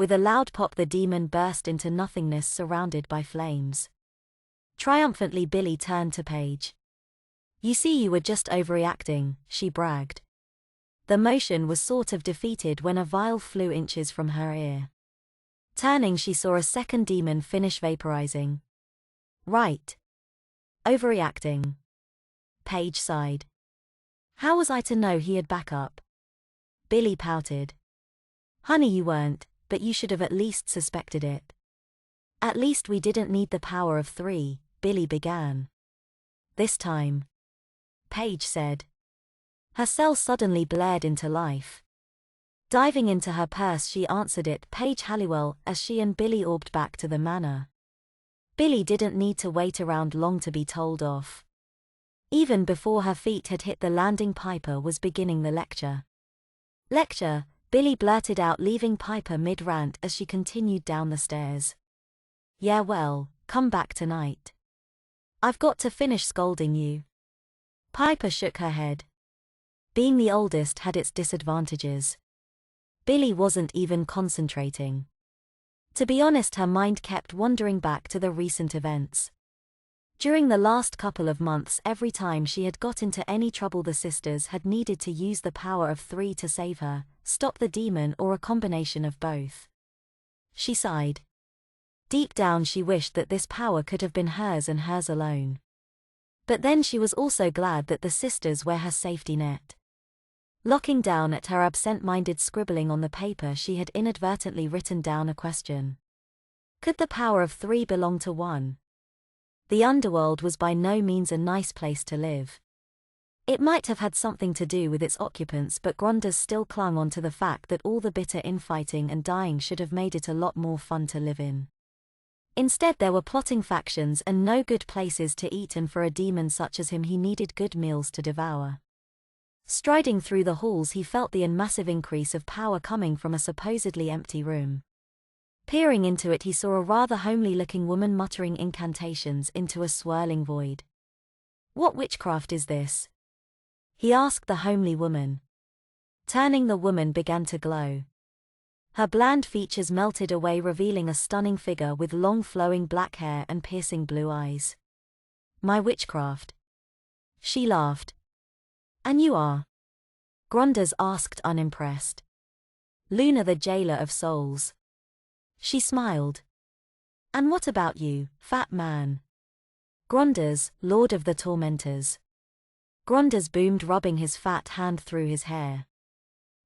With a loud pop, the demon burst into nothingness surrounded by flames. Triumphantly, Billy turned to Paige. "You see, you were just overreacting," she bragged. The motion was sort of defeated when a vial flew inches from her ear. Turning, she saw a second demon finish vaporizing. "Right. Overreacting." Paige sighed. "How was I to know he had backup?" Billy pouted. "Honey, you weren't, but you should have at least suspected it." "At least we didn't need the power of 3, Billy began. "This time," Paige said. Her cell suddenly blared into life. Diving into her purse, she answered it, Paige Halliwell, as she and Billy orbed back to the manor. Billy didn't need to wait around long to be told off. Even before her feet had hit the landing, Piper was beginning the lecture. "Lecture," Billy blurted out, leaving Piper mid-rant as she continued down the stairs. "Yeah, well, come back tonight. I've got to finish scolding you." Piper shook her head. Being the oldest had its disadvantages. Billy wasn't even concentrating. To be honest, her mind kept wandering back to the recent events. During the last couple of months, every time she had got into any trouble, the sisters had needed to use the power of 3 to save her, stop the demon, or a combination of both. She sighed. Deep down, she wished that this power could have been hers and hers alone. But then she was also glad that the sisters were her safety net. Looking down at her absent-minded scribbling on the paper, she had inadvertently written down a question. Could the power of 3 belong to 1? The underworld was by no means a nice place to live. It might have had something to do with its occupants, but Gronders still clung on to the fact that all the bitter infighting and dying should have made it a lot more fun to live in. Instead, there were plotting factions and no good places to eat, and for a demon such as him, he needed good meals to devour. Striding through the halls, he felt the massive increase of power coming from a supposedly empty room. Peering into it, he saw a rather homely-looking woman muttering incantations into a swirling void. "What witchcraft is this?" he asked the homely woman. Turning, the woman began to glow. Her bland features melted away, revealing a stunning figure with long flowing black hair and piercing blue eyes. "My witchcraft?" She laughed. "And you are?" Gronders asked, unimpressed. "Luna, the jailer of souls." She smiled. "And what about you, fat man?" "Gronders, lord of the tormentors." Gronders boomed, rubbing his fat hand through his hair.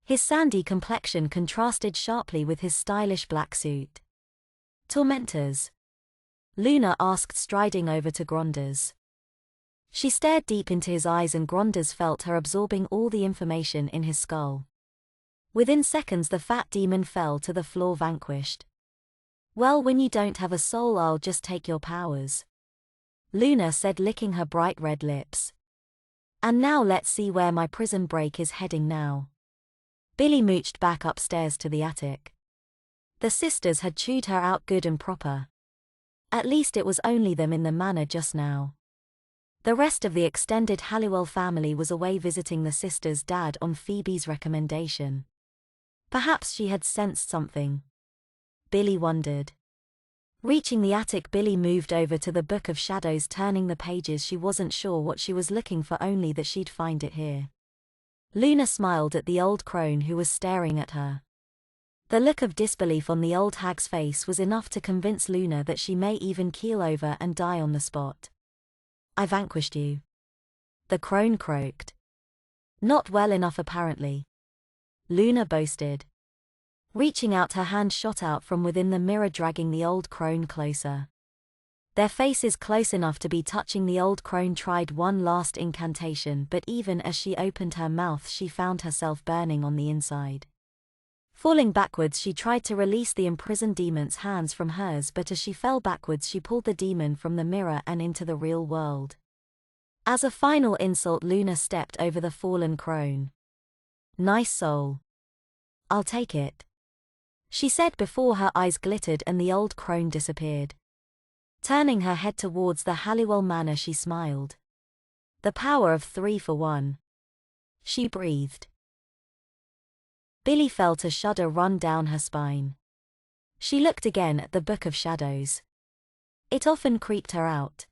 His sandy complexion contrasted sharply with his stylish black suit. "Tormentors?" Luna asked, striding over to Gronders. She stared deep into his eyes, and Gronders felt her absorbing all the information in his skull. Within seconds, the fat demon fell to the floor, vanquished. "Well, when you don't have a soul, I'll just take your powers," Luna said, licking her bright red lips. "And now let's see where my prison break is heading now." Billy mooched back upstairs to the attic. The sisters had chewed her out good and proper. At least it was only them in the manor just now. The rest of the extended Halliwell family was away visiting the sisters' dad on Phoebe's recommendation. Perhaps she had sensed something. Billy wondered. Reaching the attic, Billy moved over to the Book of Shadows, turning the pages. She wasn't sure what she was looking for, only that she'd find it here. Luna smiled at the old crone who was staring at her. The look of disbelief on the old hag's face was enough to convince Luna that she may even keel over and die on the spot. "I vanquished you," the crone croaked. "Not well enough, apparently," Luna boasted. Reaching out, her hand shot out from within the mirror, dragging the old crone closer. Their faces close enough to be touching, the old crone tried one last incantation, but even as she opened her mouth, she found herself burning on the inside. Falling backwards, she tried to release the imprisoned demon's hands from hers, but as she fell backwards, she pulled the demon from the mirror and into the real world. As a final insult, Luna stepped over the fallen crone. "Nice soul. I'll take it," she said before her eyes glittered and the old crone disappeared. Turning her head towards the Halliwell manor, she smiled. "The power of 3 for 1. She breathed. Billy felt a shudder run down her spine. She looked again at the Book of Shadows. It often creeped her out.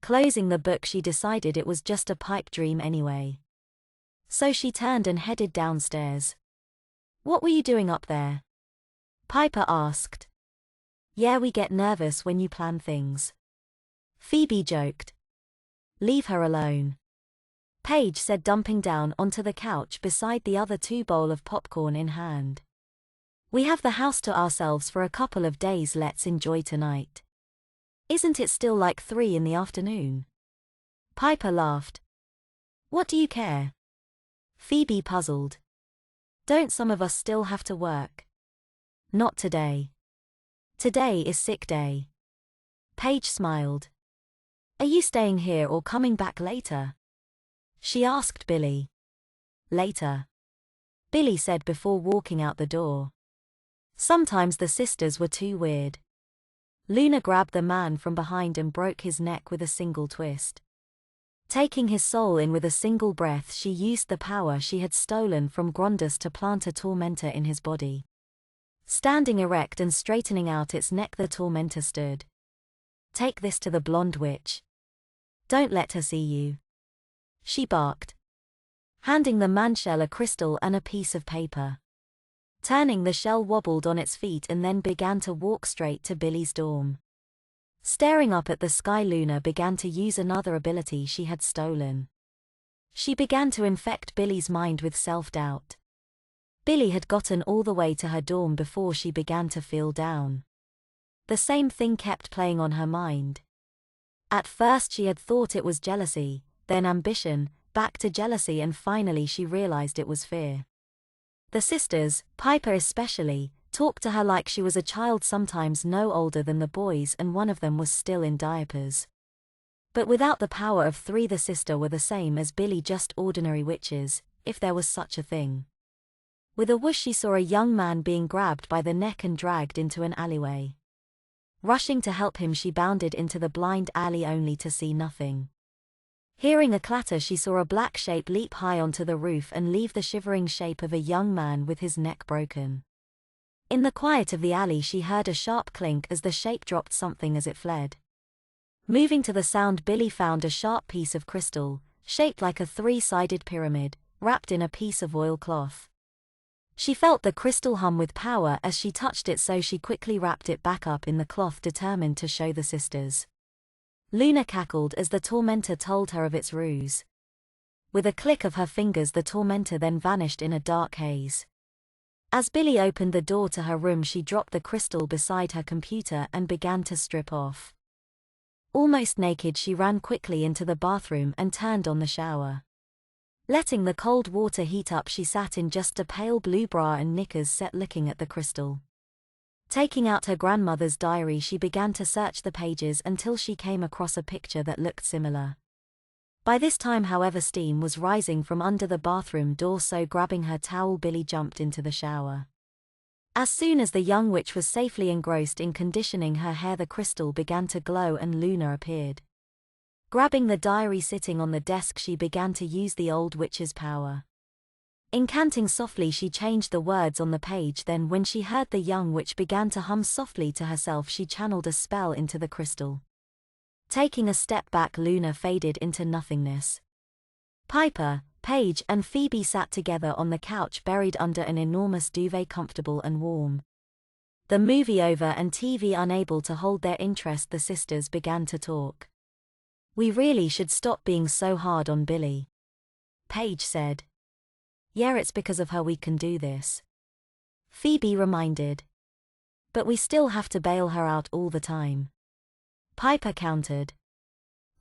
Closing the book, she decided it was just a pipe dream anyway. So she turned and headed downstairs. "What were you doing up there?" Piper asked. "Yeah, we get nervous when you plan things," Phoebe joked. "Leave her alone," Paige said, dumping down onto the couch beside the other two, bowl of popcorn in hand. "We have the house to ourselves for a couple of days, let's enjoy tonight. Isn't it still like 3 in the afternoon?" Piper laughed. "What do you care?" Phoebe puzzled. "Don't some of us still have to work?" "Not today. Today is sick day." Paige smiled. "Are you staying here or coming back later?" she asked Billy. "Later," Billy said before walking out the door. Sometimes the sisters were too weird. Luna grabbed the man from behind and broke his neck with a single twist. Taking his soul in with a single breath, she used the power she had stolen from Grondus to plant a tormentor in his body. Standing erect and straightening out its neck, the tormentor stood. "Take this to the blonde witch. Don't let her see you," she barked, handing the man shell a crystal and a piece of paper. Turning, the shell wobbled on its feet and then began to walk straight to Billy's dorm. Staring up at the sky, Luna began to use another ability she had stolen. She began to infect Billy's mind with self-doubt. Billy had gotten all the way to her dorm before she began to feel down. The same thing kept playing on her mind. At first she had thought it was jealousy, then ambition, back to jealousy, and finally she realized it was fear. The sisters, Piper especially, talked to her like she was a child, sometimes no older than the boys, and one of them was still in diapers. But without the power of 3, the sisters were the same as Billy, just ordinary witches, if there was such a thing. With a whoosh, she saw a young man being grabbed by the neck and dragged into an alleyway. Rushing to help him, she bounded into the blind alley only to see nothing. Hearing a clatter, she saw a black shape leap high onto the roof and leave the shivering shape of a young man with his neck broken. In the quiet of the alley, she heard a sharp clink as the shape dropped something as it fled. Moving to the sound, Billy found a sharp piece of crystal, shaped like a 3-sided pyramid, wrapped in a piece of oilcloth. She felt the crystal hum with power as she touched it, so she quickly wrapped it back up in the cloth, determined to show the sisters. Luna cackled as the tormentor told her of its ruse. With a click of her fingers, the tormentor then vanished in a dark haze. As Billy opened the door to her room, she dropped the crystal beside her computer and began to strip off. Almost naked, she ran quickly into the bathroom and turned on the shower. Letting the cold water heat up, she sat in just a pale blue bra and knickers, set looking at the crystal. Taking out her grandmother's diary, she began to search the pages until she came across a picture that looked similar. By this time, however, steam was rising from under the bathroom door, so grabbing her towel, Billy jumped into the shower. As soon as the young witch was safely engrossed in conditioning her hair, the crystal began to glow and Luna appeared. Grabbing the diary sitting on the desk, she began to use the old witch's power. Incanting softly, she changed the words on the page. Then, when she heard the young witch began to hum softly to herself, she channeled a spell into the crystal. Taking a step back, Luna faded into nothingness. Piper, Paige, and Phoebe sat together on the couch, buried under an enormous duvet, comfortable and warm. The movie over and TV unable to hold their interest, the sisters began to talk. "We really should stop being so hard on Billy," Paige said. "Yeah, it's because of her we can do this," Phoebe reminded. "But we still have to bail her out all the time," Piper countered.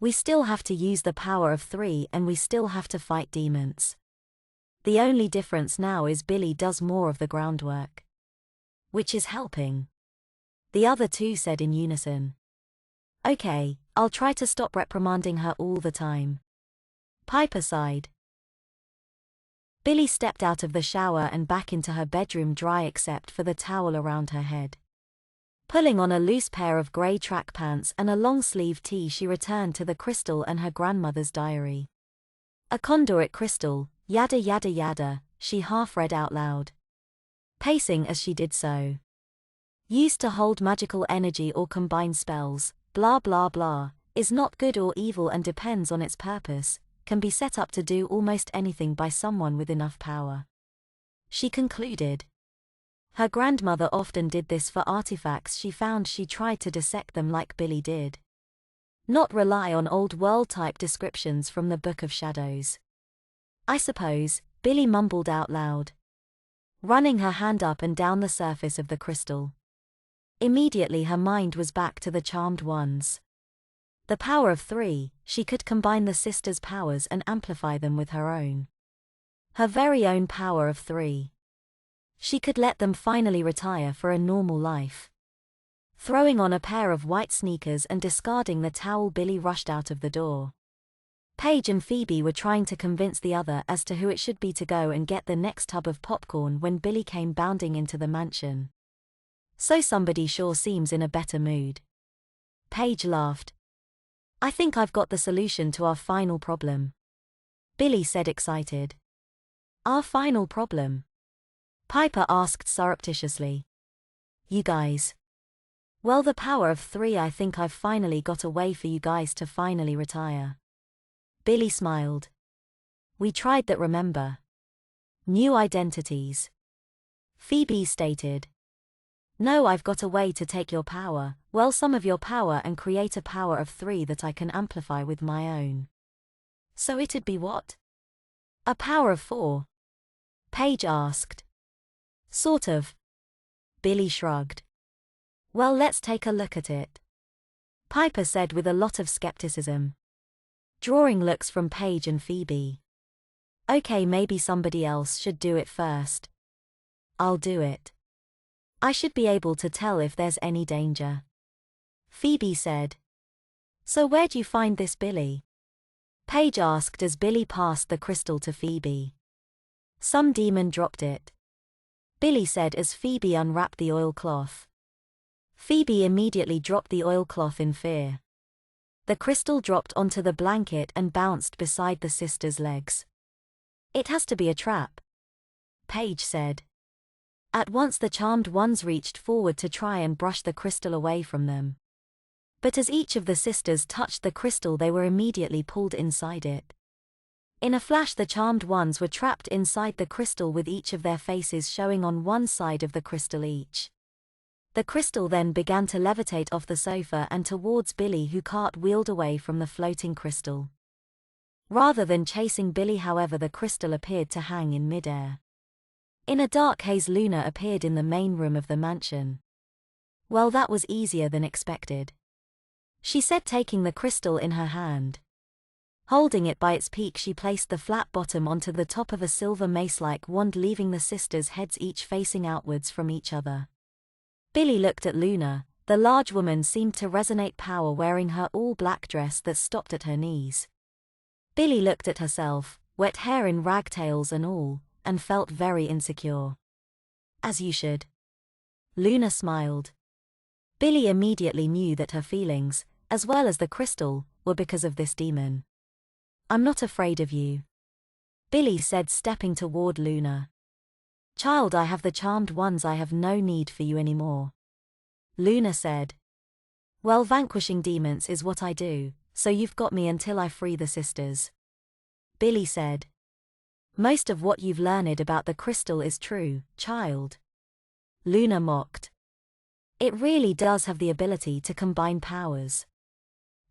"We still have to use the power of 3 and we still have to fight demons. The only difference now is Billy does more of the groundwork." "Which is helping," the other two said in unison. "Okay, I'll try to stop reprimanding her all the time," Piper sighed. Billy stepped out of the shower and back into her bedroom, dry except for the towel around her head. Pulling on a loose pair of grey track pants and a long-sleeved tee, she returned to the crystal and her grandmother's diary. "A conduit crystal, yada yada yada," she half read out loud, pacing as she did so. Used to hold magical energy or combine spells, blah blah blah, is not good or evil and depends on its purpose, can be set up to do almost anything by someone with enough power. She concluded. Her grandmother often did this for artifacts she found. She tried to dissect them like Billy did. Not rely on old world-type descriptions from the Book of Shadows. I suppose, Billy mumbled out loud, running her hand up and down the surface of the crystal. Immediately her mind was back to the charmed ones. The power of 3, she could combine the sisters' powers and amplify them with her own. Her very own power of 3. She could let them finally retire for a normal life. Throwing on a pair of white sneakers and discarding the towel, Billy rushed out of the door. Paige and Phoebe were trying to convince the other as to who it should be to go and get the next tub of popcorn when Billy came bounding into the mansion. So somebody sure seems in a better mood. Paige laughed. I think I've got the solution to our final problem. Billy said, excited. Our final problem? Piper asked surreptitiously. You guys. Well, the power of 3. I think I've finally got a way for you guys to finally retire. Billy smiled. We tried that, remember? New identities. Phoebe stated. No, I've got a way to take your power, well, some of your power, and create a power of 3 that I can amplify with my own. So it'd be what? A power of 4? Paige asked. Sort of. Billy shrugged. Well, let's take a look at it. Piper said with a lot of skepticism. Drawing looks from Paige and Phoebe. Okay, maybe somebody else should do it first. I'll do it. I should be able to tell if there's any danger. Phoebe said. So where'd you find this, Billy? Paige asked as Billy passed the crystal to Phoebe. Some demon dropped it, Billy said as Phoebe unwrapped the oilcloth. Phoebe immediately dropped the oilcloth in fear. The crystal dropped onto the blanket and bounced beside the sisters' legs. It has to be a trap, Paige said. At once the charmed ones reached forward to try and brush the crystal away from them. But as each of the sisters touched the crystal, they were immediately pulled inside it. In a flash, the charmed ones were trapped inside the crystal with each of their faces showing on one side of the crystal each. The crystal then began to levitate off the sofa and towards Billy, who cartwheeled away from the floating crystal. Rather than chasing Billy, however, the crystal appeared to hang in midair. In a dark haze, Luna appeared in the main room of the mansion. Well, that was easier than expected, she said, taking the crystal in her hand. Holding it by its peak, she placed the flat bottom onto the top of a silver mace-like wand, leaving the sisters' heads each facing outwards from each other. Billy looked at Luna. The large woman seemed to resonate power, wearing her all-black dress that stopped at her knees. Billy looked at herself, wet hair in ragtails and all, and felt very insecure. As you should. Luna smiled. Billy immediately knew that her feelings, as well as the crystal, were because of this demon. I'm not afraid of you, Billy said, stepping toward Luna. Child, I have the charmed ones. I have no need for you anymore, Luna said. Well, vanquishing demons is what I do, so you've got me until I free the sisters, Billy said. Most of what you've learned about the crystal is true, child, Luna mocked. It really does have the ability to combine powers.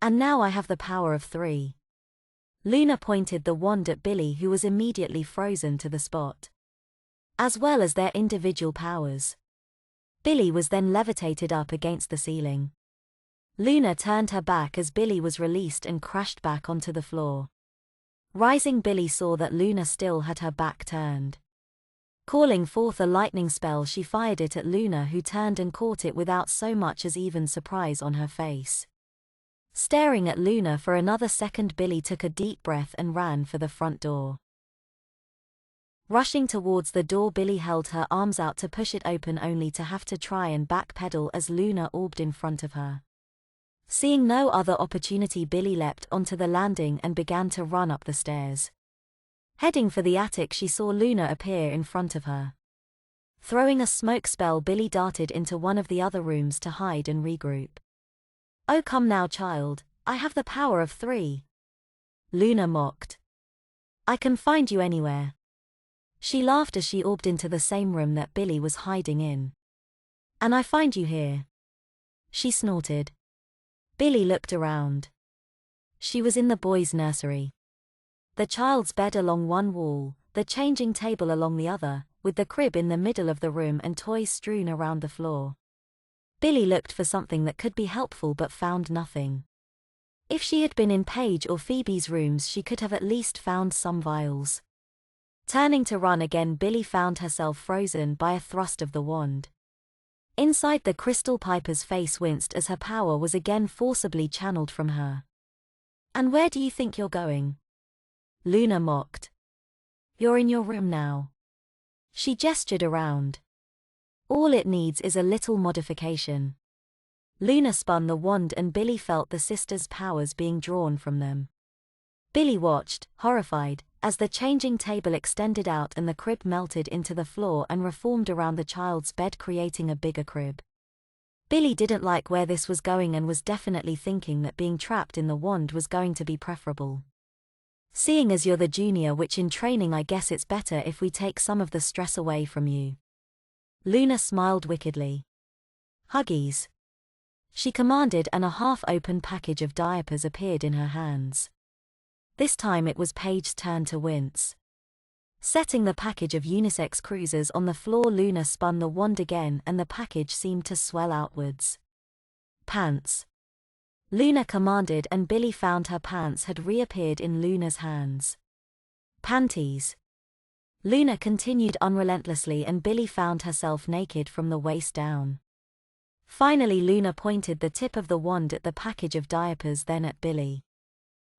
And now I have the power of 3. Luna pointed the wand at Billy, who was immediately frozen to the spot. As well as their individual powers. Billy was then levitated up against the ceiling. Luna turned her back as Billy was released and crashed back onto the floor. Rising, Billy saw that Luna still had her back turned. Calling forth a lightning spell, she fired it at Luna, who turned and caught it without so much as even surprise on her face. Staring at Luna for another second, Billy took a deep breath and ran for the front door. Rushing towards the door, Billy held her arms out to push it open, only to have to try and backpedal as Luna orbed in front of her. Seeing no other opportunity, Billy leapt onto the landing and began to run up the stairs. Heading for the attic, she saw Luna appear in front of her. Throwing a smoke spell, Billy darted into one of the other rooms to hide and regroup. "Oh, come now, child, I have the power of 3. Luna mocked. "I can find you anywhere." She laughed as she orbed into the same room that Billy was hiding in. "And I find you here." She snorted. Billy looked around. She was in the boys' nursery. The child's bed along one wall, the changing table along the other, with the crib in the middle of the room and toys strewn around the floor. Billy looked for something that could be helpful but found nothing. If she had been in Paige or Phoebe's rooms, she could have at least found some vials. Turning to run again, Billy found herself frozen by a thrust of the wand. Inside, the crystal Piper's face winced as her power was again forcibly channeled from her. "And where do you think you're going?" Luna mocked. "You're in your room now." She gestured around. "All it needs is a little modification." Luna spun the wand and Billy felt the sisters' powers being drawn from them. Billy watched, horrified, as the changing table extended out and the crib melted into the floor and reformed around the child's bed, creating a bigger crib. Billy didn't like where this was going and was definitely thinking that being trapped in the wand was going to be preferable. "Seeing as you're the junior witch in training, I guess it's better if we take some of the stress away from you." Luna smiled wickedly. "Huggies," she commanded, and a half-open package of diapers appeared in her hands. This time it was Paige's turn to wince. Setting the package of unisex cruisers on the floor, Luna spun the wand again and the package seemed to swell outwards. "Pants," Luna commanded, and Billy found her pants had reappeared in Luna's hands. "Panties," Luna continued unrelentlessly, and Billy found herself naked from the waist down. Finally, Luna pointed the tip of the wand at the package of diapers, then at Billy.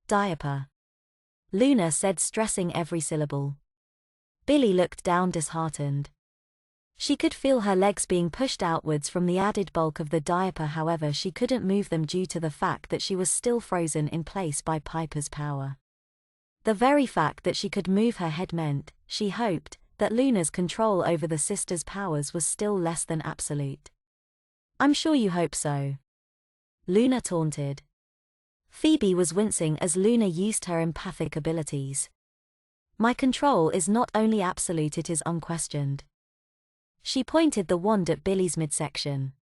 "Diaper," Luna said, stressing every syllable. Billy looked down disheartened. She could feel her legs being pushed outwards from the added bulk of the diaper, however she couldn't move them due to the fact that she was still frozen in place by Piper's power. The very fact that she could move her head meant, she hoped, that Luna's control over the sisters' powers was still less than absolute. "I'm sure you hope so," Luna taunted. Phoebe was wincing as Luna used her empathic abilities. "My control is not only absolute, it is unquestioned." She pointed the wand at Billy's midsection.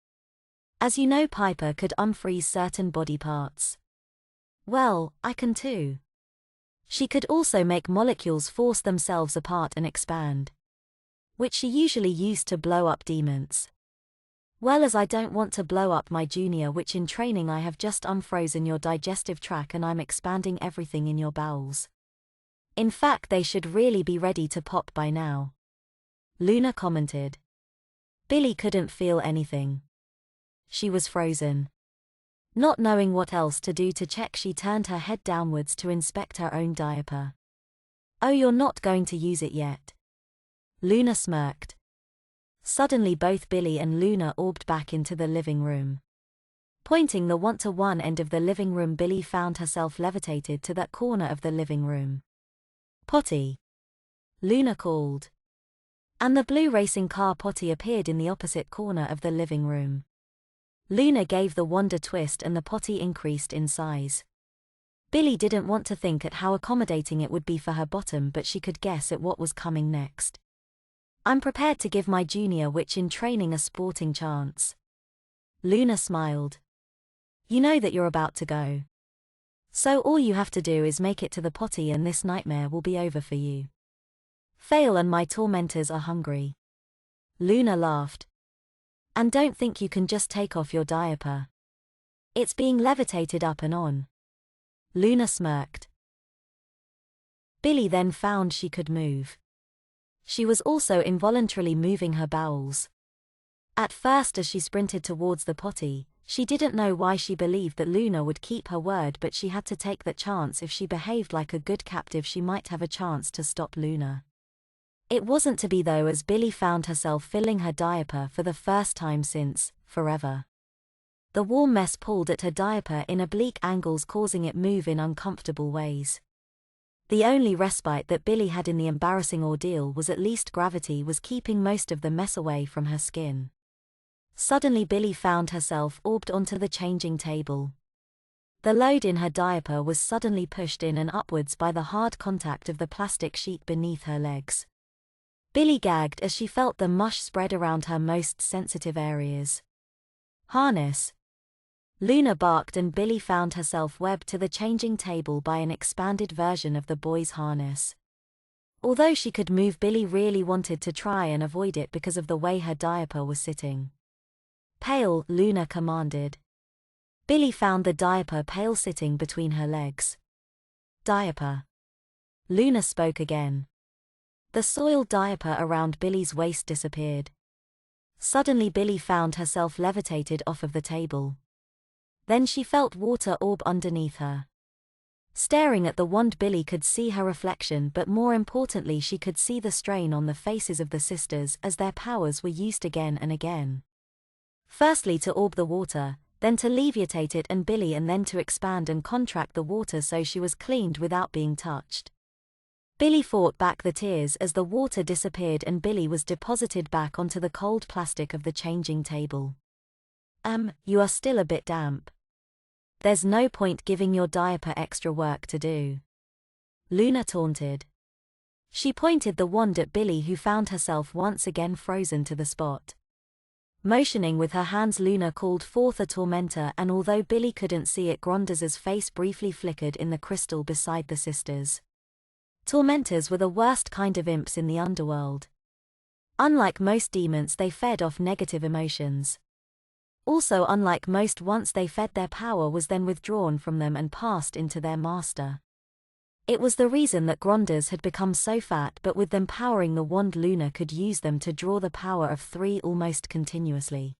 "As you know, Piper could unfreeze certain body parts. Well, I can too. She could also make molecules force themselves apart and expand, which she usually used to blow up demons. Well, as I don't want to blow up my junior witch in training, I have just unfrozen your digestive tract and I'm expanding everything in your bowels. In fact, they should really be ready to pop by now," Luna commented. Billy couldn't feel anything. She was frozen. Not knowing what else to do to check, she turned her head downwards to inspect her own diaper. "Oh, you're not going to use it yet?" Luna smirked. Suddenly both Billy and Luna orbed back into the living room. Pointing the wand to one end of the living room, Billy found herself levitated to that corner of the living room. "Potty," Luna called. And the blue racing car Potty appeared in the opposite corner of the living room. Luna gave the wand a twist and the Potty increased in size. Billy didn't want to think at how accommodating it would be for her bottom, but she could guess at what was coming next. "I'm prepared to give my junior witch in training a sporting chance." Luna smiled. "You know that you're about to go. So all you have to do is make it to the Potty and this nightmare will be over for you. Fail and my tormentors are hungry." Luna laughed. "And don't think you can just take off your diaper. It's being levitated up and on." Luna smirked. Billy then found she could move. She was also involuntarily moving her bowels. At first, as she sprinted towards the Potty, she didn't know why she believed that Luna would keep her word, but she had to take that chance. If she behaved like a good captive, she might have a chance to stop Luna. It wasn't to be though, as Billy found herself filling her diaper for the first time since forever. The warm mess pulled at her diaper in oblique angles, causing it move in uncomfortable ways. The only respite that Billy had in the embarrassing ordeal was at least gravity was keeping most of the mess away from her skin. Suddenly Billy found herself orbed onto the changing table. The load in her diaper was suddenly pushed in and upwards by the hard contact of the plastic sheet beneath her legs. Billy gagged as she felt the mush spread around her most sensitive areas. Harness. Luna barked and Billy found herself webbed to the changing table by an expanded version of the boy's harness. Although she could move, Billy really wanted to try and avoid it because of the way her diaper was sitting. Pail, Luna commanded. Billy found the diaper pail sitting between her legs. Diaper. Luna spoke again. The soiled diaper around Billy's waist disappeared. Suddenly Billy found herself levitated off of the table. Then she felt water orb underneath her. Staring at the wand, Billy could see her reflection, but more importantly she could see the strain on the faces of the sisters as their powers were used again and again. Firstly to orb the water, then to levitate it and Billy, and then to expand and contract the water so she was cleaned without being touched. Billy fought back the tears as the water disappeared and Billy was deposited back onto the cold plastic of the changing table. You are still a bit damp. There's no point giving your diaper extra work to do. Luna taunted. She pointed the wand at Billy, who found herself once again frozen to the spot. Motioning with her hands, Luna called forth a tormentor, and although Billy couldn't see it, Grondaz's face briefly flickered in the crystal beside the sisters. Tormentors were the worst kind of imps in the underworld. Unlike most demons, they fed off negative emotions. Also, unlike most, once they fed, their power was then withdrawn from them and passed into their master. It was the reason that Grondaz had become so fat, but with them powering the wand, Luna could use them to draw the power of 3 almost continuously.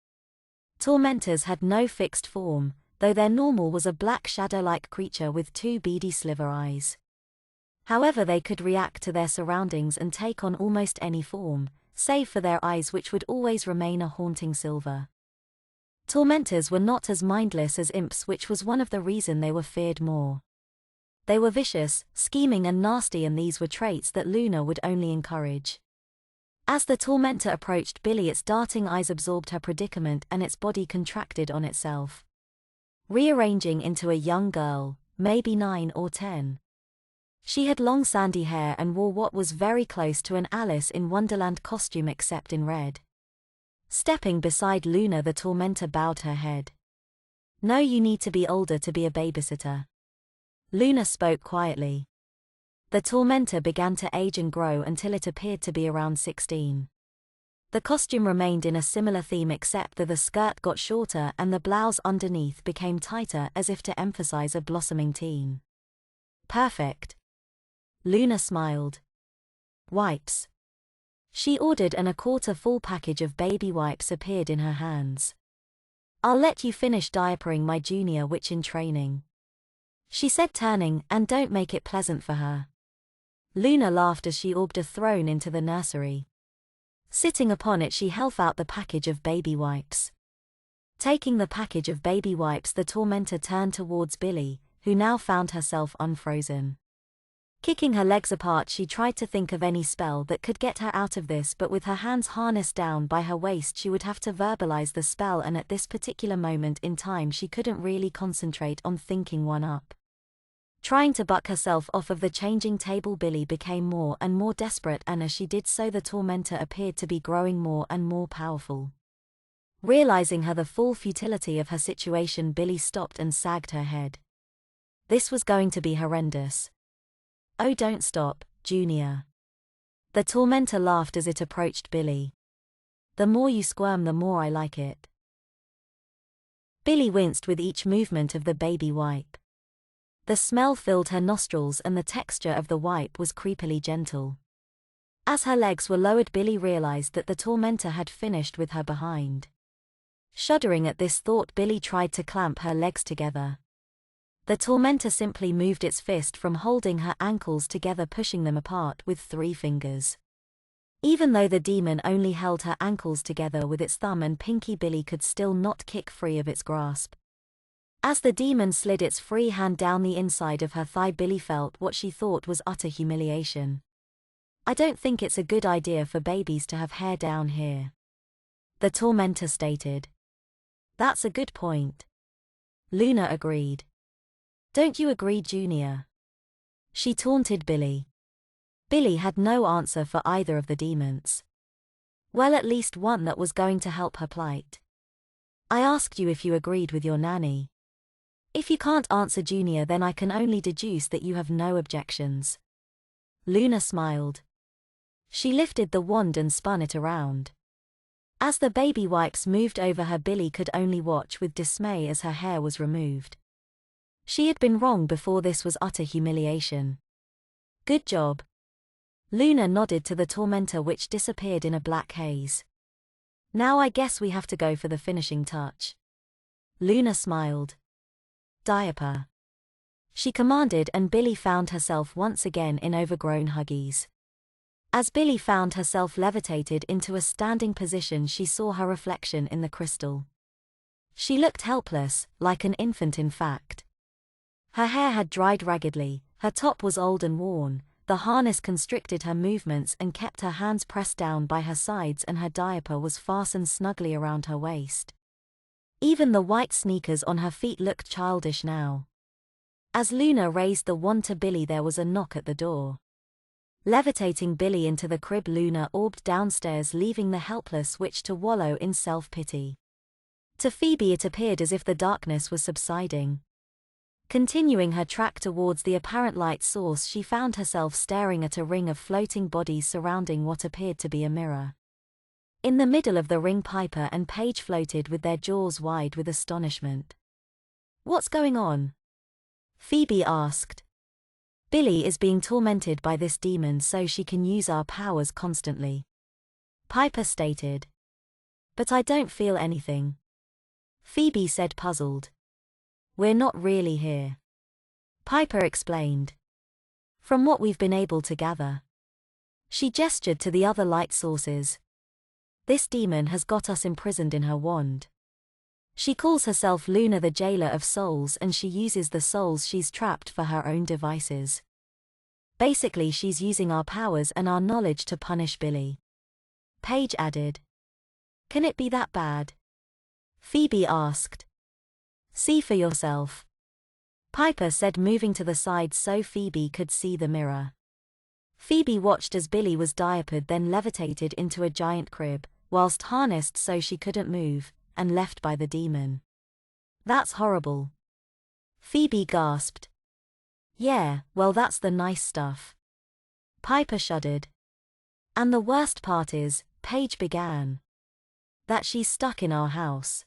Tormentors had no fixed form, though their normal was a black shadow-like creature with 2 beady sliver eyes. However, they could react to their surroundings and take on almost any form, save for their eyes, which would always remain a haunting silver. Tormentors were not as mindless as imps, which was one of the reasons they were feared more. They were vicious, scheming and nasty, and these were traits that Luna would only encourage. As the tormentor approached Billy, its darting eyes absorbed her predicament and its body contracted on itself, rearranging into a young girl, maybe 9 or 10. She had long sandy hair and wore what was very close to an Alice in Wonderland costume except in red. Stepping beside Luna, the tormentor bowed her head. "No, you need to be older to be a babysitter." Luna spoke quietly. The tormentor began to age and grow until it appeared to be around 16. The costume remained in a similar theme except that the skirt got shorter and the blouse underneath became tighter, as if to emphasize a blossoming teen. "Perfect." Luna smiled. "Wipes." She ordered, and a quarter-full package of baby wipes appeared in her hands. "I'll let you finish diapering my junior witch in training," she said, turning, "and don't make it pleasant for her." Luna laughed as she orbed a throne into the nursery. Sitting upon it, she held out the package of baby wipes. Taking the package of baby wipes, the tormentor turned towards Billy, who now found herself unfrozen. Kicking her legs apart, she tried to think of any spell that could get her out of this, but with her hands harnessed down by her waist she would have to verbalize the spell, and at this particular moment in time she couldn't really concentrate on thinking one up. Trying to buck herself off of the changing table, Billy became more and more desperate, and as she did so the tormentor appeared to be growing more and more powerful. Realizing the full futility of her situation, Billy stopped and sagged her head. This was going to be horrendous. "Oh, don't stop, Junior." The tormentor laughed as it approached Billy. "The more you squirm, the more I like it." Billy winced with each movement of the baby wipe. The smell filled her nostrils and the texture of the wipe was creepily gentle. As her legs were lowered, Billy realized that the tormentor had finished with her behind. Shuddering at this thought, Billy tried to clamp her legs together. The tormentor simply moved its fist from holding her ankles together, pushing them apart with 3 fingers. Even though the demon only held her ankles together with its thumb and pinky, Billy could still not kick free of its grasp. As the demon slid its free hand down the inside of her thigh, Billy felt what she thought was utter humiliation. "I don't think it's a good idea for babies to have hair down here," the tormentor stated. "That's a good point," Luna agreed. "Don't you agree, Junior?" she taunted Billy. Billy had no answer for either of the demons. Well, at least one that was going to help her plight. "I asked you if you agreed with your nanny. If you can't answer, Junior, then I can only deduce that you have no objections." Luna smiled. She lifted the wand and spun it around. As the baby wipes moved over her, Billy could only watch with dismay as her hair was removed. She had been wrong before. This was utter humiliation. "Good job." Luna nodded to the tormentor, which disappeared in a black haze. "Now I guess we have to go for the finishing touch." Luna smiled. "Diaper," she commanded, and Billy found herself once again in overgrown Huggies. As Billy found herself levitated into a standing position, she saw her reflection in the crystal. She looked helpless, like an infant in fact. Her hair had dried raggedly, her top was old and worn, the harness constricted her movements and kept her hands pressed down by her sides, and her diaper was fastened snugly around her waist. Even the white sneakers on her feet looked childish now. As Luna raised the wand to Billy, there was a knock at the door. Levitating Billy into the crib, Luna orbed downstairs, leaving the helpless witch to wallow in self-pity. To Phoebe it appeared as if the darkness was subsiding. Continuing her track towards the apparent light source, she found herself staring at a ring of floating bodies surrounding what appeared to be a mirror. In the middle of the ring, Piper and Paige floated with their jaws wide with astonishment. "What's going on?" Phoebe asked. "Billy is being tormented by this demon so she can use our powers constantly," Piper stated. "But I don't feel anything," Phoebe said, puzzled. "We're not really here," Piper explained. "From what we've been able to gather." She gestured to the other light sources. "This demon has got us imprisoned in her wand. She calls herself Luna, the jailer of souls, and she uses the souls she's trapped for her own devices. Basically, she's using our powers and our knowledge to punish Billy," Paige added. "Can it be that bad?" Phoebe asked. "See for yourself," Piper said, moving to the side so Phoebe could see the mirror. Phoebe watched as Billy was diapered, then levitated into a giant crib, whilst harnessed so she couldn't move, and left by the demon. "That's horrible," Phoebe gasped. "Yeah, well, that's the nice stuff," Piper shuddered. "And the worst part is," Paige began, "that she's stuck in our house.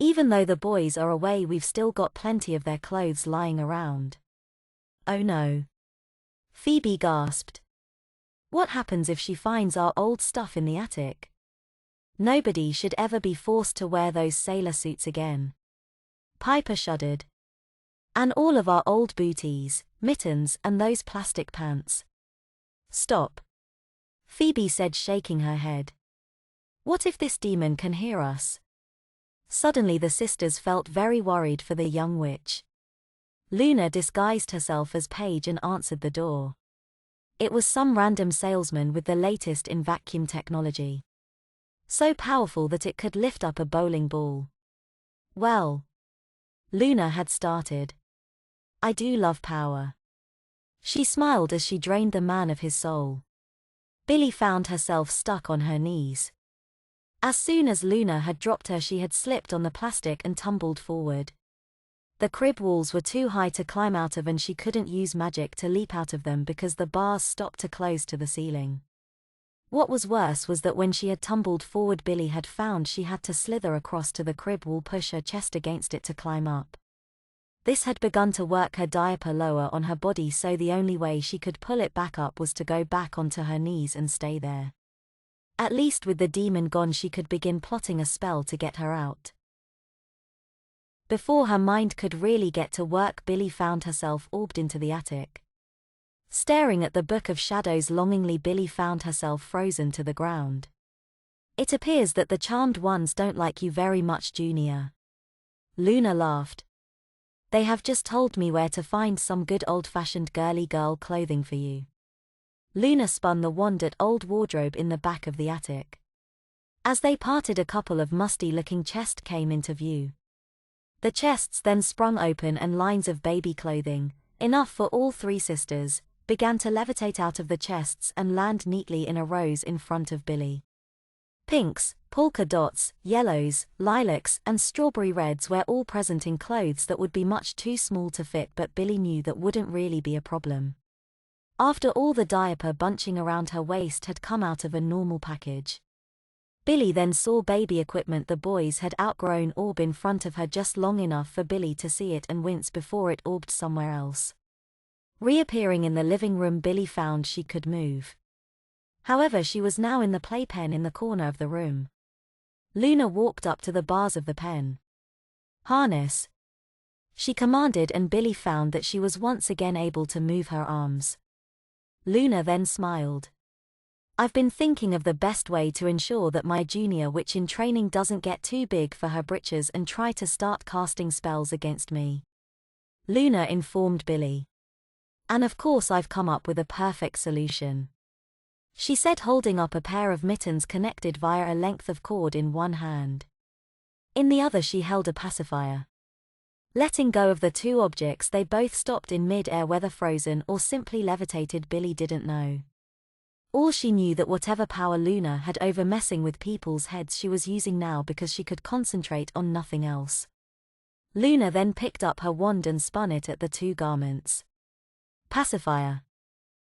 Even though the boys are away, we've still got plenty of their clothes lying around." "Oh no," Phoebe gasped. "What happens if she finds our old stuff in the attic?" "Nobody should ever be forced to wear those sailor suits again," Piper shuddered. "And all of our old booties, mittens, and those plastic pants." "Stop," Phoebe said, shaking her head. "What if this demon can hear us?" Suddenly the sisters felt very worried for the young witch. Luna disguised herself as Paige and answered the door. It was some random salesman with the latest in vacuum technology. So powerful that it could lift up a bowling ball. "Well," Luna had started, "I do love power." She smiled as she drained the man of his soul. Billy found herself stuck on her knees. As soon as Luna had dropped her, she had slipped on the plastic and tumbled forward. The crib walls were too high to climb out of, and she couldn't use magic to leap out of them because the bars stopped to close to the ceiling. What was worse was that when she had tumbled forward, Billy had found she had to slither across to the crib wall, push her chest against it to climb up. This had begun to work her diaper lower on her body, so the only way she could pull it back up was to go back onto her knees and stay there. At least with the demon gone, she could begin plotting a spell to get her out. Before her mind could really get to work, Billy found herself orbed into the attic. Staring at the Book of Shadows longingly, Billy found herself frozen to the ground. "It appears that the Charmed Ones don't like you very much, Junior," Luna laughed. They have just told me where to find some good old-fashioned girly girl clothing for you. Luna spun the wand at old wardrobe in the back of the attic. As they parted, a couple of musty-looking chests came into view. The chests then sprung open and lines of baby clothing, enough for all three sisters, began to levitate out of the chests and land neatly in a rows in front of Billy. Pinks, polka dots, yellows, lilacs, and strawberry reds were all present in clothes that would be much too small to fit, but Billy knew that wouldn't really be a problem. After all, the diaper bunching around her waist had come out of a normal package. Billy then saw baby equipment the boys had outgrown orb in front of her just long enough for Billy to see it and wince before it orbed somewhere else. Reappearing in the living room, Billy found she could move. However, she was now in the playpen in the corner of the room. Luna walked up to the bars of the pen. "Harness," she commanded, and Billy found that she was once again able to move her arms. Luna then smiled. "I've been thinking of the best way to ensure that my junior witch in training doesn't get too big for her britches and try to start casting spells against me," Luna informed Billy. "And of course I've come up with a perfect solution," she said, holding up a pair of mittens connected via a length of cord in one hand. In the other she held a pacifier. Letting go of the two objects, they both stopped in mid-air, whether frozen or simply levitated Billy didn't know. All she knew that whatever power Luna had over messing with people's heads, she was using now because she could concentrate on nothing else. Luna then picked up her wand and spun it at the two garments. "Pacifier,"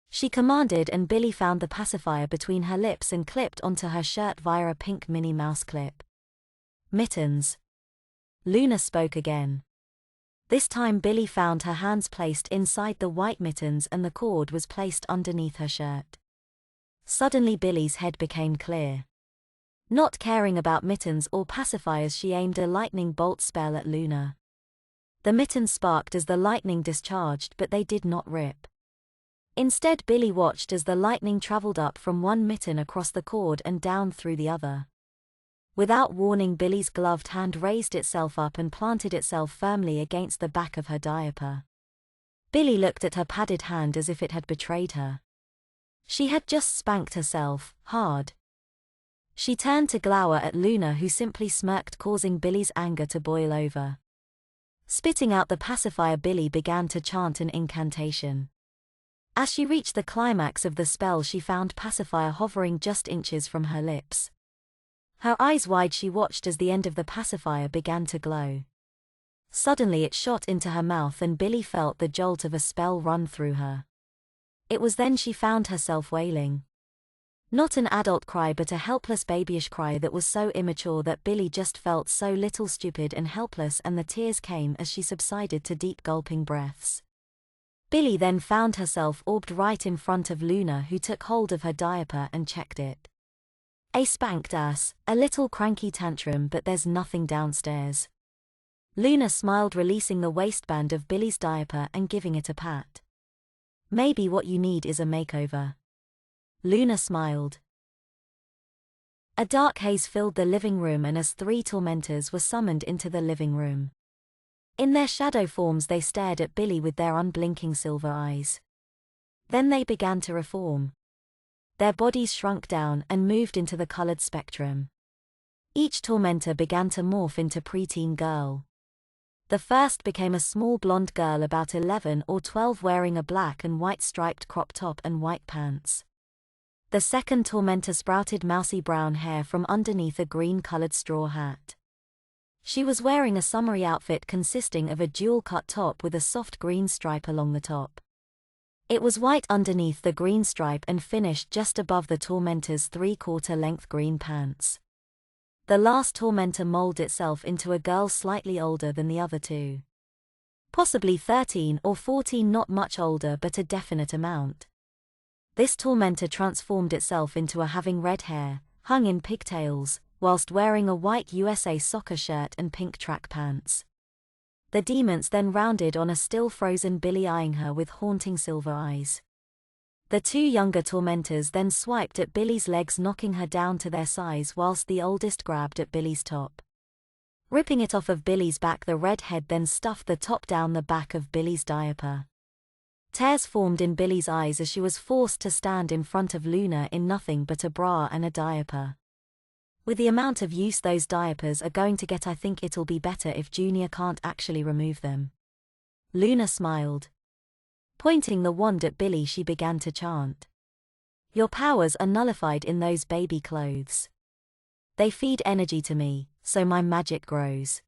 she commanded, and Billy found the pacifier between her lips and clipped onto her shirt via a pink Minnie Mouse clip. "Mittens," Luna spoke again. This time Billy found her hands placed inside the white mittens and the cord was placed underneath her shirt. Suddenly Billy's head became clear. Not caring about mittens or pacifiers, she aimed a lightning bolt spell at Luna. The mittens sparked as the lightning discharged, but they did not rip. Instead, Billy watched as the lightning traveled up from one mitten across the cord and down through the other. Without warning, Billy's gloved hand raised itself up and planted itself firmly against the back of her diaper. Billy looked at her padded hand as if it had betrayed her. She had just spanked herself, hard. She turned to glower at Luna, who simply smirked, causing Billy's anger to boil over. Spitting out the pacifier, Billy began to chant an incantation. As she reached the climax of the spell, she found pacifier hovering just inches from her lips. Her eyes wide, she watched as the end of the pacifier began to glow. Suddenly it shot into her mouth and Billy felt the jolt of a spell run through her. It was then she found herself wailing. Not an adult cry, but a helpless babyish cry that was so immature that Billy just felt so little, stupid and helpless, and the tears came as she subsided to deep gulping breaths. Billy then found herself orbed right in front of Luna, who took hold of her diaper and checked it. "A spanked ass, a little cranky tantrum, but there's nothing downstairs." Luna smiled, releasing the waistband of Billy's diaper and giving it a pat. "Maybe what you need is a makeover." Luna smiled. A dark haze filled the living room, and as three tormentors were summoned into the living room. In their shadow forms they stared at Billy with their unblinking silver eyes. Then they began to reform. Their bodies shrunk down and moved into the colored spectrum. Each tormentor began to morph into preteen girl. The first became a small blonde girl about 11 or 12, wearing a black and white striped crop top and white pants. The second tormentor sprouted mousy brown hair from underneath a green-colored straw hat. She was wearing a summery outfit consisting of a dual-cut top with a soft green stripe along the top. It was white underneath the green stripe and finished just above the tormentor's 3/4-length green pants. The last tormentor molded itself into a girl slightly older than the other two. Possibly 13 or 14, not much older, but a definite amount. This tormentor transformed itself into a having red hair, hung in pigtails, whilst wearing a white USA Soccer shirt and pink track pants. The demons then rounded on a still frozen Billy, eyeing her with haunting silver eyes. The two younger tormentors then swiped at Billy's legs, knocking her down to their size, whilst the oldest grabbed at Billy's top. Ripping it off of Billy's back, the redhead then stuffed the top down the back of Billy's diaper. Tears formed in Billy's eyes as she was forced to stand in front of Luna in nothing but a bra and a diaper. With the amount of use those diapers are going to get, I think it'll be better if Junior can't actually remove them. Luna smiled. Pointing the wand at Billy, she began to chant. Your powers are nullified in those baby clothes. They feed energy to me, so my magic grows.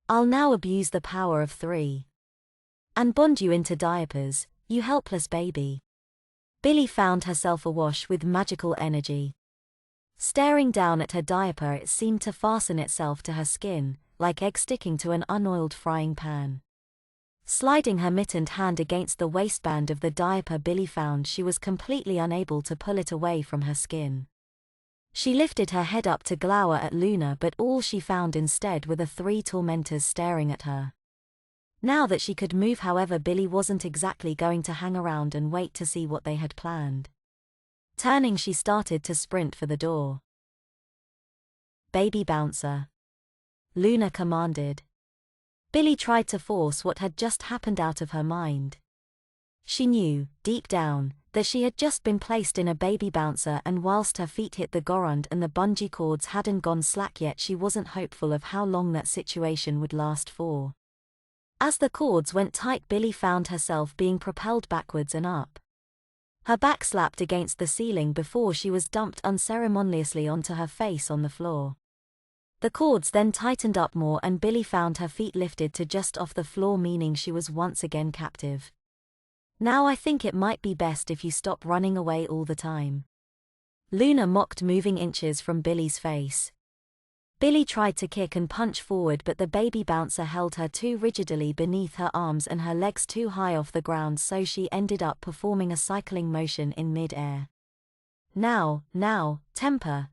I'll now abuse the power of 3. And bond you into diapers, you helpless baby. Billy found herself awash with magical energy. Staring down at her diaper, it seemed to fasten itself to her skin, like egg sticking to an unoiled frying pan. Sliding her mittened hand against the waistband of the diaper, Billy found she was completely unable to pull it away from her skin. She lifted her head up to glower at Luna, but all she found instead were the 3 tormentors staring at her. Now that she could move, however, Billy wasn't exactly going to hang around and wait to see what they had planned. Turning, she started to sprint for the door. Baby bouncer, Luna commanded. Billy tried to force what had just happened out of her mind. She knew, deep down, that she had just been placed in a baby bouncer, and whilst her feet hit the ground and the bungee cords hadn't gone slack yet, she wasn't hopeful of how long that situation would last for. As the cords went tight, Billy found herself being propelled backwards and up. Her back slapped against the ceiling before she was dumped unceremoniously onto her face on the floor. The cords then tightened up more and Billy found her feet lifted to just off the floor, meaning she was once again captive. Now I think it might be best if you stop running away all the time, Luna mocked, moving inches from Billy's face. Billy tried to kick and punch forward, but the baby bouncer held her too rigidly beneath her arms and her legs too high off the ground, so she ended up performing a cycling motion in mid-air. Now, temper.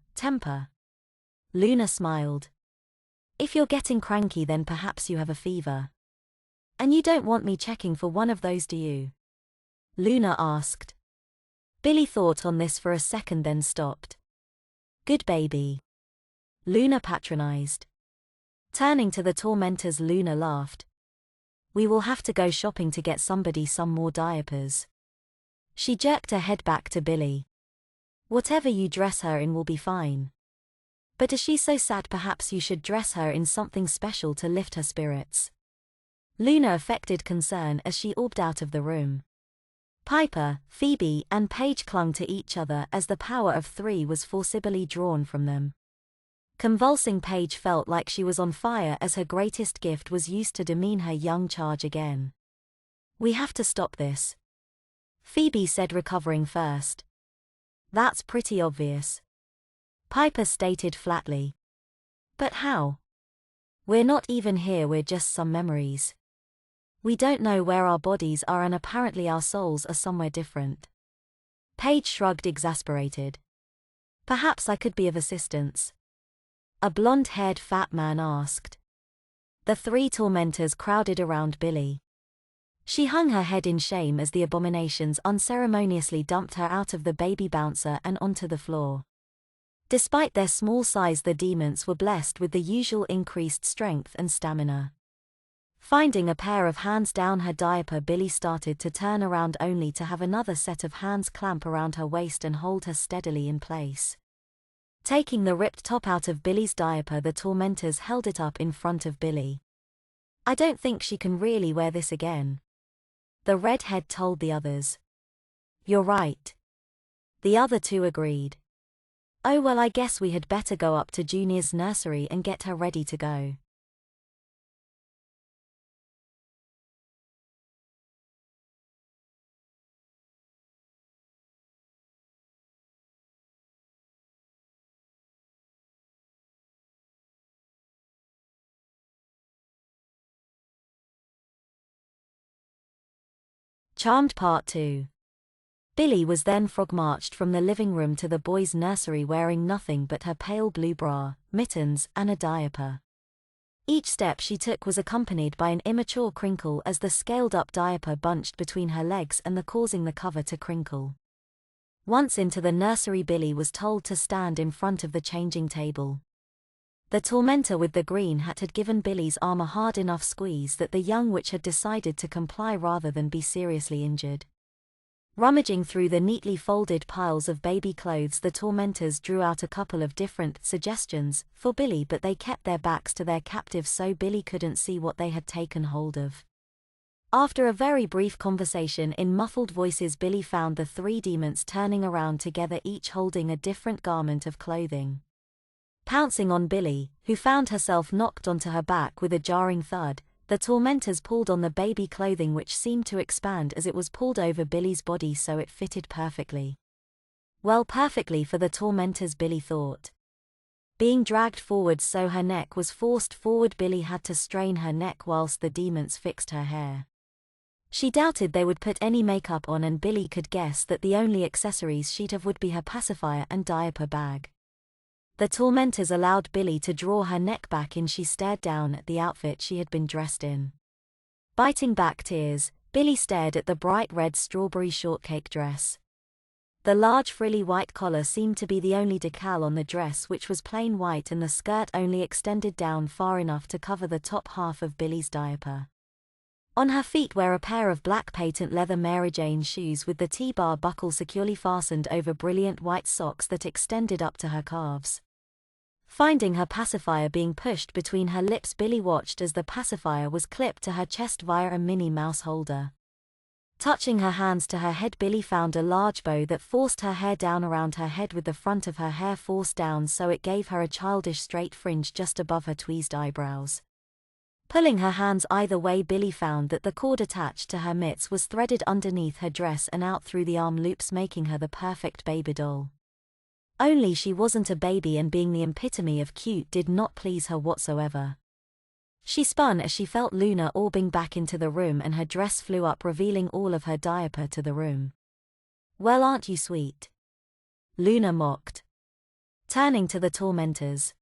Luna smiled. If you're getting cranky, then perhaps you have a fever. And you don't want me checking for one of those, do you? Luna asked. Billy thought on this for a second, then stopped. Good baby, Luna patronized. Turning to the tormentors, Luna laughed. We will have to go shopping to get somebody some more diapers. She jerked her head back to Billy. Whatever you dress her in will be fine. But is she so sad? Perhaps you should dress her in something special to lift her spirits. Luna affected concern as she orbed out of the room. Piper, Phoebe, and Paige clung to each other as the power of 3 was forcibly drawn from them. Convulsing, Paige felt like she was on fire as her greatest gift was used to demean her young charge again. We have to stop this, Phoebe said, recovering first. That's pretty obvious, Piper stated flatly. But how? We're not even here, we're just some memories. We don't know where our bodies are, and apparently our souls are somewhere different. Paige shrugged, exasperated. Perhaps I could be of assistance, a blonde-haired fat man asked. The 3 tormentors crowded around Billy. She hung her head in shame as the abominations unceremoniously dumped her out of the baby bouncer and onto the floor. Despite their small size, the demons were blessed with the usual increased strength and stamina. Finding a pair of hands down her diaper, Billy started to turn around only to have another set of hands clamp around her waist and hold her steadily in place. Taking the ripped top out of Billy's diaper, the tormentors held it up in front of Billy. I don't think she can really wear this again, the redhead told the others. You're right, the other 2 agreed. Oh well, I guess we had better go up to Junior's nursery and get her ready to go. Charmed Part 2. Billy was then frog-marched from the living room to the boys' nursery wearing nothing but her pale blue bra, mittens, and a diaper. Each step she took was accompanied by an immature crinkle as the scaled-up diaper bunched between her legs and causing the cover to crinkle. Once into the nursery, Billy was told to stand in front of the changing table. The tormentor with the green hat had given Billy's arm a hard enough squeeze that the young witch had decided to comply rather than be seriously injured. Rummaging through the neatly folded piles of baby clothes, the tormentors drew out a couple of different suggestions for Billy, but they kept their backs to their captive so Billy couldn't see what they had taken hold of. After a very brief conversation in muffled voices, Billy found the three demons turning around together, each holding a different garment of clothing. Pouncing on Billy, who found herself knocked onto her back with a jarring thud, the tormentors pulled on the baby clothing, which seemed to expand as it was pulled over Billy's body so it fitted perfectly. Well, perfectly for the tormentors, Billy thought. Being dragged forward so her neck was forced forward, Billy had to strain her neck whilst the demons fixed her hair. She doubted they would put any makeup on, and Billy could guess that the only accessories she'd have would be her pacifier and diaper bag. The tormentors allowed Billy to draw her neck back in. She stared down at the outfit she had been dressed in. Biting back tears, Billy stared at the bright red strawberry shortcake dress. The large frilly white collar seemed to be the only decal on the dress, which was plain white, and the skirt only extended down far enough to cover the top half of Billy's diaper. On her feet were a pair of black patent leather Mary Jane shoes with the T-bar buckle securely fastened over brilliant white socks that extended up to her calves. Finding her pacifier being pushed between her lips, Billy watched as the pacifier was clipped to her chest via a Minnie Mouse holder. Touching her hands to her head, Billy found a large bow that forced her hair down around her head, with the front of her hair forced down so it gave her a childish straight fringe just above her tweezed eyebrows. Pulling her hands either way, Billy found that the cord attached to her mitts was threaded underneath her dress and out through the arm loops, making her the perfect baby doll. Only she wasn't a baby, and being the epitome of cute did not please her whatsoever. She spun as she felt Luna orbing back into the room, and her dress flew up, revealing all of her diaper to the room. "Well, aren't you sweet?" Luna mocked. Turning to the tormentors.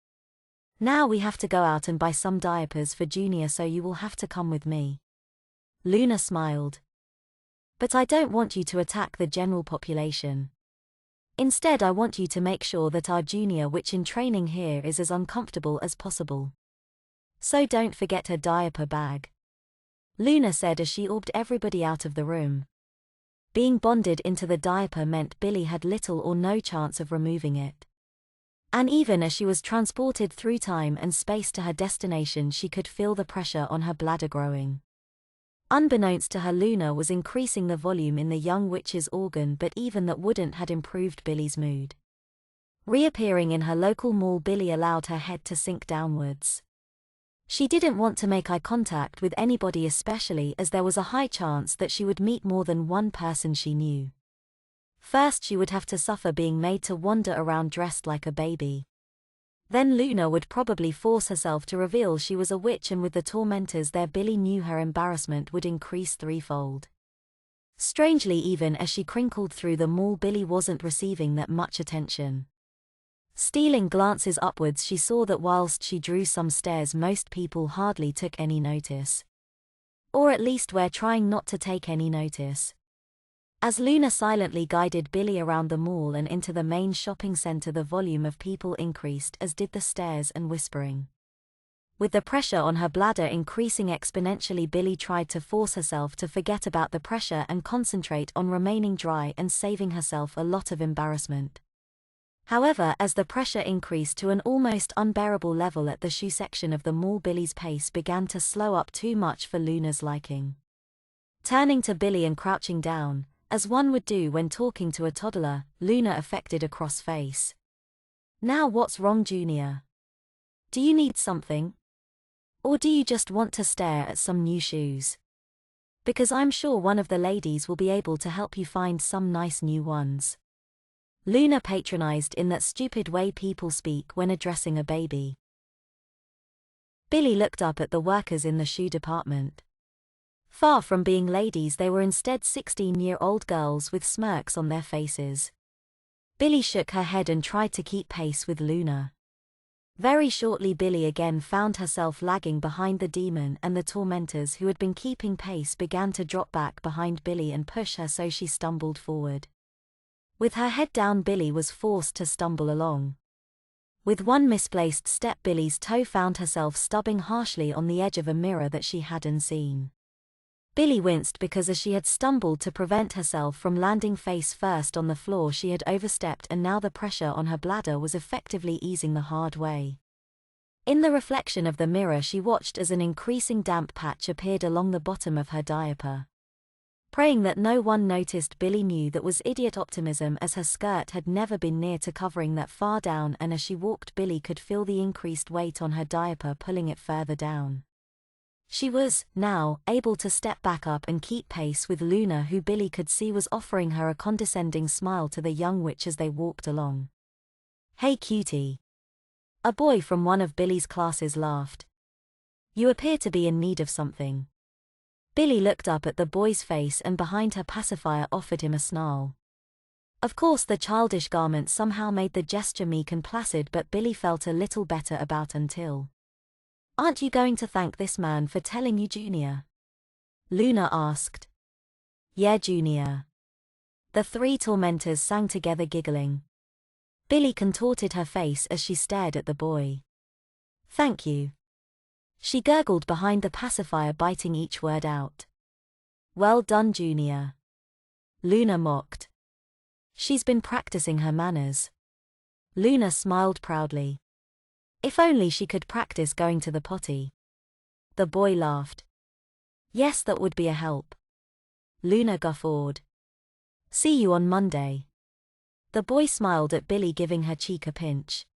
"Now we have to go out and buy some diapers for Junior, so you will have to come with me." Luna smiled. "But I don't want you to attack the general population. Instead, I want you to make sure that our Junior witch in training here is as uncomfortable as possible. So don't forget her diaper bag," Luna said as she orbed everybody out of the room. Being bonded into the diaper meant Billy had little or no chance of removing it. And even as she was transported through time and space to her destination, she could feel the pressure on her bladder growing. Unbeknownst to her, Luna was increasing the volume in the young witch's organ, but even that wouldn't had improved Billy's mood. Reappearing in her local mall, Billy allowed her head to sink downwards. She didn't want to make eye contact with anybody, especially as there was a high chance that she would meet more than one person she knew. First, she would have to suffer being made to wander around dressed like a baby. Then Luna would probably force herself to reveal she was a witch, and with the tormentors there, Billy knew her embarrassment would increase threefold. Strangely, even as she crinkled through the mall, Billy wasn't receiving that much attention. Stealing glances upwards, she saw that whilst she drew some stares, most people hardly took any notice. Or at least were trying not to take any notice. As Luna silently guided Billy around the mall and into the main shopping center, the volume of people increased, as did the stares and whispering. With the pressure on her bladder increasing exponentially, Billy tried to force herself to forget about the pressure and concentrate on remaining dry and saving herself a lot of embarrassment. However, as the pressure increased to an almost unbearable level at the shoe section of the mall, Billy's pace began to slow up too much for Luna's liking. Turning to Billy and crouching down, as one would do when talking to a toddler, Luna affected a cross face. "Now what's wrong, Junior? Do you need something? Or do you just want to stare at some new shoes? Because I'm sure one of the ladies will be able to help you find some nice new ones." Luna patronized in that stupid way people speak when addressing a baby. Billy looked up at the workers in the shoe department. Far from being ladies, they were instead 16-year-old girls with smirks on their faces. Billy shook her head and tried to keep pace with Luna. Very shortly, Billy again found herself lagging behind the demon, and the tormentors who had been keeping pace began to drop back behind Billy and push her, so she stumbled forward. With her head down, Billy was forced to stumble along. With one misplaced step, Billy's toe found herself stubbing harshly on the edge of a mirror that she hadn't seen. Billy winced because as she had stumbled to prevent herself from landing face first on the floor, she had overstepped, and now the pressure on her bladder was effectively easing the hard way. In the reflection of the mirror, she watched as an increasing damp patch appeared along the bottom of her diaper. Praying that no one noticed, Billy knew that was idiot optimism, as her skirt had never been near to covering that far down, and as she walked, Billy could feel the increased weight on her diaper pulling it further down. She was, now, able to step back up and keep pace with Luna, who Billy could see was offering her a condescending smile to the young witch as they walked along. "Hey cutie." A boy from one of Billy's classes laughed. "You appear to be in need of something." Billy looked up at the boy's face, and behind her pacifier offered him a snarl. Of course the childish garment somehow made the gesture meek and placid, but Billy felt a little better about until. "Aren't you going to thank this man for telling you, Junior?" Luna asked. "Yeah, Junior." The three tormentors sang together, giggling. Billy contorted her face as she stared at the boy. "Thank you," she gurgled behind the pacifier, biting each word out. "Well done, Junior," Luna mocked. "She's been practicing her manners." Luna smiled proudly. If only she could practice going to the potty. The boy laughed. "Yes, that would be a help." Luna guffawed. "See you on Monday." The boy smiled at Billy, giving her cheek a pinch.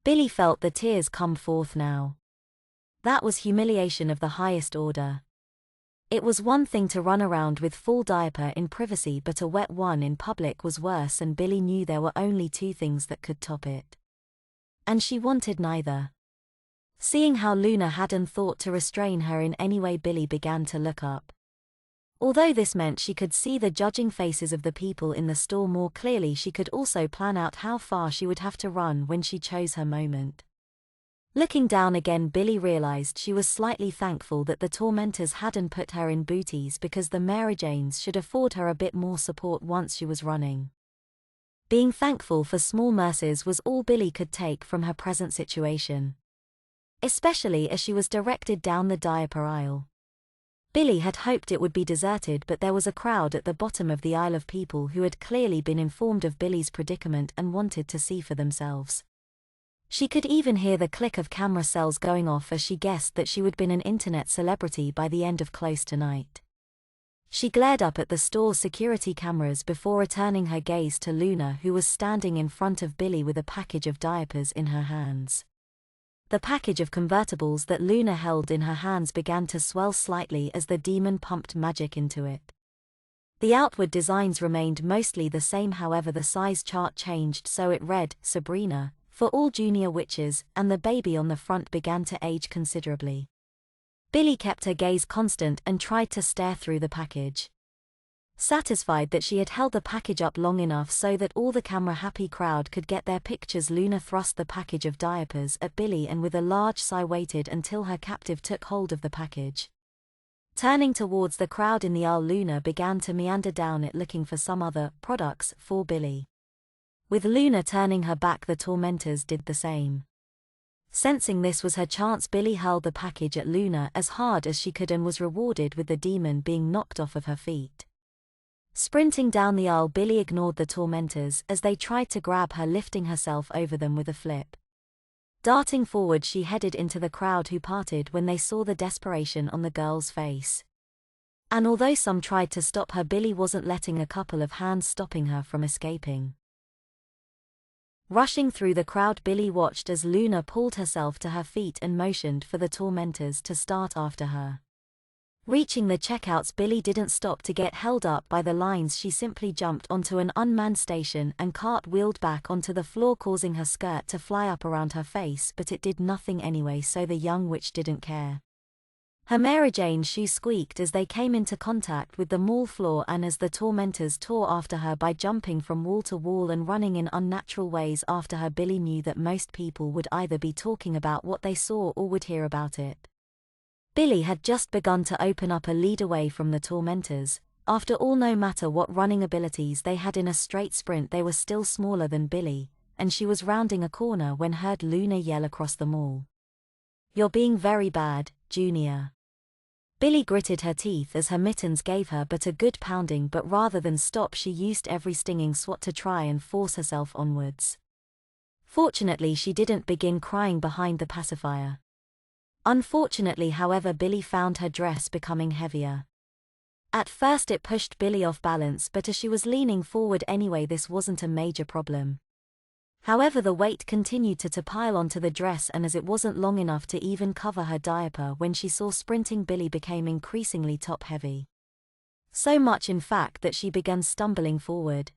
Billy felt the tears come forth now. That was humiliation of the highest order. It was one thing to run around with full diaper in privacy, but a wet one in public was worse, and Billy knew there were only two things that could top it. And she wanted neither. Seeing how Luna hadn't thought to restrain her in any way, Billy began to look up. Although this meant she could see the judging faces of the people in the store more clearly, she could also plan out how far she would have to run when she chose her moment. Looking down again, Billy realized she was slightly thankful that the tormentors hadn't put her in booties, because the Mary Janes should afford her a bit more support once she was running. Being thankful for small mercies was all Billy could take from her present situation. Especially as she was directed down the diaper aisle. Billy had hoped it would be deserted, but there was a crowd at the bottom of the aisle of people who had clearly been informed of Billy's predicament and wanted to see for themselves. She could even hear the click of camera cells going off as she guessed that she would be an internet celebrity by the end of Close Tonight. She glared up at the store's security cameras before returning her gaze to Luna, who was standing in front of Billy with a package of diapers in her hands. The package of convertibles that Luna held in her hands began to swell slightly as the demon pumped magic into it. The outward designs remained mostly the same, however the size chart changed, so it read, "Sabrina, for all junior witches," and the baby on the front began to age considerably. Billy kept her gaze constant and tried to stare through the package. Satisfied that she had held the package up long enough so that all the camera-happy crowd could get their pictures, Luna thrust the package of diapers at Billy and with a large sigh waited until her captive took hold of the package. Turning towards the crowd in the aisle, Luna began to meander down it, looking for some other products for Billy. With Luna turning her back, the tormentors did the same. Sensing this was her chance, Billy hurled the package at Luna as hard as she could and was rewarded with the demon being knocked off of her feet. Sprinting down the aisle, Billy ignored the tormentors as they tried to grab her, lifting herself over them with a flip. Darting forward, she headed into the crowd, who parted when they saw the desperation on the girl's face. And although some tried to stop her, Billy wasn't letting a couple of hands stopping her from escaping. Rushing through the crowd, Billy watched as Luna pulled herself to her feet and motioned for the tormentors to start after her. Reaching the checkouts, Billy didn't stop to get held up by the lines. She simply jumped onto an unmanned station and cart-wheeled back onto the floor, causing her skirt to fly up around her face, but it did nothing anyway, so the young witch didn't care. Her Mary Jane shoes squeaked as they came into contact with the mall floor, and as the tormentors tore after her by jumping from wall to wall and running in unnatural ways after her, Billy knew that most people would either be talking about what they saw or would hear about it. Billy had just begun to open up a lead away from the tormentors. After all, no matter what running abilities they had in a straight sprint, they were still smaller than Billy, and she was rounding a corner when heard Luna yell across the mall. "You're being very bad, Junior." Billy gritted her teeth as her mittens gave her but a good pounding, but rather than stop she used every stinging swat to try and force herself onwards. Fortunately she didn't begin crying behind the pacifier. Unfortunately, however, Billy found her dress becoming heavier. At first it pushed Billy off balance, but as she was leaning forward anyway, this wasn't a major problem. However, the weight continued to pile onto the dress, and as it wasn't long enough to even cover her diaper when she saw sprinting Billy became increasingly top-heavy. So much in fact that she began stumbling forward.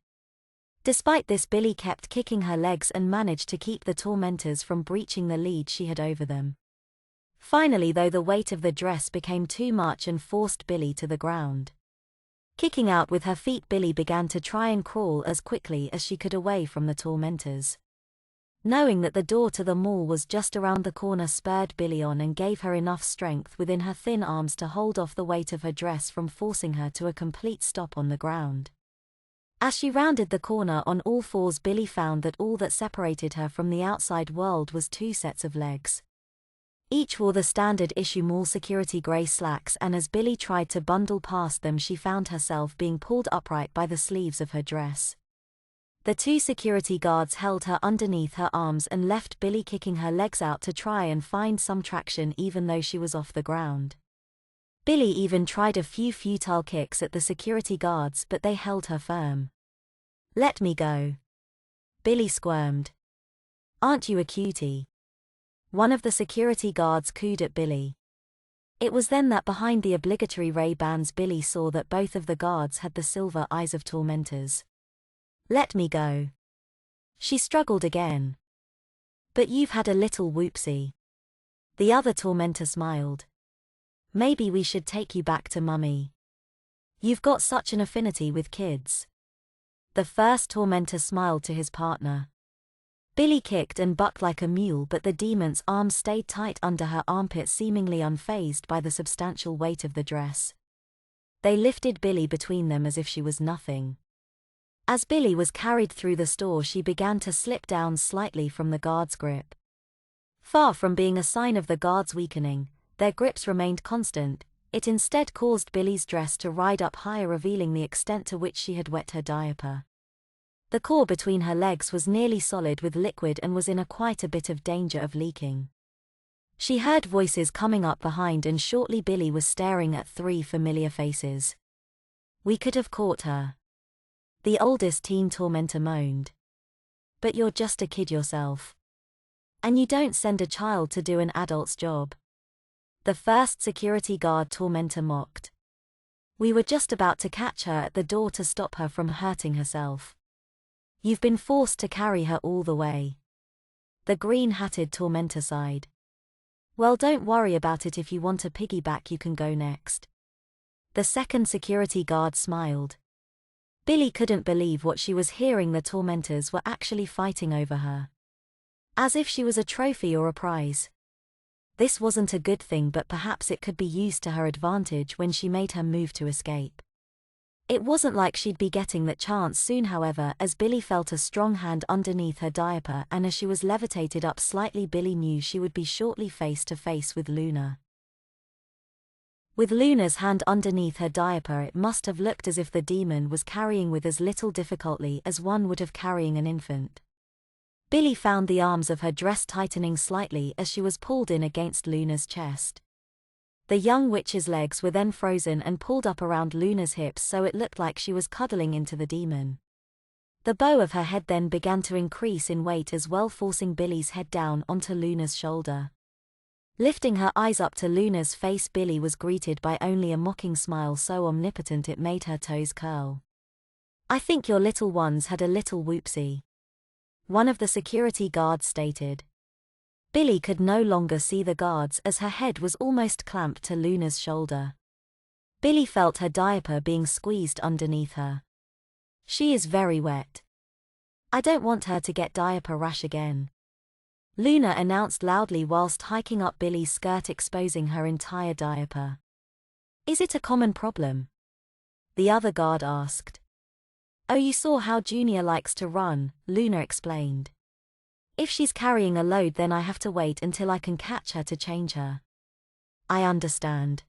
Despite this, Billy kept kicking her legs and managed to keep the tormentors from breaching the lead she had over them. Finally, though, the weight of the dress became too much and forced Billy to the ground. Kicking out with her feet, Billy began to try and crawl as quickly as she could away from the tormentors. Knowing that the door to the mall was just around the corner spurred Billy on and gave her enough strength within her thin arms to hold off the weight of her dress from forcing her to a complete stop on the ground. As she rounded the corner on all fours, Billy found that all that separated her from the outside world was two sets of legs. Each wore the standard issue mall security grey slacks, and as Billy tried to bundle past them she found herself being pulled upright by the sleeves of her dress. The two security guards held her underneath her arms and left Billy kicking her legs out to try and find some traction even though she was off the ground. Billy even tried a few futile kicks at the security guards, but they held her firm. "Let me go." Billy squirmed. "Aren't you a cutie?" One of the security guards cooed at Billy. It was then that behind the obligatory Ray-Bans Billy saw that both of the guards had the silver eyes of tormentors. "Let me go." She struggled again. "But you've had a little whoopsie." The other tormentor smiled. "Maybe we should take you back to Mummy. You've got such an affinity with kids." The first tormentor smiled to his partner. Billy kicked and bucked like a mule, but the demon's arms stayed tight under her armpits, seemingly unfazed by the substantial weight of the dress. They lifted Billy between them as if she was nothing. As Billy was carried through the store, she began to slip down slightly from the guard's grip. Far from being a sign of the guards weakening, their grips remained constant. It instead caused Billy's dress to ride up higher, revealing the extent to which she had wet her diaper. The core between her legs was nearly solid with liquid and was in quite a bit of danger of leaking. She heard voices coming up behind, and shortly Billy was staring at three familiar faces. "We could have caught her," the oldest teen tormentor moaned. "But you're just a kid yourself. And you don't send a child to do an adult's job," the first security guard tormentor mocked. "We were just about to catch her at the door to stop her from hurting herself. You've been forced to carry her all the way." The green-hatted tormentor sighed. "Well, don't worry about it. If you want a piggyback, you can go next." The second security guard smiled. Billy couldn't believe what she was hearing. The tormentors were actually fighting over her. As if she was a trophy or a prize. This wasn't a good thing, but perhaps it could be used to her advantage when she made her move to escape. It wasn't like she'd be getting that chance soon, however, as Billy felt a strong hand underneath her diaper, and as she was levitated up slightly, Billy knew she would be shortly face to face with Luna. With Luna's hand underneath her diaper, it must have looked as if the demon was carrying with as little difficulty as one would have carrying an infant. Billy found the arms of her dress tightening slightly as she was pulled in against Luna's chest. The young witch's legs were then frozen and pulled up around Luna's hips, so it looked like she was cuddling into the demon. The bow of her head then began to increase in weight as well, forcing Billy's head down onto Luna's shoulder. Lifting her eyes up to Luna's face, Billy was greeted by only a mocking smile so omnipotent it made her toes curl. "I think your little ones had a little whoopsie," one of the security guards stated. Billy could no longer see the guards as her head was almost clamped to Luna's shoulder. Billy felt her diaper being squeezed underneath her. "She is very wet. I don't want her to get diaper rash again," Luna announced loudly whilst hiking up Billy's skirt, exposing her entire diaper. "Is it a common problem?" the other guard asked. "Oh, you saw how Junior likes to run," Luna explained. If she's carrying a load, then I have to wait until I can catch her to change her. I understand.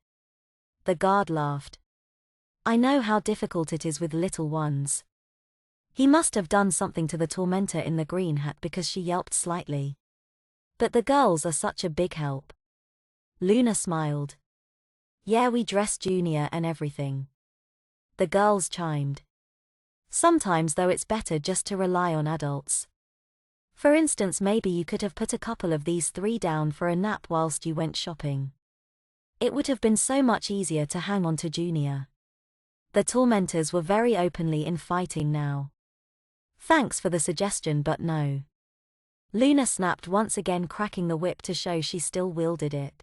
The guard laughed. I know how difficult it is with little ones. He must have done something to the tormentor in the green hat because she yelped slightly. But the girls are such a big help. Luna smiled. Yeah, we dress Junior and everything. The girls chimed. Sometimes though it's better just to rely on adults. For instance, maybe you could have put a couple of these three down for a nap whilst you went shopping. It would have been so much easier to hang on to Junior. The tormentors were very openly in fighting now. Thanks for the suggestion, but no. Luna snapped once again, cracking the whip to show she still wielded it.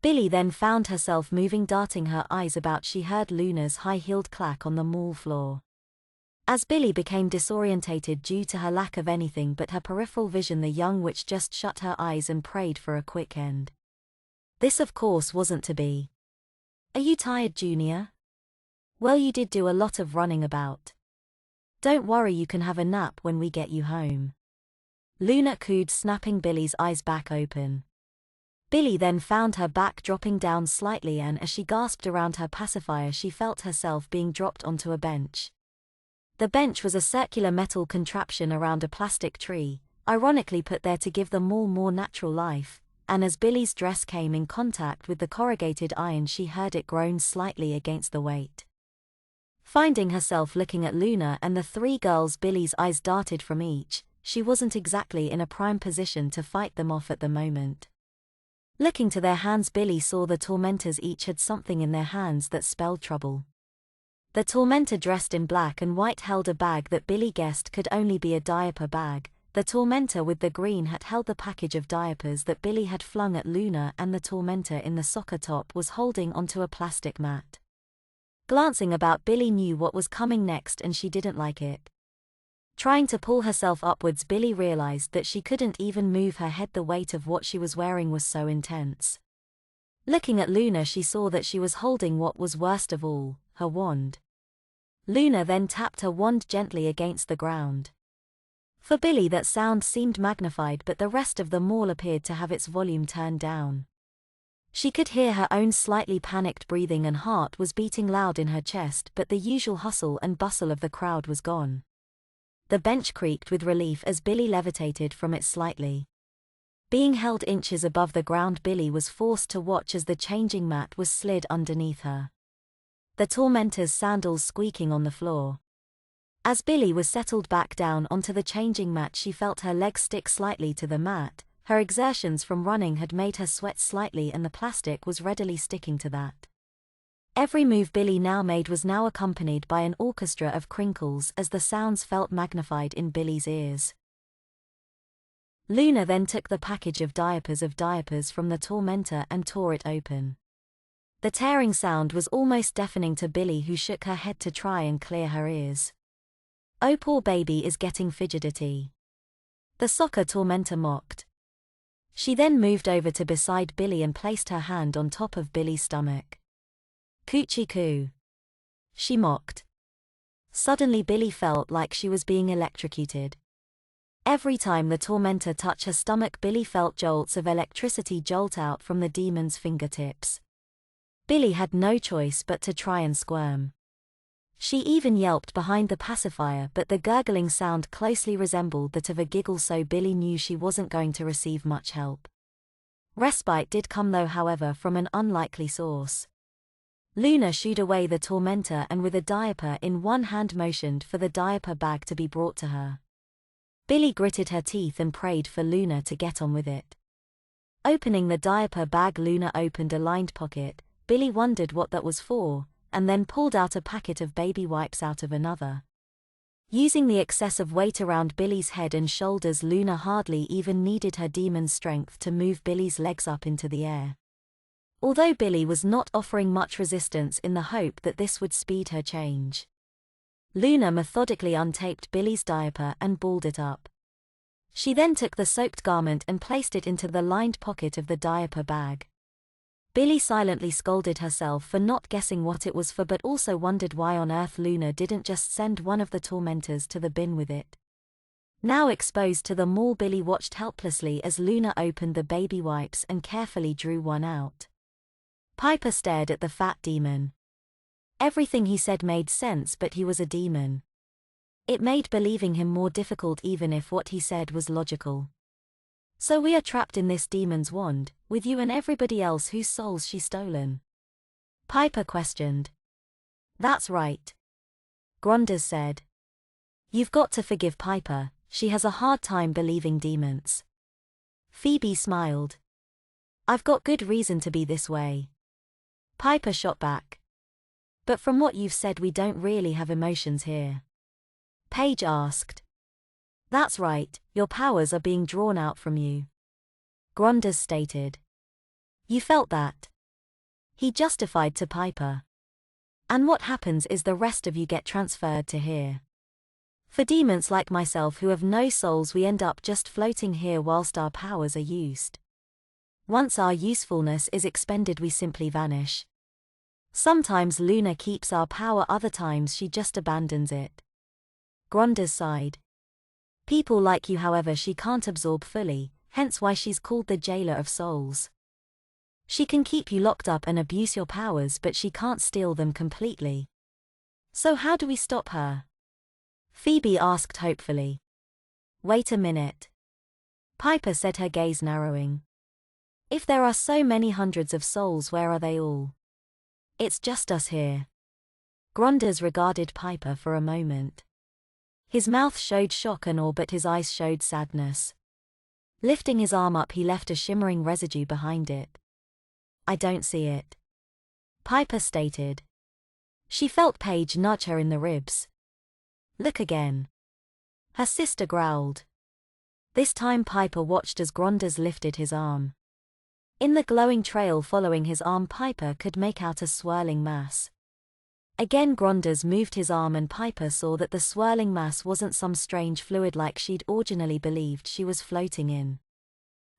Billy then found herself moving, darting her eyes about. She heard Luna's high-heeled clack on the mall floor. As Billy became disorientated due to her lack of anything but her peripheral vision, the young witch just shut her eyes and prayed for a quick end. This of course wasn't to be. Are you tired, Junior? Well, you did do a lot of running about. Don't worry, you can have a nap when we get you home. Luna cooed, snapping Billy's eyes back open. Billy then found her back dropping down slightly, and as she gasped around her pacifier, she felt herself being dropped onto a bench. The bench was a circular metal contraption around a plastic tree, ironically put there to give the mall more natural life, and as Billy's dress came in contact with the corrugated iron, she heard it groan slightly against the weight. Finding herself looking at Luna and the three girls, Billy's eyes darted from each. She wasn't exactly in a prime position to fight them off at the moment. Looking to their hands, Billy saw the tormentors each had something in their hands that spelled trouble. The tormentor dressed in black and white held a bag that Billy guessed could only be a diaper bag. The tormentor with the green hat held the package of diapers that Billy had flung at Luna, and the tormentor in the soccer top was holding onto a plastic mat. Glancing about, Billy knew what was coming next and she didn't like it. Trying to pull herself upwards, Billy realized that she couldn't even move her head. The weight of what she was wearing was so intense. Looking at Luna, she saw that she was holding what was worst of all, her wand. Luna then tapped her wand gently against the ground. For Billy, that sound seemed magnified, but the rest of the mall appeared to have its volume turned down. She could hear her own slightly panicked breathing and heart was beating loud in her chest, but the usual hustle and bustle of the crowd was gone. The bench creaked with relief as Billy levitated from it slightly. Being held inches above the ground, Billy was forced to watch as the changing mat was slid underneath her. The tormentor's sandals squeaking on the floor. As Billy was settled back down onto the changing mat, she felt her legs stick slightly to the mat. Her exertions from running had made her sweat slightly, and the plastic was readily sticking to that. Every move Billy now made was now accompanied by an orchestra of crinkles as the sounds felt magnified in Billy's ears. Luna then took the package of diapers from the tormentor and tore it open. The tearing sound was almost deafening to Billy, who shook her head to try and clear her ears. Oh, poor baby is getting fidgety. The soccer tormentor mocked. She then moved over to beside Billy and placed her hand on top of Billy's stomach. Coochie coo, she mocked. Suddenly Billy felt like she was being electrocuted. Every time the tormentor touched her stomach, Billy felt jolts of electricity jolt out from the demon's fingertips. Billy had no choice but to try and squirm. She even yelped behind the pacifier, but the gurgling sound closely resembled that of a giggle, so Billy knew she wasn't going to receive much help. Respite did come though, however, from an unlikely source. Luna shooed away the tormentor and with a diaper in one hand motioned for the diaper bag to be brought to her. Billy gritted her teeth and prayed for Luna to get on with it. Opening the diaper bag, Luna opened a lined pocket. Billy wondered what that was for, and then pulled out a packet of baby wipes out of another. Using the excessive weight around Billy's head and shoulders, Luna hardly even needed her demon's strength to move Billy's legs up into the air. Although Billy was not offering much resistance in the hope that this would speed her change. Luna methodically untaped Billy's diaper and balled it up. She then took the soaked garment and placed it into the lined pocket of the diaper bag. Billy silently scolded herself for not guessing what it was for, but also wondered why on earth Luna didn't just send one of the tormentors to the bin with it. Now exposed to the mall, Billy watched helplessly as Luna opened the baby wipes and carefully drew one out. Piper stared at the fat demon. Everything he said made sense, but he was a demon. It made believing him more difficult even if what he said was logical. So we are trapped in this demon's wand, with you and everybody else whose souls she's stolen? Piper questioned. That's right. Gronders said. You've got to forgive Piper, she has a hard time believing demons. Phoebe smiled. I've got good reason to be this way. Piper shot back. But from what you've said, we don't really have emotions here. Paige asked. That's right, your powers are being drawn out from you. Gronders stated. You felt that? He justified to Piper. And what happens is the rest of you get transferred to here. For demons like myself who have no souls, we end up just floating here whilst our powers are used. Once our usefulness is expended, we simply vanish. Sometimes Luna keeps our power, other times she just abandons it. Gronders sighed. People like you, however, she can't absorb fully, hence why she's called the Jailer of Souls. She can keep you locked up and abuse your powers, but she can't steal them completely. So how do we stop her? Phoebe asked hopefully. Wait a minute. Piper said, her gaze narrowing. If there are so many hundreds of souls, where are they all? It's just us here. Gronders regarded Piper for a moment. His mouth showed shock and awe, but his eyes showed sadness. Lifting his arm up, he left a shimmering residue behind it. I don't see it. Piper stated. She felt Paige nudge her in the ribs. Look again. Her sister growled. This time Piper watched as Gronders lifted his arm. In the glowing trail following his arm, Piper could make out a swirling mass. Again Gronders moved his arm and Piper saw that the swirling mass wasn't some strange fluid like she'd originally believed she was floating in.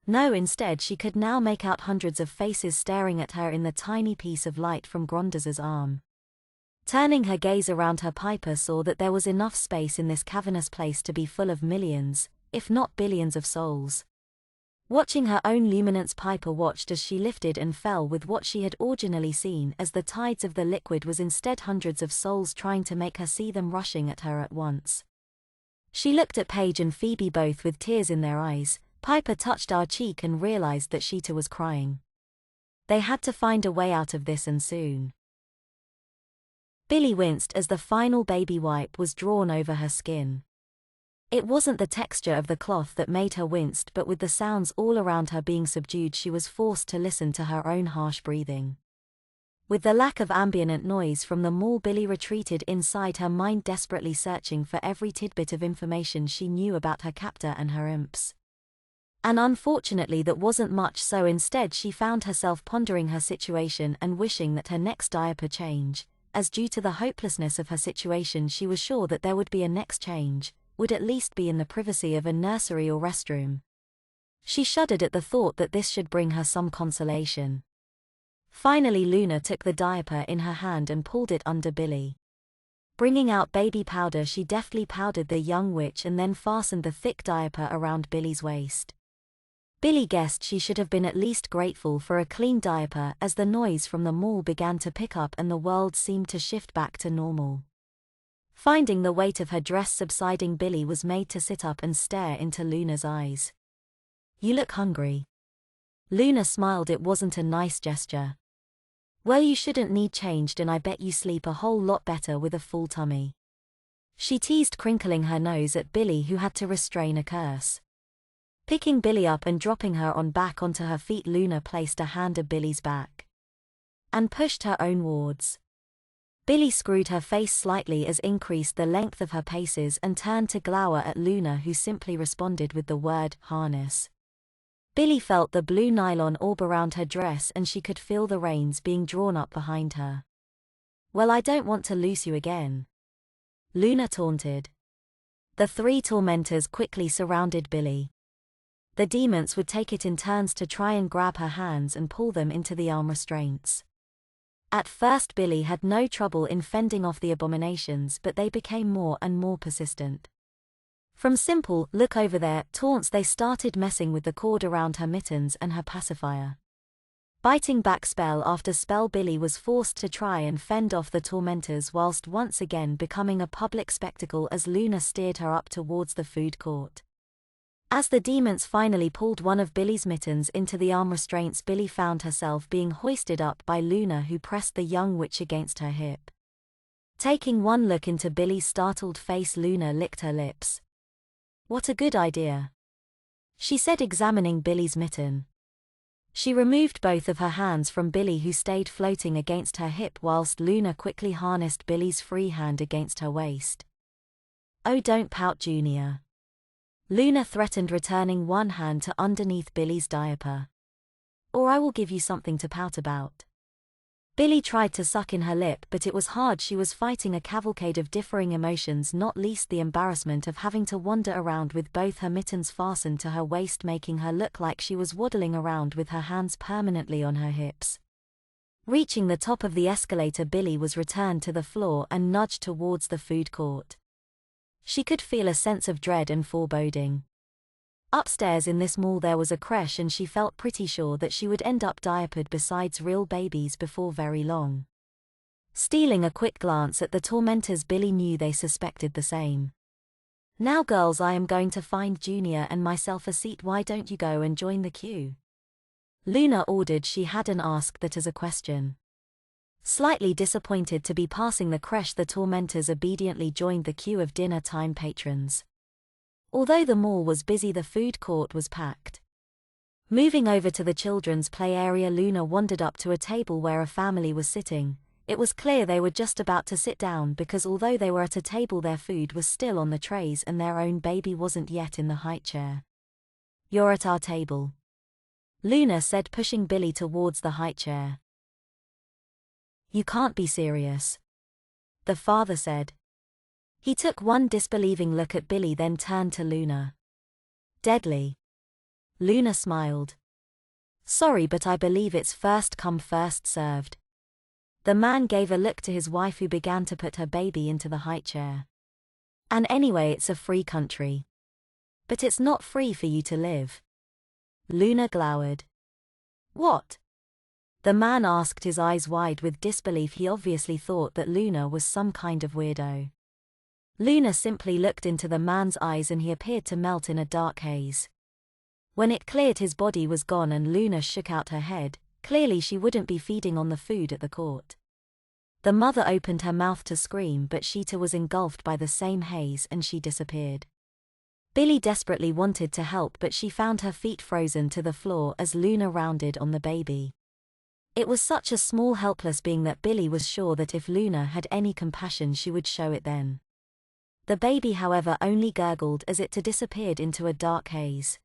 No, instead she could now make out hundreds of faces staring at her in the tiny piece of light from Gronders's arm. Turning her gaze around her, Piper saw that there was enough space in this cavernous place to be full of millions, if not billions of souls. Watching her own luminance, Piper watched as she lifted and fell with what she had originally seen as the tides of the liquid was instead hundreds of souls trying to make her see them rushing at her at once. She looked at Paige and Phoebe, both with tears in their eyes. Piper touched her cheek and realized that she too was crying. They had to find a way out of this, and soon. Billy winced as the final baby wipe was drawn over her skin. It wasn't the texture of the cloth that made her wince, but with the sounds all around her being subdued, she was forced to listen to her own harsh breathing. With the lack of ambient noise from the mall, Billy retreated inside, her mind desperately searching for every tidbit of information she knew about her captor and her imps. And unfortunately that wasn't much, so instead she found herself pondering her situation and wishing that her next diaper change, as due to the hopelessness of her situation she was sure that there would be a next change, would at least be in the privacy of a nursery or restroom. She shuddered at the thought that this should bring her some consolation. Finally Luna took the diaper in her hand and pulled it under Billy. Bringing out baby powder, she deftly powdered the young witch and then fastened the thick diaper around Billy's waist. Billy guessed she should have been at least grateful for a clean diaper as the noise from the mall began to pick up and the world seemed to shift back to normal. Finding the weight of her dress subsiding, Billy was made to sit up and stare into Luna's eyes. You look hungry. Luna smiled. It wasn't a nice gesture. Well, you shouldn't need changed, and I bet you sleep a whole lot better with a full tummy. She teased, crinkling her nose at Billy, who had to restrain a curse. Picking Billy up and dropping her back onto her feet, Luna placed a hand at Billy's back and pushed her own wards. Billy screwed her face slightly as increased the length of her paces and turned to glower at Luna, who simply responded with the word harness. Billy felt the blue nylon orb around her dress and she could feel the reins being drawn up behind her. Well, I don't want to lose you again, Luna taunted. The three tormentors quickly surrounded Billy. The demons would take it in turns to try and grab her hands and pull them into the arm restraints. At first Billy had no trouble in fending off the abominations, but they became more and more persistent. From simple, "Look over there," taunts they started messing with the cord around her mittens and her pacifier. Biting back spell after spell, Billy was forced to try and fend off the tormentors whilst once again becoming a public spectacle as Luna steered her up towards the food court. As the demons finally pulled one of Billy's mittens into the arm restraints, Billy found herself being hoisted up by Luna, who pressed the young witch against her hip. Taking one look into Billy's startled face, Luna licked her lips. "What a good idea," she said, examining Billy's mitten. She removed both of her hands from Billy, who stayed floating against her hip, whilst Luna quickly harnessed Billy's free hand against her waist. "Oh, don't pout, Junior," Luna threatened, returning one hand to underneath Billy's diaper. "Or I will give you something to pout about." Billy tried to suck in her lip, but it was hard. She was fighting a cavalcade of differing emotions, not least the embarrassment of having to wander around with both her mittens fastened to her waist, making her look like she was waddling around with her hands permanently on her hips. Reaching the top of the escalator, Billy was returned to the floor and nudged towards the food court. She could feel a sense of dread and foreboding. Upstairs in this mall there was a creche, and she felt pretty sure that she would end up diapered besides real babies before very long. Stealing a quick glance at the tormentors, Billy knew they suspected the same. "Now girls, I am going to find Junior and myself a seat. Why don't you go and join the queue?" Luna ordered. She hadn't asked that as a question. Slightly disappointed to be passing the creche, the tormentors obediently joined the queue of dinner time patrons. Although the mall was busy, the food court was packed. Moving over to the children's play area, Luna wandered up to a table where a family was sitting. It was clear they were just about to sit down, because although they were at a table, their food was still on the trays and their own baby wasn't yet in the high chair. "You're at our table," Luna said, pushing Billy towards the high chair. "You can't be serious," the father said. He took one disbelieving look at Billy, then turned to Luna. "Deadly." Luna smiled. "Sorry, but I believe it's first come first served." The man gave a look to his wife, who began to put her baby into the high chair. "And anyway, it's a free country." "But it's not free for you to live." Luna glowered. "What?" the man asked, his eyes wide with disbelief. He obviously thought that Luna was some kind of weirdo. Luna simply looked into the man's eyes and he appeared to melt in a dark haze. When it cleared, his body was gone and Luna shook out her head. Clearly she wouldn't be feeding on the food at the court. The mother opened her mouth to scream, but she too was engulfed by the same haze and she disappeared. Billy desperately wanted to help, but she found her feet frozen to the floor as Luna rounded on the baby. It was such a small helpless being that Billy was sure that if Luna had any compassion she would show it then. The baby, however, only gurgled as it too disappeared into a dark haze.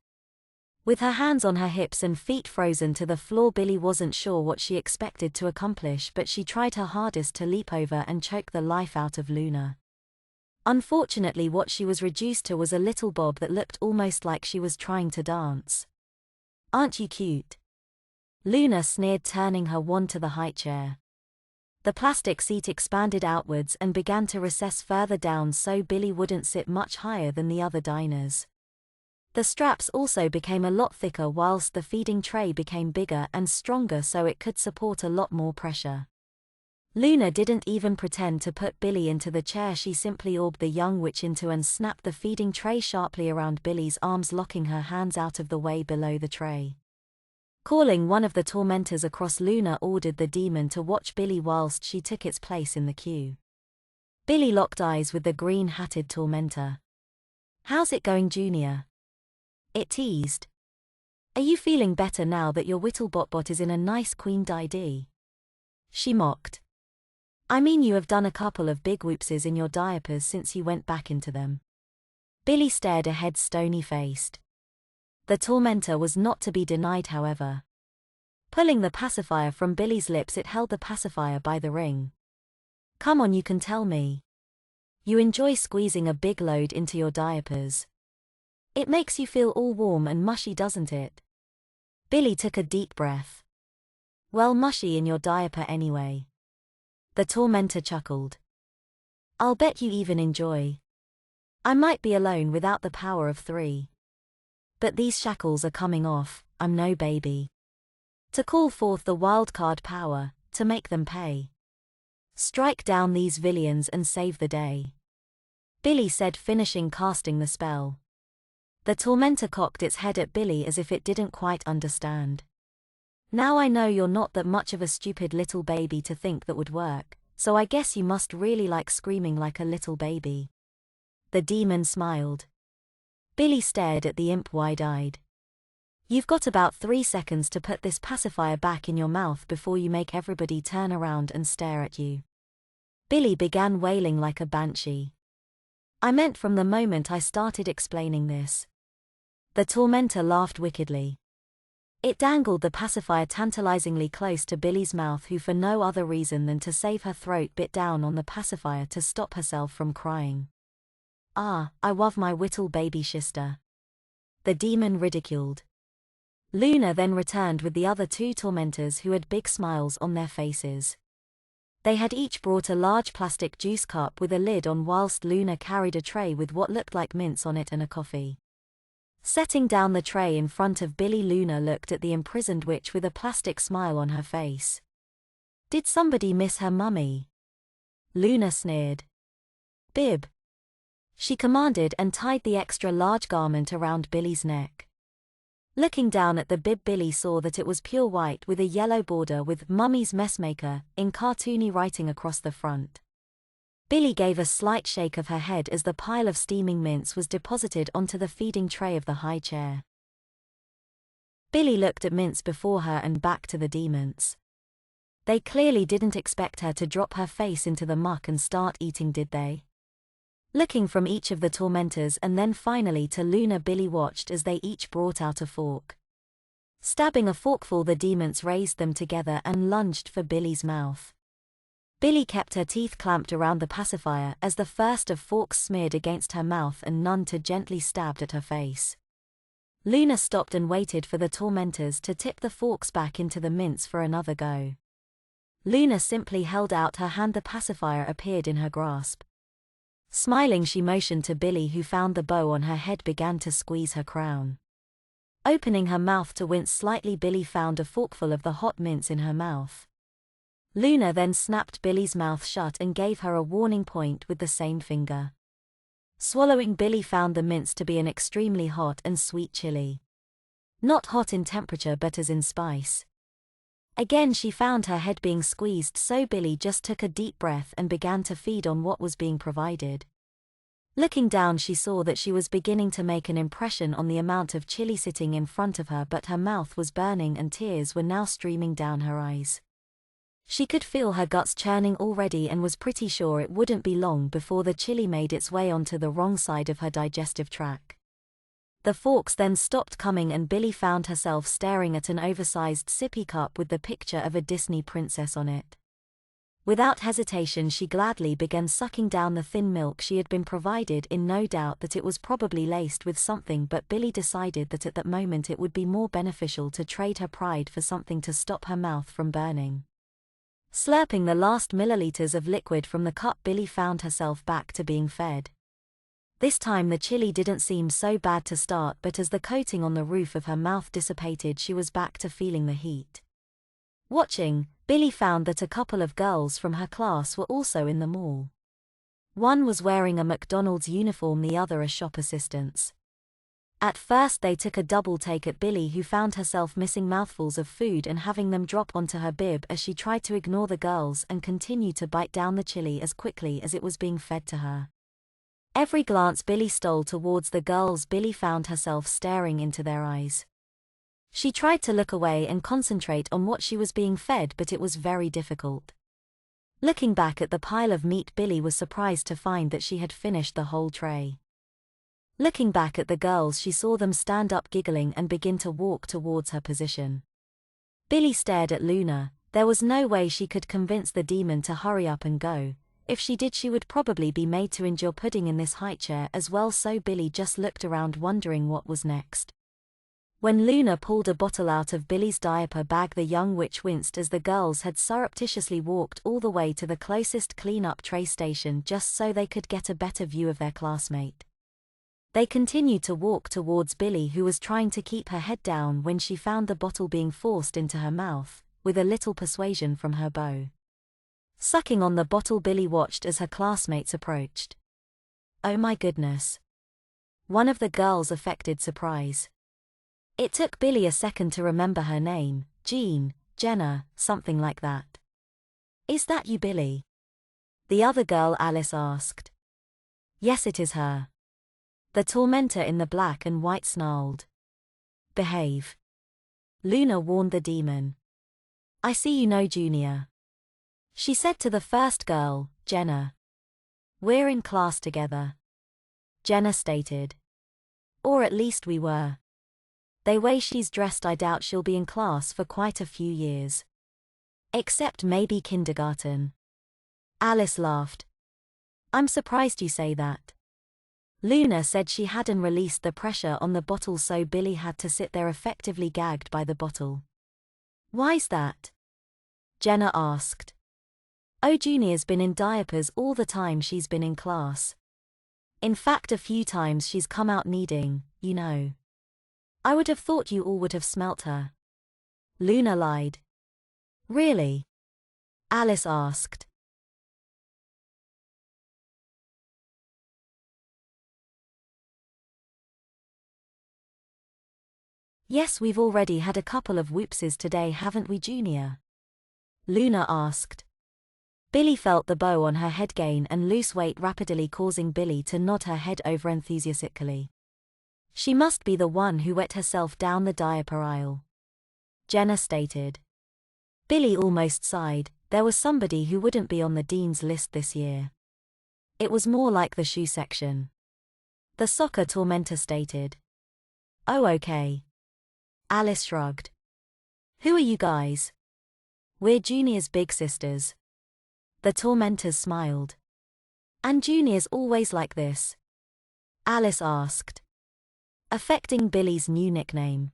With her hands on her hips and feet frozen to the floor, Billy wasn't sure what she expected to accomplish, but she tried her hardest to leap over and choke the life out of Luna. Unfortunately, what she was reduced to was a little bob that looked almost like she was trying to dance. "Aren't you cute?" Luna sneered, turning her wand to the high chair. The plastic seat expanded outwards and began to recess further down so Billy wouldn't sit much higher than the other diners. The straps also became a lot thicker, whilst the feeding tray became bigger and stronger so it could support a lot more pressure. Luna didn't even pretend to put Billy into the chair. She simply orbed the young witch into and snapped the feeding tray sharply around Billy's arms, locking her hands out of the way below the tray. Calling one of the tormentors across, Luna ordered the demon to watch Billy whilst she took its place in the queue. Billy locked eyes with the green-hatted tormentor. "How's it going, Junior?" it teased. "Are you feeling better now that your Whittlebot is in a nice queen ID?" she mocked. "I mean, you have done a couple of big whoopses in your diapers since you went back into them." Billy stared ahead, stony-faced. The tormentor was not to be denied, however. Pulling the pacifier from Billy's lips, it held the pacifier by the ring. "Come on, you can tell me. You enjoy squeezing a big load into your diapers. It makes you feel all warm and mushy, doesn't it?" Billy took a deep breath. "Well, mushy in your diaper anyway." The tormentor chuckled. "I'll bet you even enjoy I might be alone without the power of 3. But these shackles are coming off, I'm no baby. To call forth the wildcard power, to make them pay. Strike down these villains and save the day. Billy said, finishing casting the spell. The tormentor cocked its head at Billy as if it didn't quite understand. Now I know you're not that much of a stupid little baby to think that would work, so I guess you must really like screaming like a little baby. The demon smiled. Billy stared at the imp wide-eyed. You've got about 3 seconds to put this pacifier back in your mouth before you make everybody turn around and stare at you. Billy began wailing like a banshee. I meant from the moment I started explaining this. The tormentor laughed wickedly. It dangled the pacifier tantalizingly close to Billy's mouth, who for no other reason than to save her throat bit down on the pacifier to stop herself from crying. Ah, I love my little baby sister. The demon ridiculed. Luna then returned with the other 2 tormentors who had big smiles on their faces. They had each brought a large plastic juice cup with a lid on, whilst Luna carried a tray with what looked like mints on it and a coffee. Setting down the tray in front of Billy, Luna looked at the imprisoned witch with a plastic smile on her face. Did somebody miss her mummy? Luna sneered. Bib, she commanded, and tied the extra large garment around Billy's neck. Looking down at the bib, Billy saw that it was pure white with a yellow border with "Mummy's Messmaker" in cartoony writing across the front. Billy gave a slight shake of her head as the pile of steaming mints was deposited onto the feeding tray of the high chair. Billy looked at mints before her and back to the demons. They clearly didn't expect her to drop her face into the muck and start eating, did they? Looking from each of the tormentors and then finally to Luna, Billy watched as they each brought out a fork. Stabbing a forkful, the demons raised them together and lunged for Billy's mouth. Billy kept her teeth clamped around the pacifier as the first of forks smeared against her mouth and none too gently stabbed at her face. Luna stopped and waited for the tormentors to tip the forks back into the mints for another go. Luna simply held out her hand. The pacifier appeared in her grasp. Smiling, she motioned to Billy, who found the bow on her head began to squeeze her crown. Opening her mouth to wince slightly, Billy found a forkful of the hot mints in her mouth. Luna then snapped Billy's mouth shut and gave her a warning point with the same finger. Swallowing, Billy found the mints to be an extremely hot and sweet chili. Not hot in temperature but as in spice. Again she found her head being squeezed, so Billy just took a deep breath and began to feed on what was being provided. Looking down, she saw that she was beginning to make an impression on the amount of chili sitting in front of her, but her mouth was burning and tears were now streaming down her eyes. She could feel her guts churning already and was pretty sure it wouldn't be long before the chili made its way onto the wrong side of her digestive tract. The forks then stopped coming and Billy found herself staring at an oversized sippy cup with the picture of a Disney princess on it. Without hesitation, she gladly began sucking down the thin milk she had been provided, in no doubt that it was probably laced with something, but Billy decided that at that moment it would be more beneficial to trade her pride for something to stop her mouth from burning. Slurping the last milliliters of liquid from the cup, Billy found herself back to being fed. This time the chili didn't seem so bad to start, but as the coating on the roof of her mouth dissipated, she was back to feeling the heat. Watching, Billy found that a couple of girls from her class were also in the mall. One was wearing a McDonald's uniform, the other a shop assistant's. At first they took a double take at Billy, who found herself missing mouthfuls of food and having them drop onto her bib as she tried to ignore the girls and continue to bite down the chili as quickly as it was being fed to her. Every glance Billy stole towards the girls, Billy found herself staring into their eyes. She tried to look away and concentrate on what she was being fed, but it was very difficult. Looking back at the pile of meat, Billy was surprised to find that she had finished the whole tray. Looking back at the girls, she saw them stand up giggling and begin to walk towards her position. Billy stared at Luna. There was no way she could convince the demon to hurry up and go. If she did, she would probably be made to endure pudding in this high chair as well, so Billy just looked around wondering what was next. When Luna pulled a bottle out of Billy's diaper bag, the young witch winced as the girls had surreptitiously walked all the way to the closest clean-up tray station just so they could get a better view of their classmate. They continued to walk towards Billy, who was trying to keep her head down when she found the bottle being forced into her mouth, with a little persuasion from her beau. Sucking on the bottle, Billy watched as her classmates approached. "Oh my goodness." One of the girls affected surprise. It took Billy a second to remember her name, Jean, Jenna, something like that. "Is that you, Billy?" the other girl, Alice, asked. "Yes, it is her." The tormentor in the black and white snarled. "Behave." Luna warned the demon. "I see you know Junior," she said to the first girl, Jenna. "We're in class together," Jenna stated. "Or at least we were. The way she's dressed, I doubt she'll be in class for quite a few years. Except maybe kindergarten." Alice laughed. "I'm surprised you say that." Luna said she hadn't released the pressure on the bottle, so Billy had to sit there effectively gagged by the bottle. "Why's that?" Jenna asked. "Oh, Junior's been in diapers all the time she's been in class. In fact, a few times she's come out needing, you know. I would have thought you all would have smelt her." Luna lied. "Really?" Alice asked. "Yes, we've already had a couple of whoopses today, haven't we, Junior?" Luna asked. Billy felt the bow on her head gain and loose weight rapidly, causing Billy to nod her head over enthusiastically. "She must be the one who wet herself down the diaper aisle," Jenna stated. Billy almost sighed. There was somebody who wouldn't be on the dean's list this year. It was more like the shoe section. The soccer tormentor stated. "Oh, okay." Alice shrugged. "Who are you guys?" "We're Junior's big sisters." The tormentors smiled. "And Junior's always like this?" Alice asked. Affecting Billy's new nickname.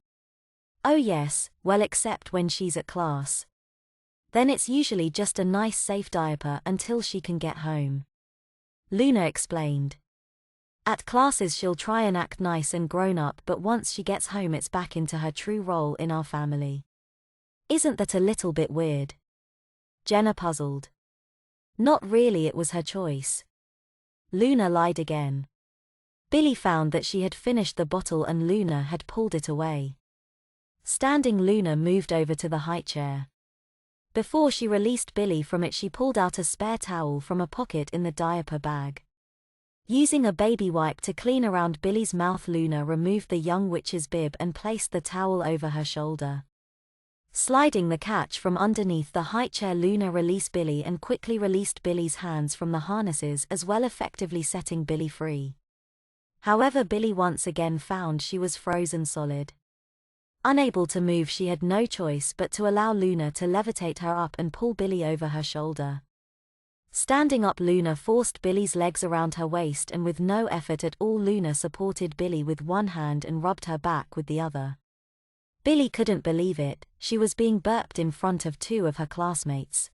"Oh yes, well, except when she's at class. Then it's usually just a nice safe diaper until she can get home," Luna explained. "At classes she'll try and act nice and grown up, but once she gets home it's back into her true role in our family. Isn't that a little bit weird?" Jenna puzzled. "Not really, it was her choice." Luna lied again. Billy found that she had finished the bottle and Luna had pulled it away. Standing, Luna moved over to the high chair. Before she released Billy from it, she pulled out a spare towel from a pocket in the diaper bag. Using a baby wipe to clean around Billy's mouth, Luna removed the young witch's bib and placed the towel over her shoulder. Sliding the catch from underneath the high chair, Luna released Billy and quickly released Billy's hands from the harnesses as well, effectively setting Billy free. However, Billy once again found she was frozen solid. Unable to move, she had no choice but to allow Luna to levitate her up and pull Billy over her shoulder. Standing up, Luna forced Billy's legs around her waist, and with no effort at all, Luna supported Billy with one hand and rubbed her back with the other. Billy couldn't believe it, she was being burped in front of two of her classmates.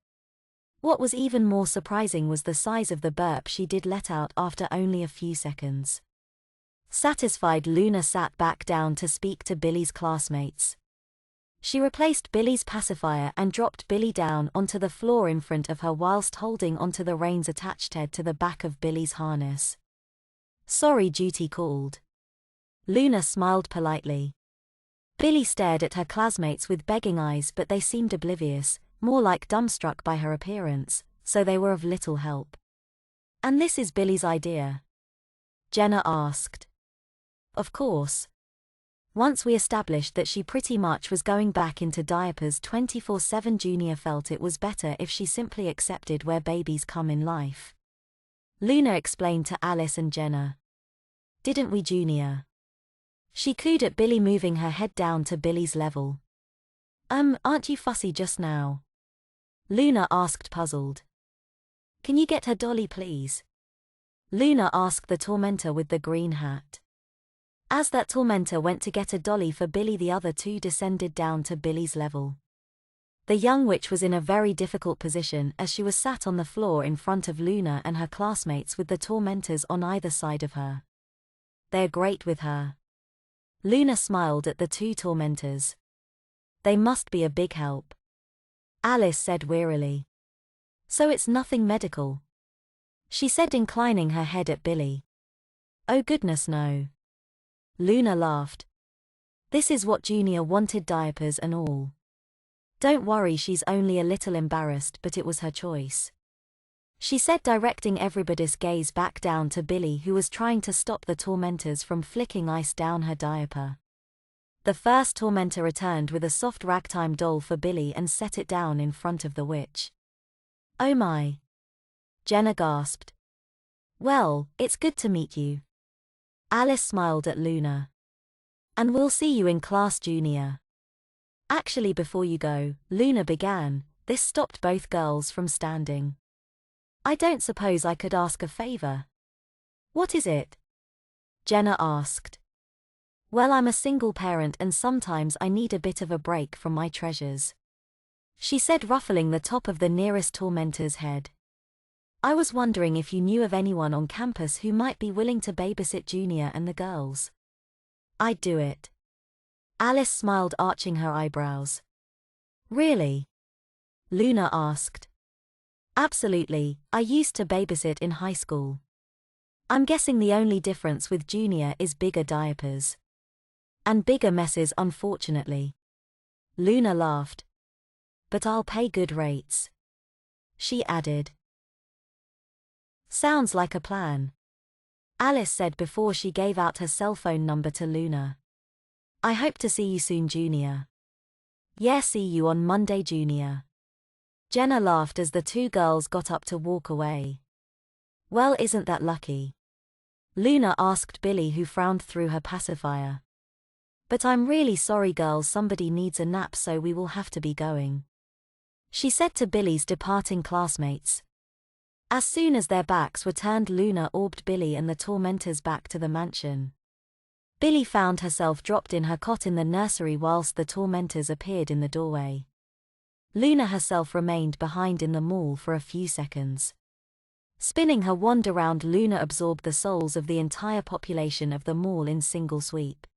What was even more surprising was the size of the burp she did let out after only a few seconds. Satisfied, Luna sat back down to speak to Billy's classmates. She replaced Billy's pacifier and dropped Billy down onto the floor in front of her whilst holding onto the reins attached to the back of Billy's harness. "Sorry," duty called. Luna smiled politely. Billy stared at her classmates with begging eyes, but they seemed oblivious, more like dumbstruck by her appearance, so they were of little help. "And this is Billy's idea?" Jenna asked. "Of course. Once we established that she pretty much was going back into diapers 24/7, Junior felt it was better if she simply accepted where babies come in life," Luna explained to Alice and Jenna. "Didn't we, Junior?" She cooed at Billy, moving her head down to Billy's level. Aren't you fussy just now?" Luna asked, puzzled. "Can you get her dolly, please?" Luna asked the tormentor with the green hat. As that tormentor went to get a dolly for Billy, the other two descended down to Billy's level. The young witch was in a very difficult position as she was sat on the floor in front of Luna and her classmates with the tormentors on either side of her. They're great with her. Luna smiled at the two tormentors. They must be a big help. Alice said wearily. So it's nothing medical? She said, inclining her head at Billy. Oh goodness no. Luna laughed. This is what Junior wanted, diapers and all. Don't worry, she's only a little embarrassed, but it was her choice. She said, directing everybody's gaze back down to Billy, who was trying to stop the tormentors from flicking ice down her diaper. The first tormentor returned with a soft ragtime doll for Billy and set it down in front of the witch. Oh my. Jenna gasped. Well, it's good to meet you. Alice smiled at Luna. And we'll see you in class, Junior. Actually, before you go, Luna began, this stopped both girls from standing. I don't suppose I could ask a favor. What is it? Jenna asked. Well, I'm a single parent and sometimes I need a bit of a break from my treasures. She said, ruffling the top of the nearest tormentor's head. I was wondering if you knew of anyone on campus who might be willing to babysit Junior and the girls. I'd do it. Alice smiled, arching her eyebrows. Really? Luna asked. Absolutely, I used to babysit in high school. I'm guessing the only difference with Junior is bigger diapers. And bigger messes, unfortunately. Luna laughed. But I'll pay good rates. She added. Sounds like a plan. Alice said before she gave out her cell phone number to Luna. I hope to see you soon, Junior. Yeah, see you on Monday, Junior. Jenna laughed as the two girls got up to walk away. Well, isn't that lucky? Luna asked Billy, who frowned through her pacifier. But I'm really sorry, girls, somebody needs a nap, so we will have to be going. She said to Billy's departing classmates. As soon as their backs were turned, Luna orbed Billy and the tormentors back to the mansion. Billy found herself dropped in her cot in the nursery whilst the tormentors appeared in the doorway. Luna herself remained behind in the mall for a few seconds. Spinning her wand around, Luna absorbed the souls of the entire population of the mall in single sweep.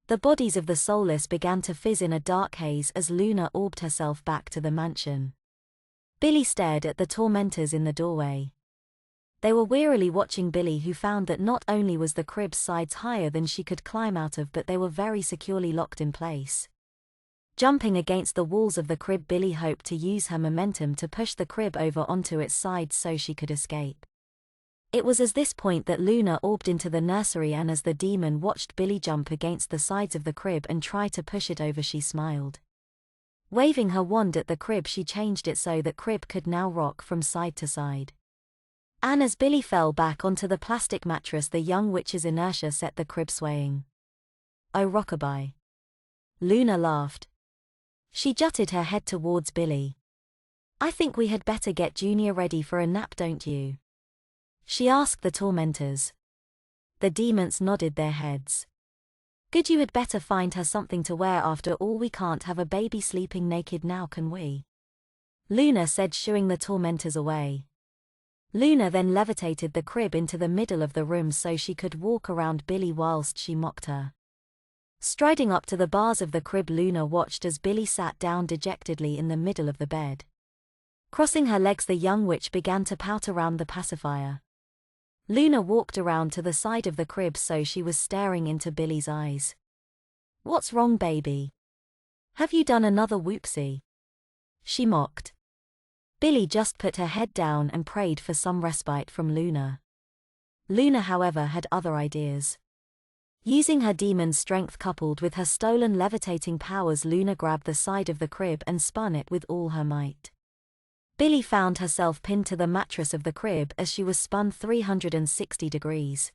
The bodies of the soulless began to fizz in a dark haze as Luna orbed herself back to the mansion. Billy stared at the tormentors in the doorway. They were wearily watching Billy, who found that not only was the crib's sides higher than she could climb out of, but they were very securely locked in place. Jumping against the walls of the crib, Billy hoped to use her momentum to push the crib over onto its sides so she could escape. It was at this point that Luna orbed into the nursery, and as the demon watched Billy jump against the sides of the crib and try to push it over, she smiled. Waving her wand at the crib, she changed it so that crib could now rock from side to side. And as Billy fell back onto the plastic mattress, the young witch's inertia set the crib swaying. Oh, rockabye. Luna laughed. She jutted her head towards Billy. I think we had better get Junior ready for a nap, don't you? She asked the tormentors. The demons nodded their heads. Good, you had better find her something to wear. After all, we can't have a baby sleeping naked now, can we? Luna said, shooing the tormentors away. Luna then levitated the crib into the middle of the room so she could walk around Billy whilst she mocked her. Striding up to the bars of the crib, Luna watched as Billy sat down dejectedly in the middle of the bed. Crossing her legs, the young witch began to pout around the pacifier. Luna walked around to the side of the crib so she was staring into Billy's eyes. What's wrong, baby? Have you done another whoopsie? She mocked. Billy just put her head down and prayed for some respite from Luna. Luna, however, had other ideas. Using her demon strength coupled with her stolen levitating powers, Luna grabbed the side of the crib and spun it with all her might. Billy found herself pinned to the mattress of the crib as she was spun 360 degrees.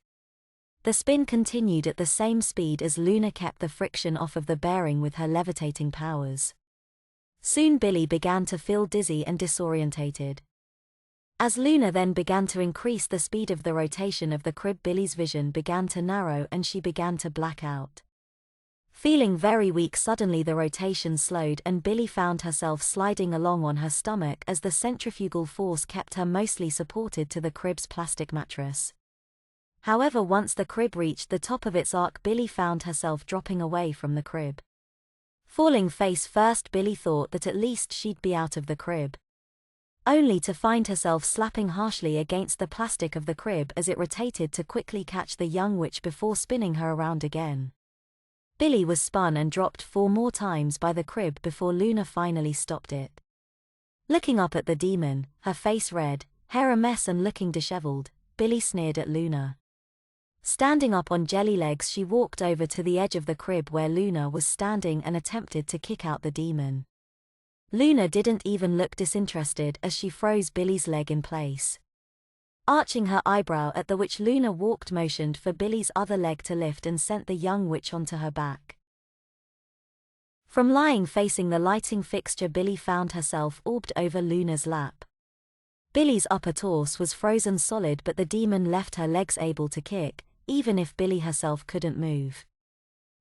The spin continued at the same speed as Luna kept the friction off of the bearing with her levitating powers. Soon Billy began to feel dizzy and disorientated. As Luna then began to increase the speed of the rotation of the crib, Billy's vision began to narrow and she began to black out. Feeling very weak, suddenly the rotation slowed and Billy found herself sliding along on her stomach as the centrifugal force kept her mostly supported to the crib's plastic mattress. However, once the crib reached the top of its arc, Billy found herself dropping away from the crib. Falling face first, Billy thought that at least she'd be out of the crib, only to find herself slapping harshly against the plastic of the crib as it rotated to quickly catch the young witch before spinning her around again. Billy was spun and dropped 4 more times by the crib before Luna finally stopped it. Looking up at the demon, her face red, hair a mess and looking disheveled, Billy sneered at Luna. Standing up on jelly legs, she walked over to the edge of the crib where Luna was standing and attempted to kick out the demon. Luna didn't even look disinterested as she froze Billy's leg in place. Arching her eyebrow at the witch, Luna walked, motioned for Billy's other leg to lift and sent the young witch onto her back. From lying facing the lighting fixture, Billy found herself orbed over Luna's lap. Billy's upper torso was frozen solid, but the demon left her legs able to kick, even if Billy herself couldn't move.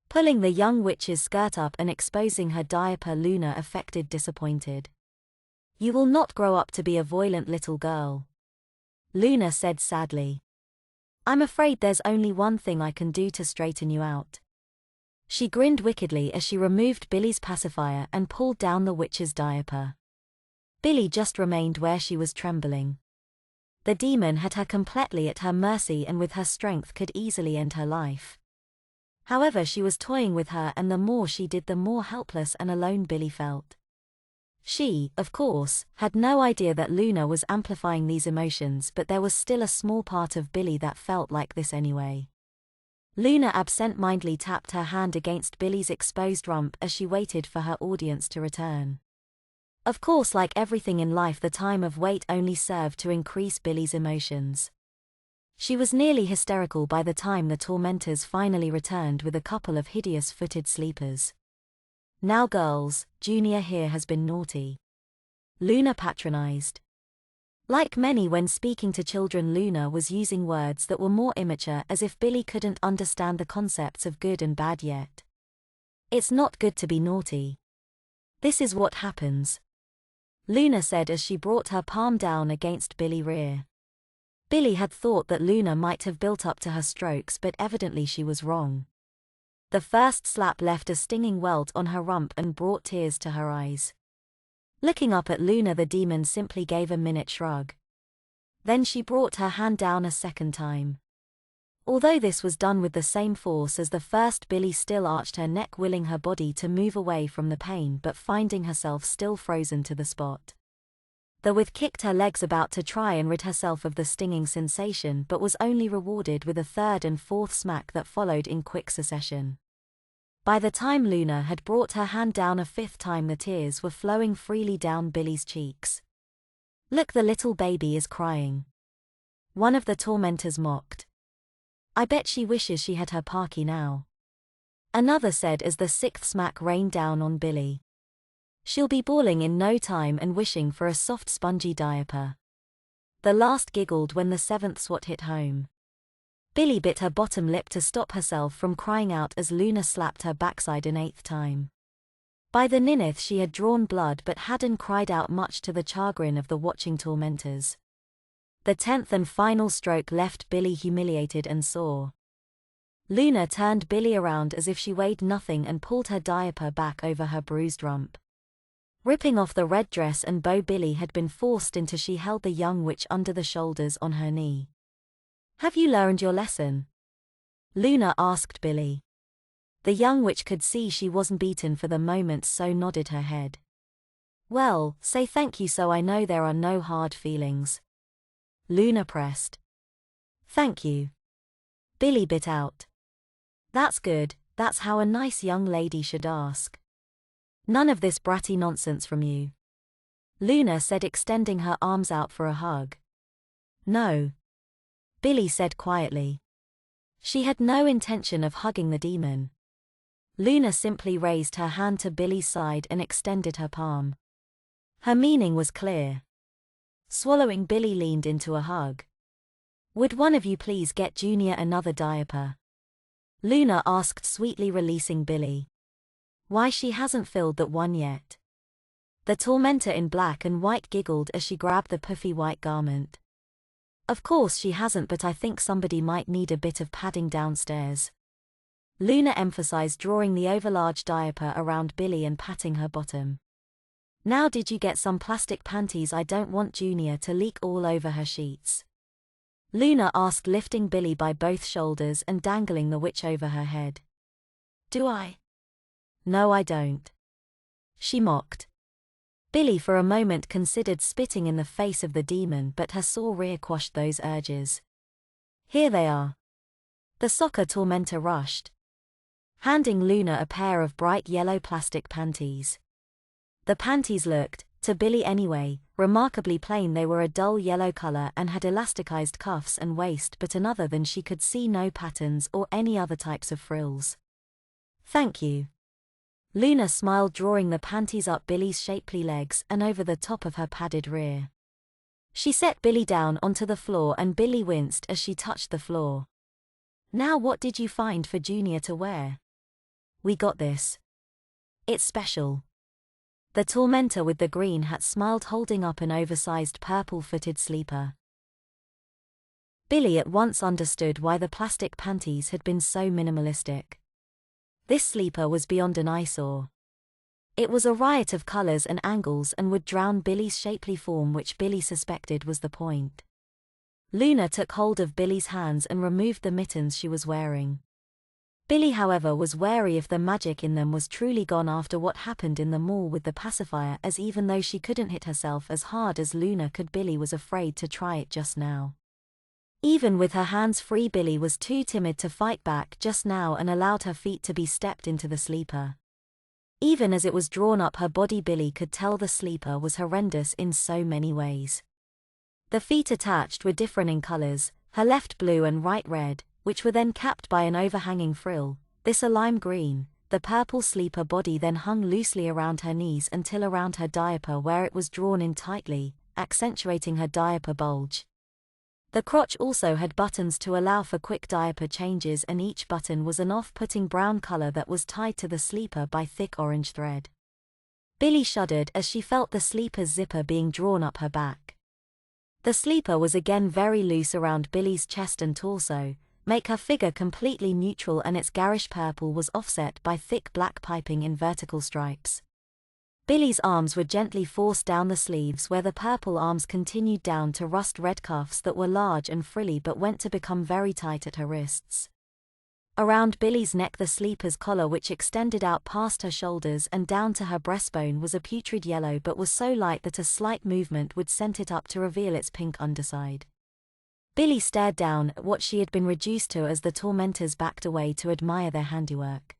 Pulling the young witch's skirt up and exposing her diaper, Luna affected disappointed. "You will not grow up to be a violent little girl," Luna said sadly. "I'm afraid there's only one thing I can do to straighten you out." She grinned wickedly as she removed Billy's pacifier and pulled down the witch's diaper. Billy just remained where she was, trembling. The demon had her completely at her mercy and with her strength could easily end her life. However, she was toying with her, and the more she did, the more helpless and alone Billy felt. She, of course, had no idea that Luna was amplifying these emotions, but there was still a small part of Billy that felt like this anyway. Luna absent-mindedly tapped her hand against Billy's exposed rump as she waited for her audience to return. Of course, like everything in life, the time of wait only served to increase Billy's emotions. She was nearly hysterical by the time the tormentors finally returned with a couple of hideous footed sleepers. "Now girls, Junior here has been naughty," Luna patronized. Like many when speaking to children, Luna was using words that were more immature, as if Billy couldn't understand the concepts of good and bad yet. "It's not good to be naughty. This is what happens," Luna said as she brought her palm down against Billy's rear. Billy had thought that Luna might have built up to her strokes, but evidently she was wrong. The first slap left a stinging welt on her rump and brought tears to her eyes. Looking up at Luna, the demon simply gave a minute shrug. Then she brought her hand down a second time. Although this was done with the same force as the first, Billy still arched her neck, willing her body to move away from the pain but finding herself still frozen to the spot. The witch kicked her legs about to try and rid herself of the stinging sensation, but was only rewarded with a third and fourth smack that followed in quick succession. By the time Luna had brought her hand down a fifth time, the tears were flowing freely down Billy's cheeks. "Look, the little baby is crying," one of the tormentors mocked. "I bet she wishes she had her Parky now," another said as the sixth smack rained down on Billy. "She'll be bawling in no time and wishing for a soft spongy diaper." The last giggled when the seventh swat hit home. Billy bit her bottom lip to stop herself from crying out as Luna slapped her backside an eighth time. By the ninth she had drawn blood but hadn't cried out, much to the chagrin of the watching tormentors. The 10th and final stroke left Billy humiliated and sore. Luna turned Billy around as if she weighed nothing and pulled her diaper back over her bruised rump. Ripping off the red dress and bow Billy had been forced into, she held the young witch under the shoulders on her knee. "Have you learned your lesson?" Luna asked Billy. The young witch could see she wasn't beaten for the moment, so nodded her head. "Well, say thank you so I know there are no hard feelings," Luna pressed. "Thank you," Billy bit out. "That's good, that's how a nice young lady should ask. None of this bratty nonsense from you," Luna said, extending her arms out for a hug. "No," Billy said quietly. She had no intention of hugging the demon. Luna simply raised her hand to Billy's side and extended her palm. Her meaning was clear. Swallowing, Billy leaned into a hug. "Would one of you please get Junior another diaper?" Luna asked sweetly, releasing Billy. "Why, she hasn't filled that one yet." The tormentor in black and white giggled as she grabbed the puffy white garment. Of course she hasn't, but I think somebody might need a bit of padding downstairs. Luna emphasized, drawing the overlarge diaper around Billy and patting her bottom. Now did you get some plastic panties? I don't want Junior to leak all over her sheets. Luna asked, lifting Billy by both shoulders and dangling the witch over her head. Do I? No, I don't. She mocked. Billy for a moment considered spitting in the face of the demon, but her sore rear quashed those urges. Here they are. The soccer tormentor rushed, handing Luna a pair of bright yellow plastic panties. The panties looked, to Billy anyway, remarkably plain. They were a dull yellow color and had elasticized cuffs and waist, but other than she could see no patterns or any other types of frills. Thank you. Luna smiled, drawing the panties up Billy's shapely legs and over the top of her padded rear. She set Billy down onto the floor and Billy winced as she touched the floor. Now what did you find for Junior to wear? We got this. It's special. The tormentor with the green hat smiled, holding up an oversized purple-footed sleeper. Billy at once understood why the plastic panties had been so minimalistic. This sleeper was beyond an eyesore. It was a riot of colors and angles and would drown Billy's shapely form, which Billy suspected was the point. Luna took hold of Billy's hands and removed the mittens she was wearing. Billy, however, was wary if the magic in them was truly gone after what happened in the mall with the pacifier, as even though she couldn't hit herself as hard as Luna could, Billy was afraid to try it just now. Even with her hands free, Billy was too timid to fight back just now and allowed her feet to be stepped into the sleeper. Even as it was drawn up her body, Billy could tell the sleeper was horrendous in so many ways. The feet attached were different in colors, her left blue and right red, which were then capped by an overhanging frill, this a lime green. The purple sleeper body then hung loosely around her knees until around her diaper, where it was drawn in tightly, accentuating her diaper bulge. The crotch also had buttons to allow for quick diaper changes, and each button was an off-putting brown color that was tied to the sleeper by thick orange thread. Billy shuddered as she felt the sleeper's zipper being drawn up her back. The sleeper was again very loose around Billy's chest and torso, make her figure completely neutral, and its garish purple was offset by thick black piping in vertical stripes. Billy's arms were gently forced down the sleeves, where the purple arms continued down to rust red cuffs that were large and frilly but went to become very tight at her wrists. Around Billy's neck, the sleeper's collar, which extended out past her shoulders and down to her breastbone, was a putrid yellow but was so light that a slight movement would send it up to reveal its pink underside. Billy stared down at what she had been reduced to as the tormentors backed away to admire their handiwork.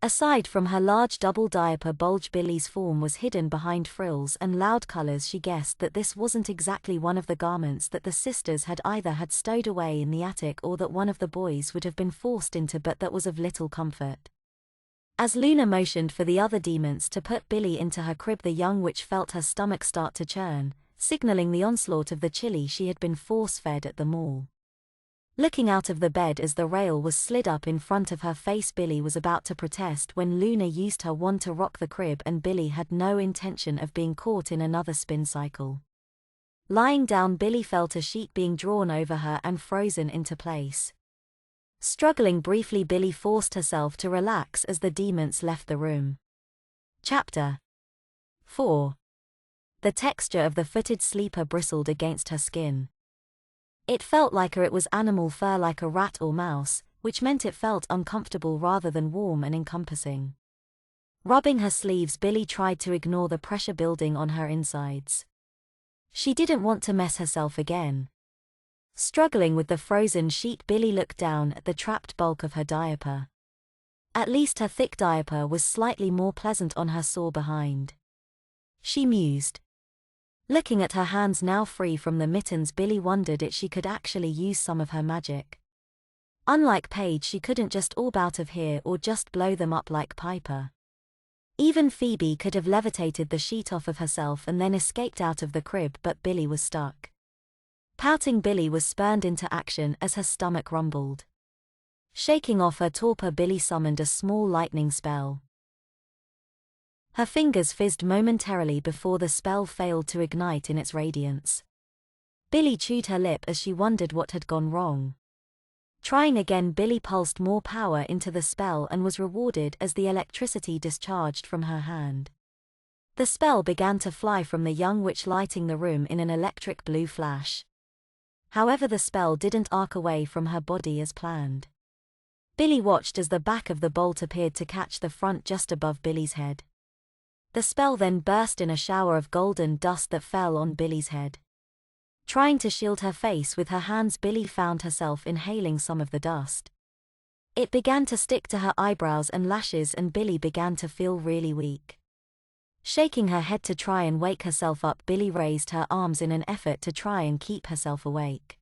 Aside from her large double diaper bulge, Billy's form was hidden behind frills and loud colors. She guessed that this wasn't exactly one of the garments that the sisters had either had stowed away in the attic or that one of the boys would have been forced into, but that was of little comfort. As Luna motioned for the other demons to put Billy into her crib, the young witch felt her stomach start to churn, signaling the onslaught of the chili she had been force-fed at the mall. Looking out of the bed as the rail was slid up in front of her face, Billy was about to protest when Luna used her wand to rock the crib, and Billy had no intention of being caught in another spin cycle. Lying down, Billy felt a sheet being drawn over her and frozen into place. Struggling briefly, Billy forced herself to relax as the demons left the room. Chapter 4. The texture of the footed sleeper bristled against her skin. It felt like it was animal fur, like a rat or mouse, which meant it felt uncomfortable rather than warm and encompassing. Rubbing her sleeves, Billy tried to ignore the pressure building on her insides. She didn't want to mess herself again. Struggling with the frozen sheet, Billy looked down at the trapped bulk of her diaper. At least her thick diaper was slightly more pleasant on her sore behind. She mused. Looking at her hands now free from the mittens, Billy wondered if she could actually use some of her magic. Unlike Paige, she couldn't just orb out of here or just blow them up like Piper. Even Phoebe could have levitated the sheet off of herself and then escaped out of the crib, but Billy was stuck. Pouting, Billy was spurned into action as her stomach rumbled. Shaking off her torpor, Billy summoned a small lightning spell. Her fingers fizzed momentarily before the spell failed to ignite in its radiance. Billy chewed her lip as she wondered what had gone wrong. Trying again, Billy pulsed more power into the spell and was rewarded as the electricity discharged from her hand. The spell began to fly from the young witch, lighting the room in an electric blue flash. However, the spell didn't arc away from her body as planned. Billy watched as the back of the bolt appeared to catch the front just above Billy's head. The spell then burst in a shower of golden dust that fell on Billy's head. Trying to shield her face with her hands, Billy found herself inhaling some of the dust. It began to stick to her eyebrows and lashes, and Billy began to feel really weak. Shaking her head to try and wake herself up, Billy raised her arms in an effort to try and keep herself awake.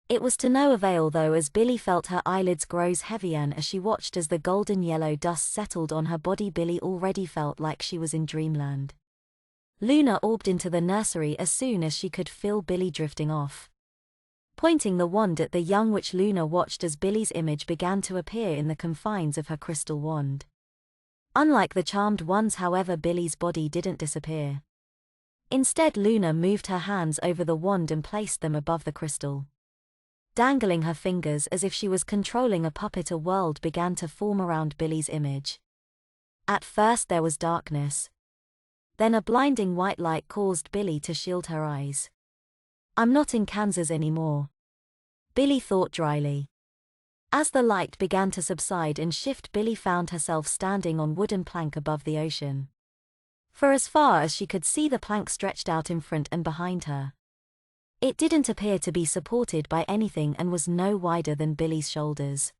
It was to no avail though, as Billy felt her eyelids grow heavier as she watched as the golden yellow dust settled on her body. Billy already felt like she was in dreamland. Luna orbed into the nursery as soon as she could feel Billy drifting off. Pointing the wand at the young witch, Luna watched as Billy's image began to appear in the confines of her crystal wand. Unlike the charmed ones, however, Billy's body didn't disappear. Instead, Luna moved her hands over the wand and placed them above the crystal. Dangling her fingers as if she was controlling a puppet, a world began to form around Billy's image. At first there was darkness. Then a blinding white light caused Billy to shield her eyes. "I'm not in Kansas anymore," Billy thought dryly. As the light began to subside and shift, Billy found herself standing on wooden plank above the ocean. For as far as she could see, the plank stretched out in front and behind her. It didn't appear to be supported by anything and was no wider than Billy's shoulders.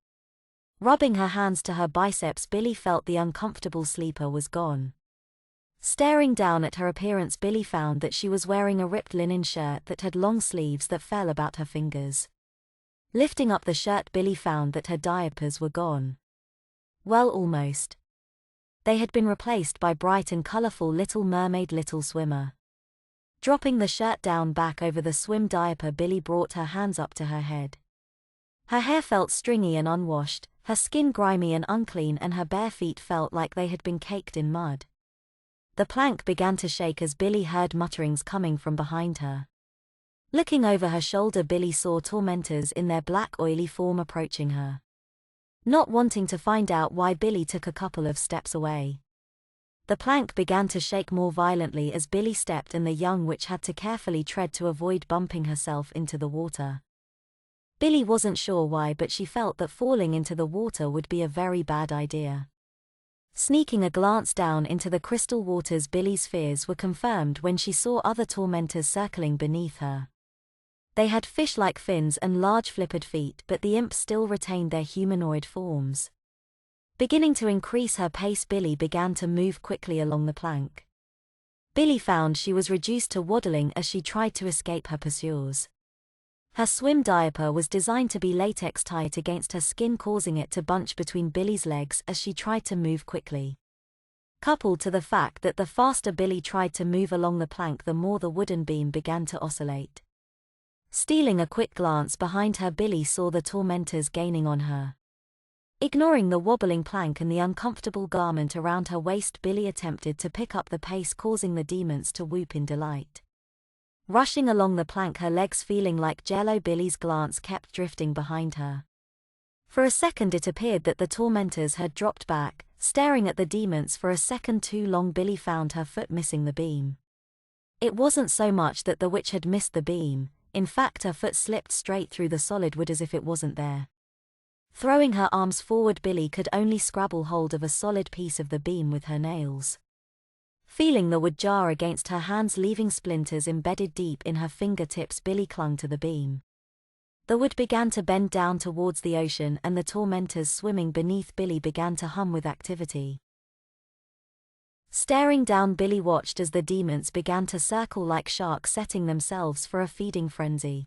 Rubbing her hands to her biceps, Billy felt the uncomfortable sleeper was gone. Staring down at her appearance, Billy found that she was wearing a ripped linen shirt that had long sleeves that fell about her fingers. Lifting up the shirt, Billy found that her diapers were gone. Well, almost. They had been replaced by bright and colorful Little Mermaid Little Swimmer. Dropping the shirt down back over the swim diaper, Billy brought her hands up to her head. Her hair felt stringy and unwashed, her skin grimy and unclean, and her bare feet felt like they had been caked in mud. The plank began to shake as Billy heard mutterings coming from behind her. Looking over her shoulder, Billy saw tormentors in their black oily form approaching her. Not wanting to find out why, Billy took a couple of steps away. The plank began to shake more violently as Billy stepped, and the young witch had to carefully tread to avoid bumping herself into the water. Billy wasn't sure why, but she felt that falling into the water would be a very bad idea. Sneaking a glance down into the crystal waters, Billy's fears were confirmed when she saw other tormentors circling beneath her. They had fish-like fins and large flippered feet, but the imps still retained their humanoid forms. Beginning to increase her pace, Billy began to move quickly along the plank. Billy found she was reduced to waddling as she tried to escape her pursuers. Her swim diaper was designed to be latex tight against her skin, causing it to bunch between Billy's legs as she tried to move quickly. Coupled to the fact that the faster Billy tried to move along the plank, the more the wooden beam began to oscillate. Stealing a quick glance behind her, Billy saw the tormentors gaining on her. Ignoring the wobbling plank and the uncomfortable garment around her waist, Billy attempted to pick up the pace, causing the demons to whoop in delight. Rushing along the plank, her legs feeling like jello, Billy's glance kept drifting behind her. For a second it appeared that the tormentors had dropped back, staring at the demons for a second too long. Billy found her foot missing the beam. It wasn't so much that the witch had missed the beam, in fact her foot slipped straight through the solid wood as if it wasn't there. Throwing her arms forward, Billy could only scrabble hold of a solid piece of the beam with her nails. Feeling the wood jar against her hands, leaving splinters embedded deep in her fingertips, Billy clung to the beam. The wood began to bend down towards the ocean, and the tormentors swimming beneath Billy began to hum with activity. Staring down, Billy watched as the demons began to circle like sharks, setting themselves for a feeding frenzy.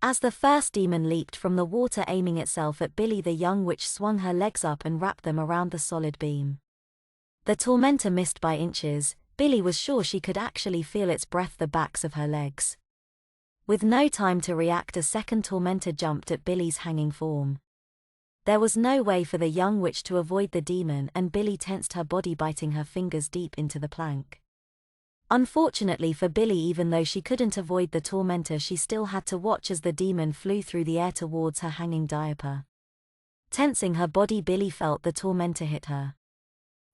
As the first demon leaped from the water, aiming itself at Billy, the young witch swung her legs up and wrapped them around the solid beam. The tormentor missed by inches. Billy was sure she could actually feel its breath the backs of her legs. With no time to react, a second tormentor jumped at Billy's hanging form. There was no way for the young witch to avoid the demon, and Billy tensed her body, biting her fingers deep into the plank. Unfortunately for Billy, even though she couldn't avoid the tormentor, she still had to watch as the demon flew through the air towards her hanging diaper. Tensing her body, Billy felt the tormentor hit her.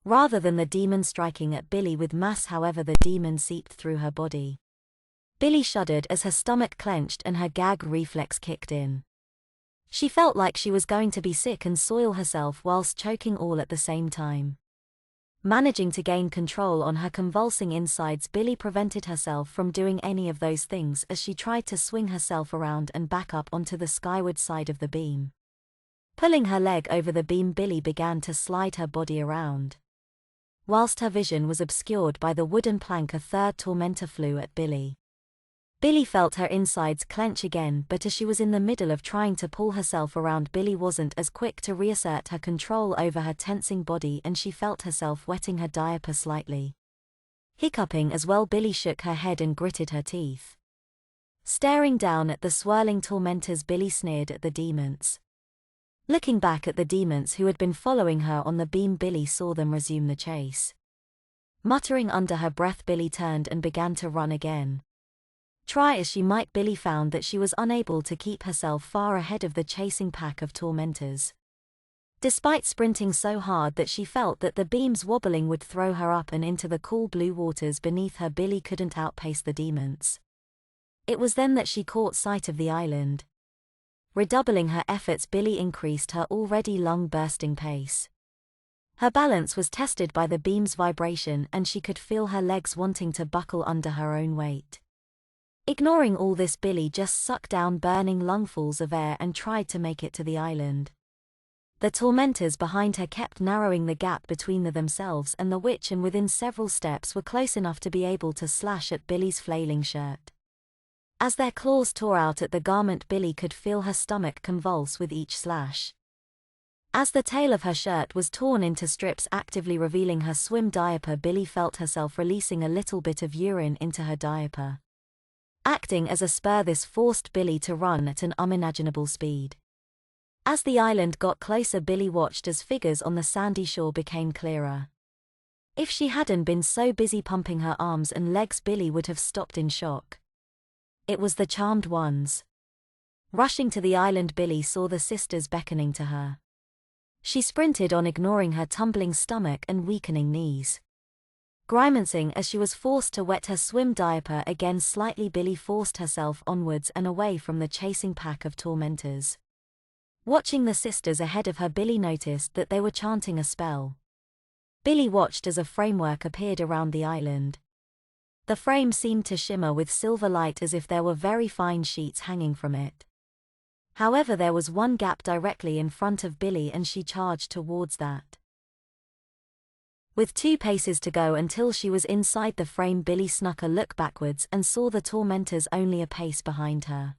Rather than the demon striking at Billy with mass, however, the demon seeped through her body. Billy shuddered as her stomach clenched and her gag reflex kicked in. She felt like she was going to be sick and soil herself whilst choking all at the same time. Managing to gain control on her convulsing insides, Billy prevented herself from doing any of those things as she tried to swing herself around and back up onto the skyward side of the beam. Pulling her leg over the beam, Billy began to slide her body around. Whilst her vision was obscured by the wooden plank, a third tormentor flew at Billy. Billy felt her insides clench again, but as she was in the middle of trying to pull herself around, Billy wasn't as quick to reassert her control over her tensing body, and she felt herself wetting her diaper slightly. Hiccuping as well, Billy shook her head and gritted her teeth. Staring down at the swirling tormentors, Billy sneered at the demons. Looking back at the demons who had been following her on the beam, Billy saw them resume the chase. Muttering under her breath, Billy turned and began to run again. Try as she might, Billy found that she was unable to keep herself far ahead of the chasing pack of tormentors. Despite sprinting so hard that she felt that the beams wobbling would throw her up and into the cool blue waters beneath her, Billy couldn't outpace the demons. It was then that she caught sight of the island. Redoubling her efforts, Billy increased her already lung-bursting pace. Her balance was tested by the beam's vibration, and she could feel her legs wanting to buckle under her own weight. Ignoring all this, Billy just sucked down burning lungfuls of air and tried to make it to the island. The tormentors behind her kept narrowing the gap between themselves and the witch, and within several steps were close enough to be able to slash at Billy's flailing shirt. As their claws tore out at the garment, Billy could feel her stomach convulse with each slash. As the tail of her shirt was torn into strips, actively revealing her swim diaper, Billy felt herself releasing a little bit of urine into her diaper. Acting as a spur, this forced Billy to run at an unimaginable speed. As the island got closer, Billy watched as figures on the sandy shore became clearer. If she hadn't been so busy pumping her arms and legs, Billy would have stopped in shock. It was the Charmed Ones. Rushing to the island, Billy saw the sisters beckoning to her. She sprinted on, ignoring her tumbling stomach and weakening knees. Grimacing as she was forced to wet her swim diaper again slightly, Billy forced herself onwards and away from the chasing pack of tormentors. Watching the sisters ahead of her, Billy noticed that they were chanting a spell. Billy watched as a framework appeared around the island. The frame seemed to shimmer with silver light as if there were very fine sheets hanging from it. However, there was one gap directly in front of Billy, and she charged towards that. With 2 paces to go until she was inside the frame, Billy snuck a look backwards and saw the tormentors only a pace behind her.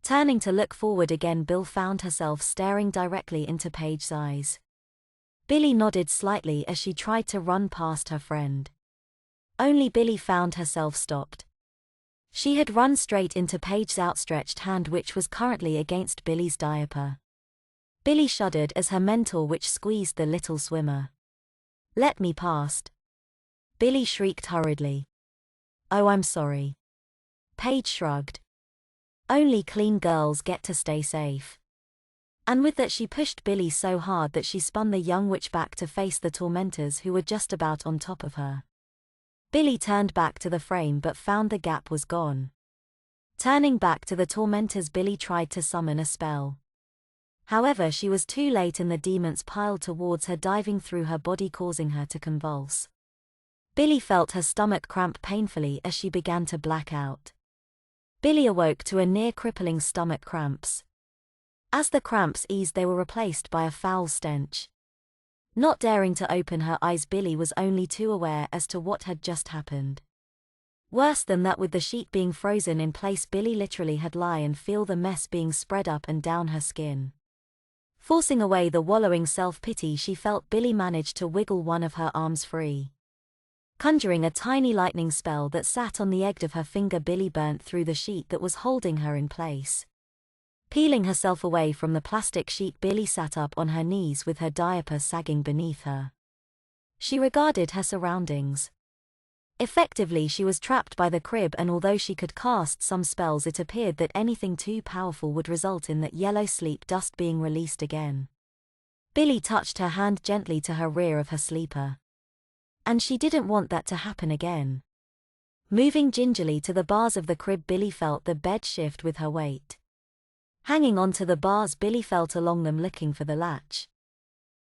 Turning to look forward again, Bill found herself staring directly into Paige's eyes. Billy nodded slightly as she tried to run past her friend. Only Billy found herself stopped. She had run straight into Paige's outstretched hand, which was currently against Billy's diaper. Billy shuddered as her mentor witch squeezed the little swimmer. "Let me past." Billy shrieked hurriedly. "Oh, I'm sorry." Paige shrugged. "Only clean girls get to stay safe." And with that, she pushed Billy so hard that she spun the young witch back to face the tormentors who were just about on top of her. Billy turned back to the frame but found the gap was gone. Turning back to the tormentors, Billy tried to summon a spell. However, she was too late and the demons piled towards her, diving through her body, causing her to convulse. Billy felt her stomach cramp painfully as she began to black out. Billy awoke to a near-crippling stomach cramps. As the cramps eased, they were replaced by a foul stench. Not daring to open her eyes, Billy was only too aware as to what had just happened. Worse than that, with the sheet being frozen in place, Billy literally had lie and feel the mess being spread up and down her skin. Forcing away the wallowing self-pity she felt, Billy managed to wiggle one of her arms free. Conjuring a tiny lightning spell that sat on the edge of her finger, Billy burnt through the sheet that was holding her in place. Peeling herself away from the plastic sheet, Billy sat up on her knees with her diaper sagging beneath her. She regarded her surroundings. Effectively, she was trapped by the crib, and although she could cast some spells, it appeared that anything too powerful would result in that yellow sleep dust being released again. Billy touched her hand gently to her rear of her sleeper. And she didn't want that to happen again. Moving gingerly to the bars of the crib, Billy felt the bed shift with her weight. Hanging onto the bars, Billy felt along them looking for the latch.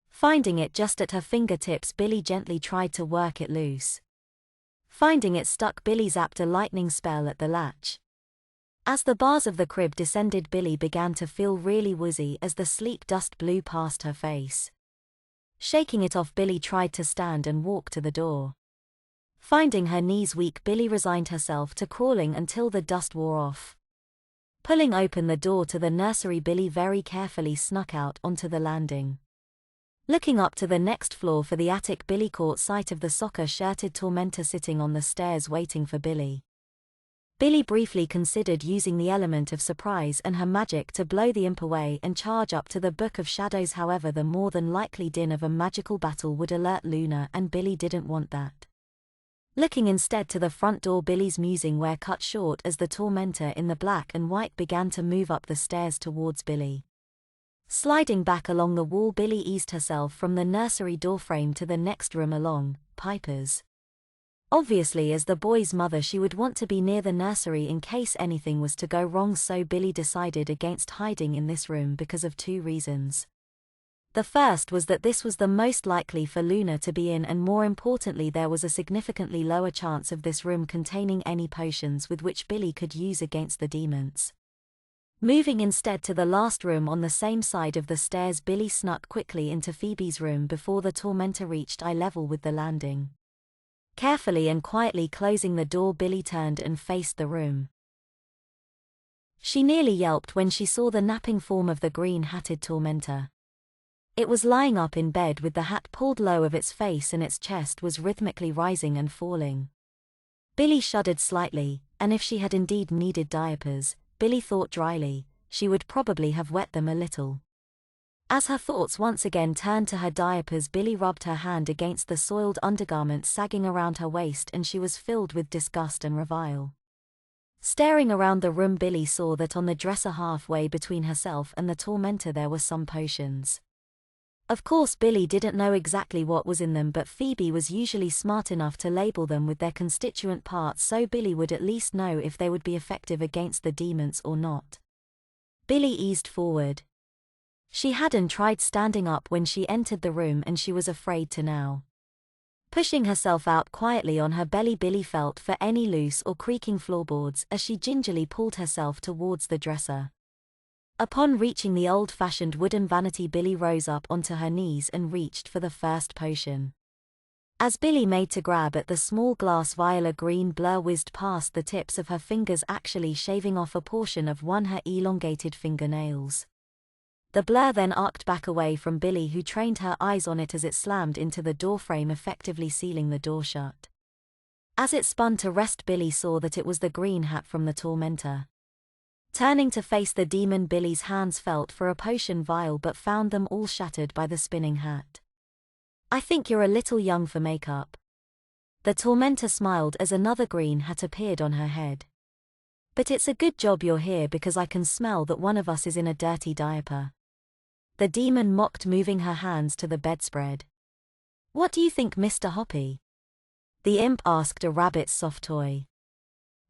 Finding it just at her fingertips, Billy gently tried to work it loose. Finding it stuck, Billy zapped a lightning spell at the latch. As the bars of the crib descended, Billy began to feel really woozy as the sleep dust blew past her face. Shaking it off, Billy tried to stand and walk to the door. Finding her knees weak, Billy resigned herself to crawling until the dust wore off. Pulling open the door to the nursery, Billy very carefully snuck out onto the landing. Looking up to the next floor for the attic, Billy caught sight of the soccer-shirted tormentor sitting on the stairs waiting for Billy. Billy briefly considered using the element of surprise and her magic to blow the imp away and charge up to the Book of Shadows. However, the more than likely din of a magical battle would alert Luna, and Billy didn't want that. Looking instead to the front door, Billy's musing were cut short as the tormentor in the black and white began to move up the stairs towards Billy. Sliding back along the wall, Billy eased herself from the nursery doorframe to the next room along Piper's. Obviously, as the boy's mother, she would want to be near the nursery in case anything was to go wrong, so Billy decided against hiding in this room because of two reasons. The first was that this was the most likely for Luna to be in, and more importantly, there was a significantly lower chance of this room containing any potions with which Billy could use against the demons. Moving instead to the last room on the same side of the stairs, Billy snuck quickly into Phoebe's room before the tormentor reached eye level with the landing. Carefully and quietly closing the door, Billy turned and faced the room. She nearly yelped when she saw the napping form of the green-hatted tormentor. It was lying up in bed with the hat pulled low of its face, and its chest was rhythmically rising and falling. Billy shuddered slightly, and if she had indeed needed diapers, Billy thought dryly, she would probably have wet them a little. As her thoughts once again turned to her diapers, Billy rubbed her hand against the soiled undergarment sagging around her waist, and she was filled with disgust and revile. Staring around the room, Billy saw that on the dresser halfway between herself and the tormentor there were some potions. Of course, Billy didn't know exactly what was in them, but Phoebe was usually smart enough to label them with their constituent parts, so Billy would at least know if they would be effective against the demons or not. Billy eased forward. She hadn't tried standing up when she entered the room, and she was afraid to now. Pushing herself out quietly on her belly, Billy felt for any loose or creaking floorboards as she gingerly pulled herself towards the dresser. Upon reaching the old-fashioned wooden vanity, Billy rose up onto her knees and reached for the first potion. As Billy made to grab at the small glass vial, a green blur whizzed past the tips of her fingers, actually shaving off a portion of one her elongated fingernails. The blur then arced back away from Billy, who trained her eyes on it as it slammed into the doorframe, effectively sealing the door shut. As it spun to rest, Billy saw that it was the green hat from the tormentor. Turning to face the demon, Billy's hands felt for a potion vial but found them all shattered by the spinning hat. "I think you're a little young for makeup." The tormentor smiled as another green hat appeared on her head. "But it's a good job you're here, because I can smell that one of us is in a dirty diaper." The demon mocked, moving her hands to the bedspread. "What do you think, Mr. Hoppy?" the imp asked a rabbit's soft toy.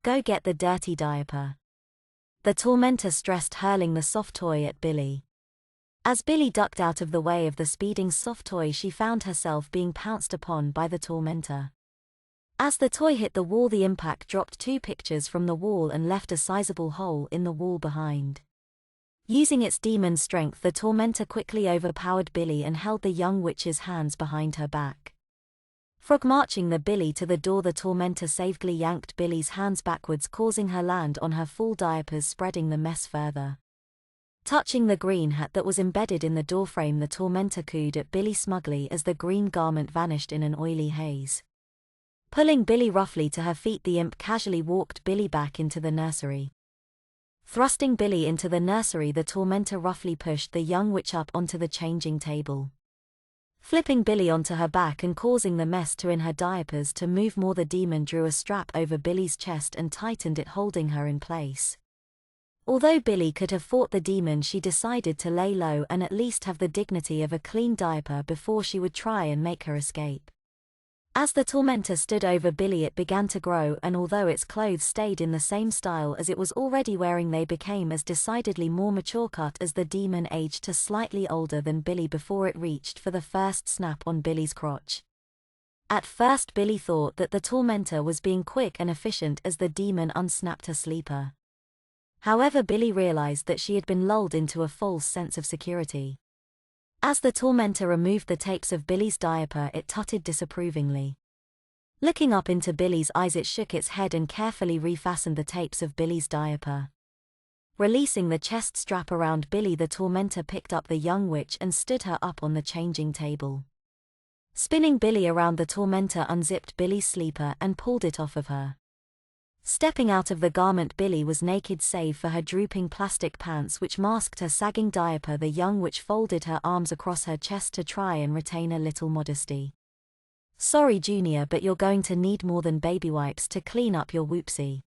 "Go get the dirty diaper." The tormentor stressed, hurling the soft toy at Billy. As Billy ducked out of the way of the speeding soft toy, she found herself being pounced upon by the tormentor. As the toy hit the wall, the impact dropped two pictures from the wall and left a sizable hole in the wall behind. Using its demon strength, the tormentor quickly overpowered Billy and held the young witch's hands behind her back. Frog marching the Billy to the door, the tormentor safely yanked Billy's hands backwards, causing her land on her full diapers, spreading the mess further. Touching the green hat that was embedded in the doorframe, the tormentor cooed at Billy smugly as the green garment vanished in an oily haze. Pulling Billy roughly to her feet, the imp casually walked Billy back into the nursery. Thrusting Billy into the nursery, the tormentor roughly pushed the young witch up onto the changing table. Flipping Billy onto her back and causing the mess in her diapers to move more. The demon drew a strap over Billy's chest and tightened it, holding her in place. Although Billy could have fought the demon, she decided to lay low and at least have the dignity of a clean diaper before she would try and make her escape. As the tormentor stood over Billy, it began to grow, and although its clothes stayed in the same style as it was already wearing, they became as decidedly more mature cut as the demon aged to slightly older than Billy before it reached for the first snap on Billy's crotch. At first Billy thought that the tormentor was being quick and efficient as the demon unsnapped her sleeper. However, Billy realized that she had been lulled into a false sense of security. As the tormentor removed the tapes of Billy's diaper, it tutted disapprovingly. Looking up into Billy's eyes, it shook its head and carefully refastened the tapes of Billy's diaper. Releasing the chest strap around Billy, the tormentor picked up the young witch and stood her up on the changing table. Spinning Billy around, the tormentor unzipped Billy's sleeper and pulled it off of her. Stepping out of the garment, Billy was naked save for her drooping plastic pants which masked her sagging diaper. The young witch folded her arms across her chest to try and retain a little modesty. "Sorry, Junior, but you're going to need more than baby wipes to clean up your whoopsie,"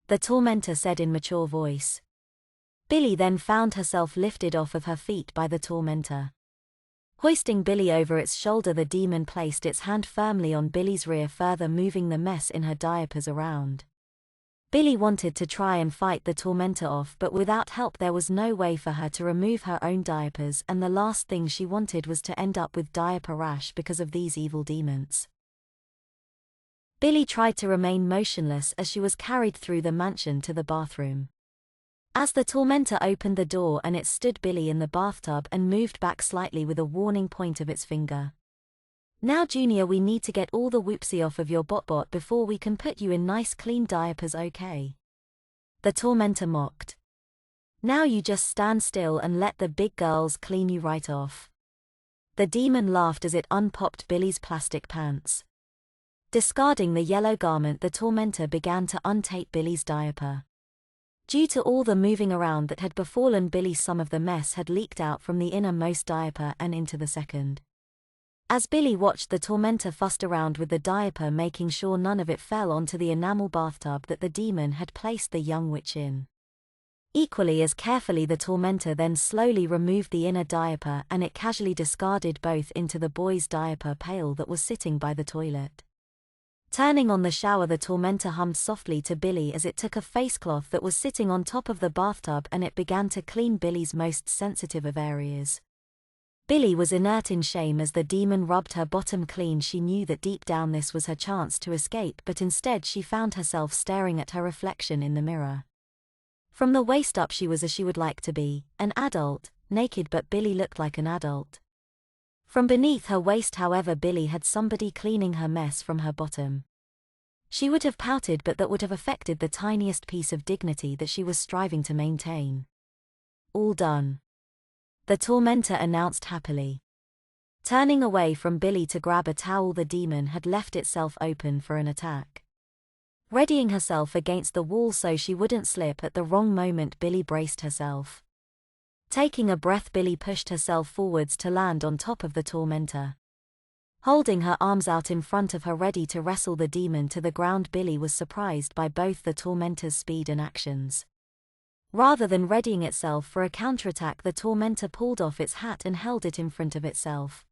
the tormentor said in mature voice. Billy then found herself lifted off of her feet by the tormentor. Hoisting Billy over its shoulder, the demon placed its hand firmly on Billy's rear, further moving the mess in her diapers around. Billy wanted to try and fight the tormentor off, but without help there was no way for her to remove her own diapers, and the last thing she wanted was to end up with diaper rash because of these evil demons. Billy tried to remain motionless as she was carried through the mansion to the bathroom. As the tormentor opened the door and it stood Billy in the bathtub and moved back slightly with a warning point of its finger. "Now Junior, we need to get all the whoopsie off of your bot before we can put you in nice clean diapers, okay?" the tormentor mocked. "Now you just stand still and let the big girls clean you right off." The demon laughed as it unpopped Billy's plastic pants. Discarding the yellow garment, the tormentor began to untape Billy's diaper. Due to all the moving around that had befallen Billy, some of the mess had leaked out from the innermost diaper and into the second. As Billy watched, the tormentor fussed around with the diaper, making sure none of it fell onto the enamel bathtub that the demon had placed the young witch in. Equally as carefully, the tormentor then slowly removed the inner diaper and it casually discarded both into the boy's diaper pail that was sitting by the toilet. Turning on the shower, the tormentor hummed softly to Billy as it took a facecloth that was sitting on top of the bathtub and it began to clean Billy's most sensitive of areas. Billy was inert in shame as the demon rubbed her bottom clean. She knew that deep down this was her chance to escape, but instead she found herself staring at her reflection in the mirror. From the waist up she was as she would like to be, an adult, naked, but Billy looked like an adult. From beneath her waist, however, Billy had somebody cleaning her mess from her bottom. She would have pouted, but that would have affected the tiniest piece of dignity that she was striving to maintain. "All done," the tormentor announced happily. Turning away from Billy to grab a towel, the demon had left itself open for an attack. Readying herself against the wall so she wouldn't slip at the wrong moment, Billy braced herself. Taking a breath, Billy pushed herself forwards to land on top of the tormentor. Holding her arms out in front of her ready to wrestle the demon to the ground, Billy was surprised by both the tormentor's speed and actions. Rather than readying itself for a counterattack, the tormentor pulled off its hat and held it in front of itself.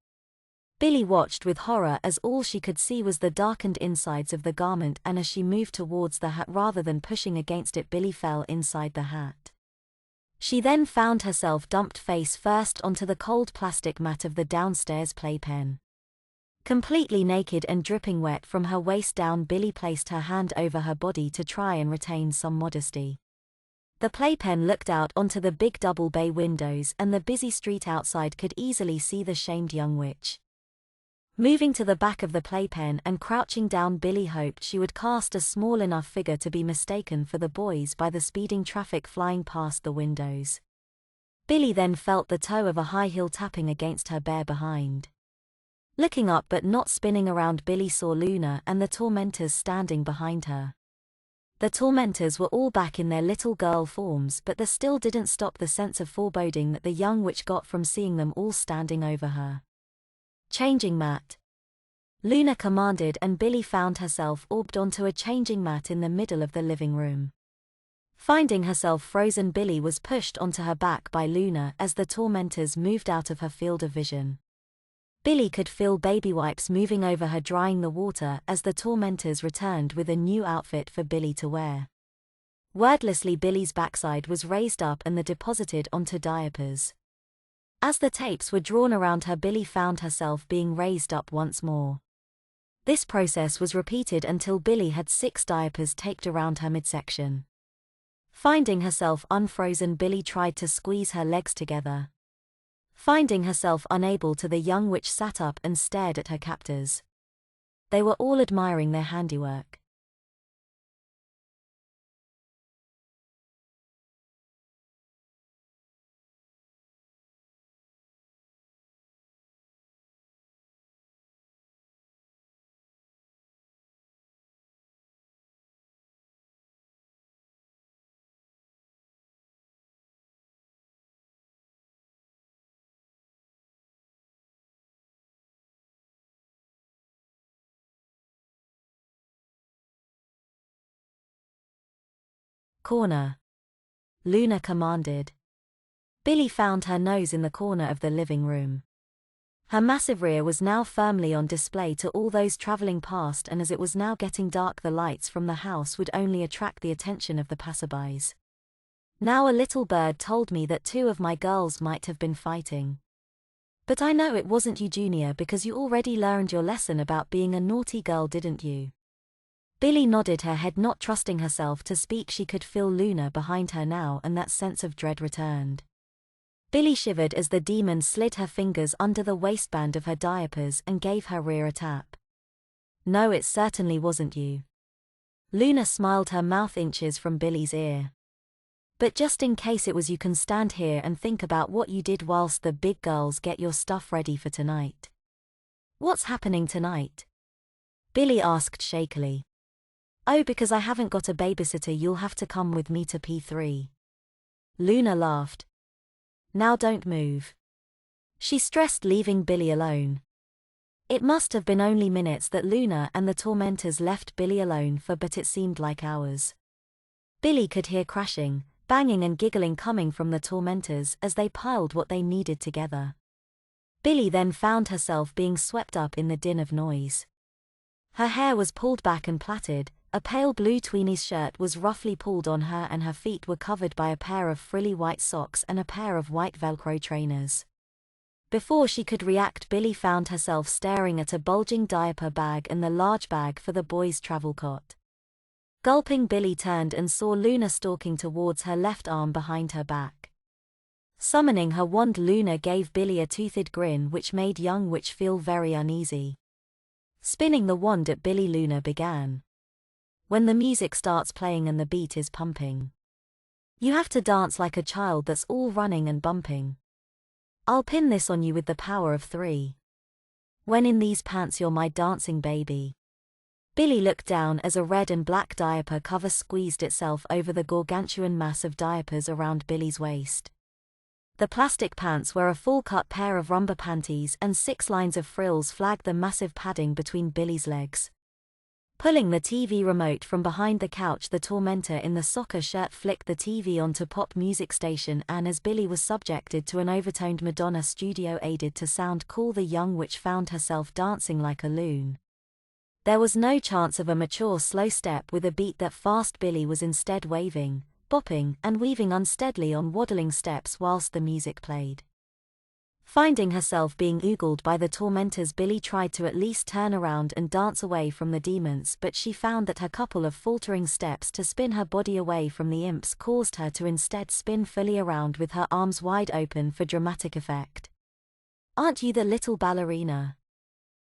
Billy watched with horror as all she could see was the darkened insides of the garment, and as she moved towards the hat rather than pushing against it, Billy fell inside the hat. She then found herself dumped face first onto the cold plastic mat of the downstairs playpen. Completely naked and dripping wet from her waist down, Billy placed her hand over her body to try and retain some modesty. The playpen looked out onto the big double bay windows, and the busy street outside could easily see the shamed young witch. Moving to the back of the playpen and crouching down, Billy hoped she would cast a small enough figure to be mistaken for the boys by the speeding traffic flying past the windows. Billy then felt the toe of a high heel tapping against her bare behind. Looking up but not spinning around, Billy saw Luna and the tormentors standing behind her. The tormentors were all back in their little girl forms, but this still didn't stop the sense of foreboding that the young witch got from seeing them all standing over her. Changing mat. Luna commanded, and Billy found herself orbed onto a changing mat in the middle of the living room. Finding herself frozen, Billy was pushed onto her back by Luna as the tormentors moved out of her field of vision. Billy could feel baby wipes moving over her, drying the water as the tormentors returned with a new outfit for Billy to wear. Wordlessly, Billy's backside was raised up and deposited onto diapers. As the tapes were drawn around her, Billy found herself being raised up once more. This process was repeated until Billy had 6 diapers taped around her midsection. Finding herself unfrozen, Billy tried to squeeze her legs together. Finding herself unable to, the young witch sat up and stared at her captors. They were all admiring their handiwork. Corner. Luna commanded. Billy found her nose in the corner of the living room. Her massive rear was now firmly on display to all those traveling past, and as it was now getting dark, the lights from the house would only attract the attention of the passerbys. Now a little bird told me that 2 of my girls might have been fighting. But I know it wasn't you, Junior, because you already learned your lesson about being a naughty girl, didn't you? Billy nodded her head, not trusting herself to speak. She could feel Luna behind her now, and that sense of dread returned. Billy shivered as the demon slid her fingers under the waistband of her diapers and gave her rear a tap. No, it certainly wasn't you. Luna smiled, her mouth inches from Billy's ear. But just in case it was, you can stand here and think about what you did whilst the big girls get your stuff ready for tonight. What's happening tonight? Billy asked shakily. Oh, because I haven't got a babysitter, you'll have to come with me to P3. Luna laughed. Now don't move. She stressed, leaving Billy alone. It must have been only minutes that Luna and the tormentors left Billy alone for, but it seemed like hours. Billy could hear crashing, banging and giggling coming from the tormentors as they piled what they needed together. Billy then found herself being swept up in the din of noise. Her hair was pulled back and plaited, a pale blue tweenies shirt was roughly pulled on her, and her feet were covered by a pair of frilly white socks and a pair of white Velcro trainers. Before she could react, Billy found herself staring at a bulging diaper bag and the large bag for the boys' travel cot. Gulping, Billy turned and saw Luna stalking towards her, left arm behind her back. Summoning her wand, Luna gave Billy a toothed grin which made young witch feel very uneasy. Spinning the wand at Billy, Luna began. When the music starts playing and the beat is pumping, you have to dance like a child that's all running and bumping. I'll pin this on you with the power of 3. When in these pants, you're my dancing baby. Billy looked down as a red and black diaper cover squeezed itself over the gargantuan mass of diapers around Billy's waist. The plastic pants were a full-cut pair of rumba panties, and 6 lines of frills flagged the massive padding between Billy's legs. Pulling the TV remote from behind the couch, the tormentor in the soccer shirt flicked the TV onto pop music station, and as Billy was subjected to an overtoned Madonna studio-aided to sound cool, the young witch found herself dancing like a loon. There was no chance of a mature slow step with a beat that fast. Billy was instead waving, bopping, and weaving unsteadily on waddling steps whilst the music played. Finding herself being oogled by the tormentors, Billy tried to at least turn around and dance away from the demons, but she found that her couple of faltering steps to spin her body away from the imps caused her to instead spin fully around with her arms wide open for dramatic effect. Aren't you the little ballerina?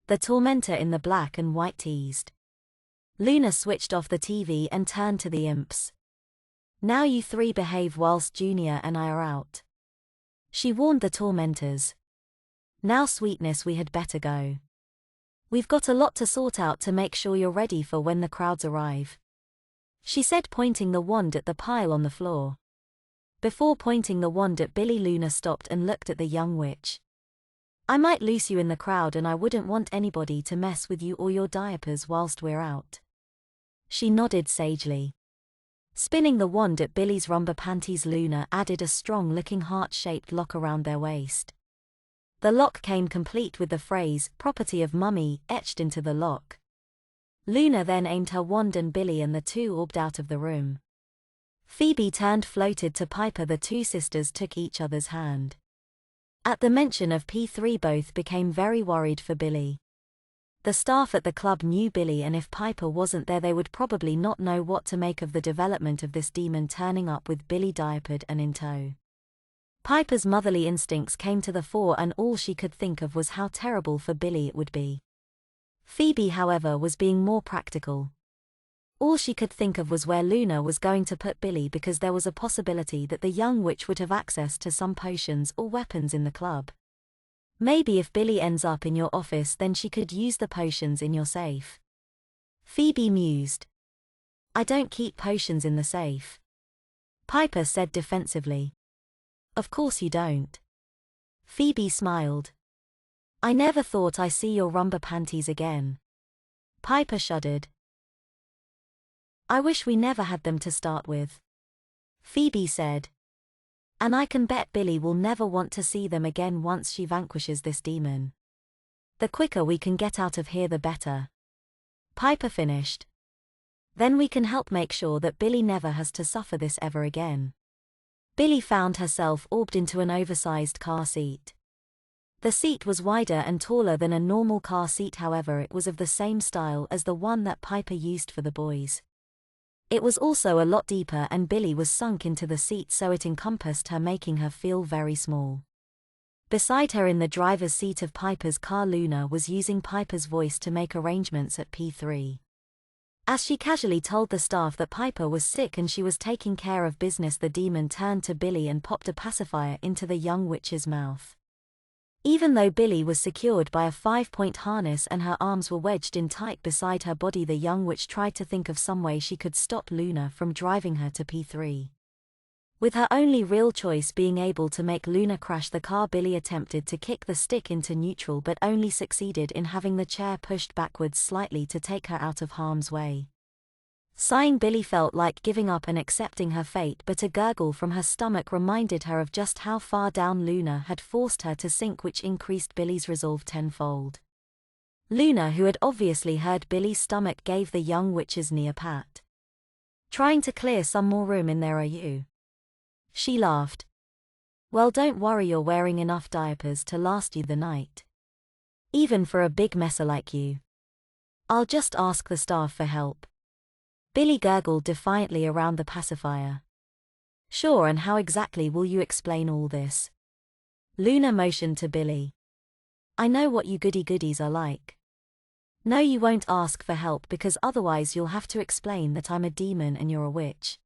The tormentor in the black and white teased. Luna switched off the TV and turned to the imps. Now you 3 behave whilst Junior and I are out. She warned the tormentors. Now, sweetness, we had better go. We've got a lot to sort out to make sure you're ready for when the crowds arrive. She said, pointing the wand at the pile on the floor. Before pointing the wand at Billy, Luna stopped and looked at the young witch. I might lose you in the crowd and I wouldn't want anybody to mess with you or your diapers whilst we're out. She nodded sagely. Spinning the wand at Billy's romper panties, Luna added a strong-looking heart-shaped lock around their waist. The lock came complete with the phrase, "Property of Mummy," etched into the lock. Luna then aimed her wand and Billy and the two orbed out of the room. Phoebe turned floated to Piper. The two sisters took each other's hand. At the mention of P3 both became very worried for Billy. The staff at the club knew Billy, and if Piper wasn't there they would probably not know what to make of the development of this demon turning up with Billy diapered and in tow. Piper's motherly instincts came to the fore and all she could think of was how terrible for Billy it would be. Phoebe, however, was being more practical. All she could think of was where Luna was going to put Billy, because there was a possibility that the young witch would have access to some potions or weapons in the club. Maybe if Billy ends up in your office then she could use the potions in your safe. Phoebe mused. I don't keep potions in the safe. Piper said defensively. Of course you don't. Phoebe smiled. I never thought I see your romper panties again. Piper shuddered. I wish we never had them to start with. Phoebe said. And I can bet Billy will never want to see them again once she vanquishes this demon. The quicker we can get out of here the better. Piper finished. Then we can help make sure that Billy never has to suffer this ever again. Billy found herself orbed into an oversized car seat. The seat was wider and taller than a normal car seat, however it was of the same style as the one that Piper used for the boys. It was also a lot deeper and Billy was sunk into the seat so it encompassed her, making her feel very small. Beside her in the driver's seat of Piper's car, Luna was using Piper's voice to make arrangements at P3. As she casually told the staff that Piper was sick and she was taking care of business, the demon turned to Billy and popped a pacifier into the young witch's mouth. Even though Billy was secured by a 5-point harness and her arms were wedged in tight beside her body, the young witch tried to think of some way she could stop Luna from driving her to P3. With her only real choice being able to make Luna crash the car, Billy attempted to kick the stick into neutral but only succeeded in having the chair pushed backwards slightly to take her out of harm's way. Sighing, Billy felt like giving up and accepting her fate, but a gurgle from her stomach reminded her of just how far down Luna had forced her to sink, which increased Billy's resolve tenfold. Luna, who had obviously heard Billy's stomach, gave the young witch's knee a pat. Trying to clear some more room in there, are you? She laughed. Well, don't worry, you're wearing enough diapers to last you the night. Even for a big messer like you. I'll just ask the staff for help. Billy gurgled defiantly around the pacifier. Sure, and how exactly will you explain all this? Luna motioned to Billy. I know what you goody-goodies are like. No, you won't ask for help because otherwise you'll have to explain that I'm a demon and you're a witch.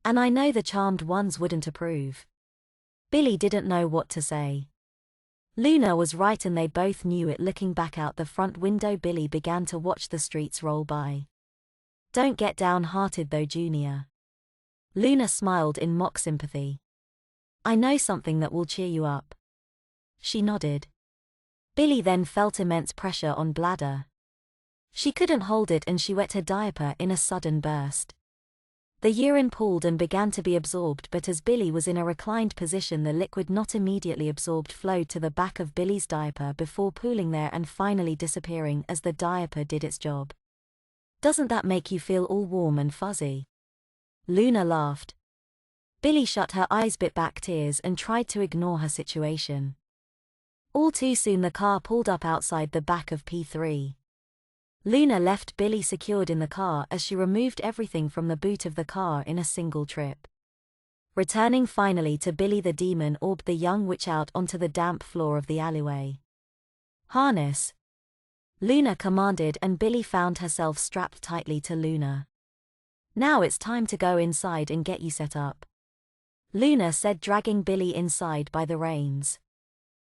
And I know the charmed ones wouldn't approve. Billy didn't know what to say. Luna was right and they both knew it. Looking back out the front window, Billy began to watch the streets roll by. Don't get downhearted though, Junior. Luna smiled in mock sympathy. I know something that will cheer you up. She nodded. Billy then felt immense pressure on bladder. She couldn't hold it and she wet her diaper in a sudden burst. The urine pooled and began to be absorbed, but as Billy was in a reclined position, the liquid not immediately absorbed flowed to the back of Billy's diaper before pooling there and finally disappearing as the diaper did its job. Doesn't that make you feel all warm and fuzzy? Luna laughed. Billy shut her eyes, bit back tears, and tried to ignore her situation. All too soon the car pulled up outside the back of P3. Luna left Billy secured in the car as she removed everything from the boot of the car in a single trip. Returning finally to Billy, the demon orbed the young witch out onto the damp floor of the alleyway. Harness, Luna commanded, and Billy found herself strapped tightly to Luna. Now it's time to go inside and get you set up, Luna said, dragging Billy inside by the reins.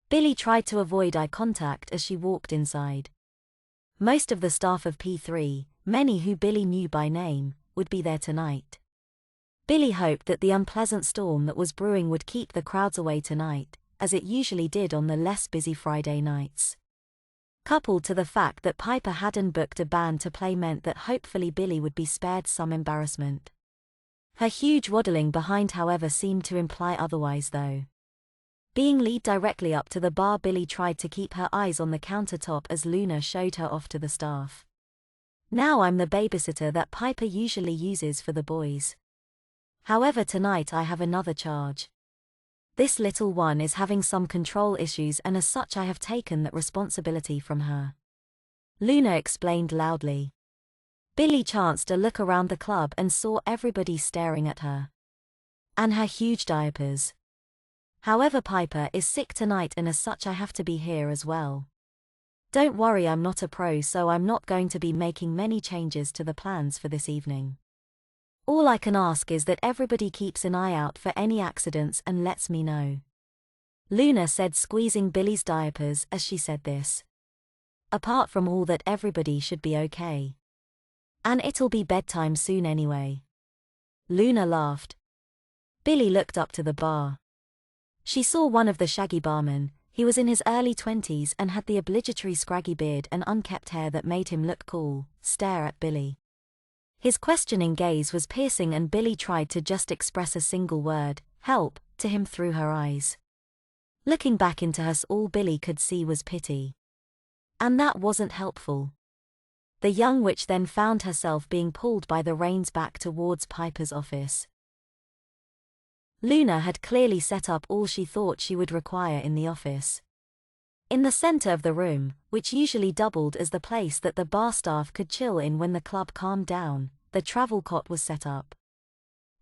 Billy tried to avoid eye contact as she walked inside. Most of the staff of P3, many who Billy knew by name, would be there tonight. Billy hoped that the unpleasant storm that was brewing would keep the crowds away tonight, as it usually did on the less busy Friday nights. Coupled to the fact that Piper hadn't booked a band to play meant that hopefully Billy would be spared some embarrassment. Her huge waddling behind, however, seemed to imply otherwise though. Being led directly up to the bar, Billy tried to keep her eyes on the countertop as Luna showed her off to the staff. "Now I'm the babysitter that Piper usually uses for the boys. However, tonight I have another charge. This little one is having some control issues and as such I have taken that responsibility from her," Luna explained loudly. Billy chanced a look around the club and saw everybody staring at her. And her huge diapers. "However, Piper is sick tonight and as such I have to be here as well. Don't worry, I'm not a pro, so I'm not going to be making many changes to the plans for this evening. All I can ask is that everybody keeps an eye out for any accidents and lets me know," Luna said, squeezing Billy's diapers as she said this. "Apart from all that, everybody should be okay. And it'll be bedtime soon anyway." Luna laughed. Billy looked up to the bar. She saw one of the shaggy barmen. He was in his early 20s and had the obligatory scraggy beard and unkempt hair that made him look cool, stare at Billy. His questioning gaze was piercing and Billy tried to just express a single word, "help," to him through her eyes. Looking back into us, all Billy could see was pity. And that wasn't helpful. The young witch then found herself being pulled by the reins back towards Piper's office. Luna had clearly set up all she thought she would require in the office. In the center of the room, which usually doubled as the place that the bar staff could chill in when the club calmed down, the travel cot was set up.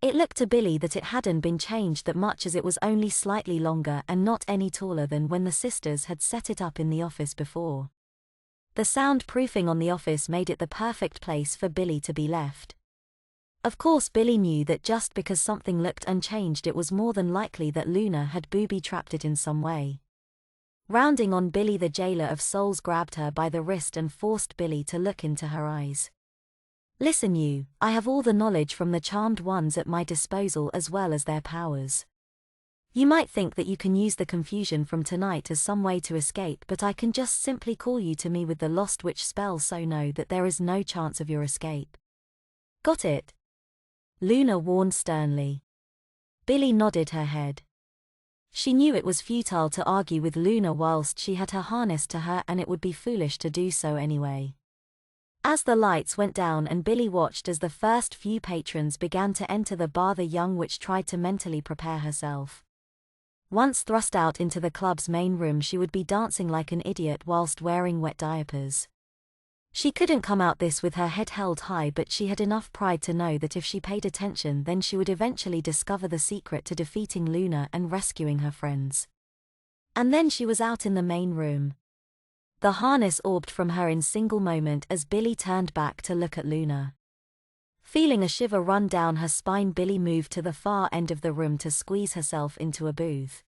It looked to Billy that it hadn't been changed that much, as it was only slightly longer and not any taller than when the sisters had set it up in the office before. The soundproofing on the office made it the perfect place for Billy to be left. Of course, Billy knew that just because something looked unchanged, it was more than likely that Luna had booby-trapped it in some way. Rounding on Billy, the jailer of souls grabbed her by the wrist and forced Billy to look into her eyes. "Listen, you, I have all the knowledge from the charmed ones at my disposal as well as their powers. You might think that you can use the confusion from tonight as some way to escape, but I can just simply call you to me with the Lost Witch spell, so know that there is no chance of your escape. Got it?" Luna warned sternly. Billy nodded her head. She knew it was futile to argue with Luna whilst she had her harness to her, and it would be foolish to do so anyway. As the lights went down and Billy watched as the first few patrons began to enter the bar, the young witch tried to mentally prepare herself. Once thrust out into the club's main room, she would be dancing like an idiot whilst wearing wet diapers. She couldn't come out this with her head held high, but she had enough pride to know that if she paid attention, then she would eventually discover the secret to defeating Luna and rescuing her friends. And then she was out in the main room. The harness orbed from her in single moment as Billy turned back to look at Luna. Feeling a shiver run down her spine, Billy moved to the far end of the room to squeeze herself into a booth.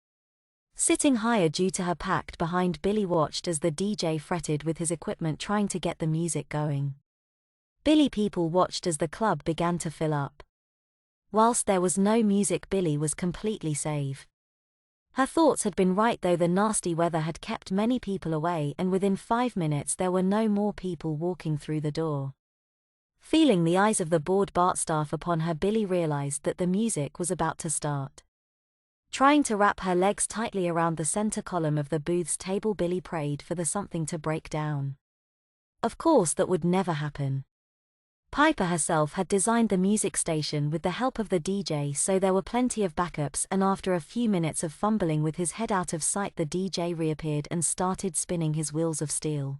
Sitting higher due to her packed behind, Billy watched as the DJ fretted with his equipment trying to get the music going. Billy people watched as the club began to fill up. Whilst there was no music, Billy was completely safe. Her thoughts had been right though, the nasty weather had kept many people away, and within 5 minutes there were no more people walking through the door. Feeling the eyes of the bored bar staff upon her, Billy realized that the music was about to start. Trying to wrap her legs tightly around the center column of the booth's table, Billy prayed for the something to break down. Of course that would never happen. Piper herself had designed the music station with the help of the DJ, so there were plenty of backups, and after a few minutes of fumbling with his head out of sight, the DJ reappeared and started spinning his wheels of steel.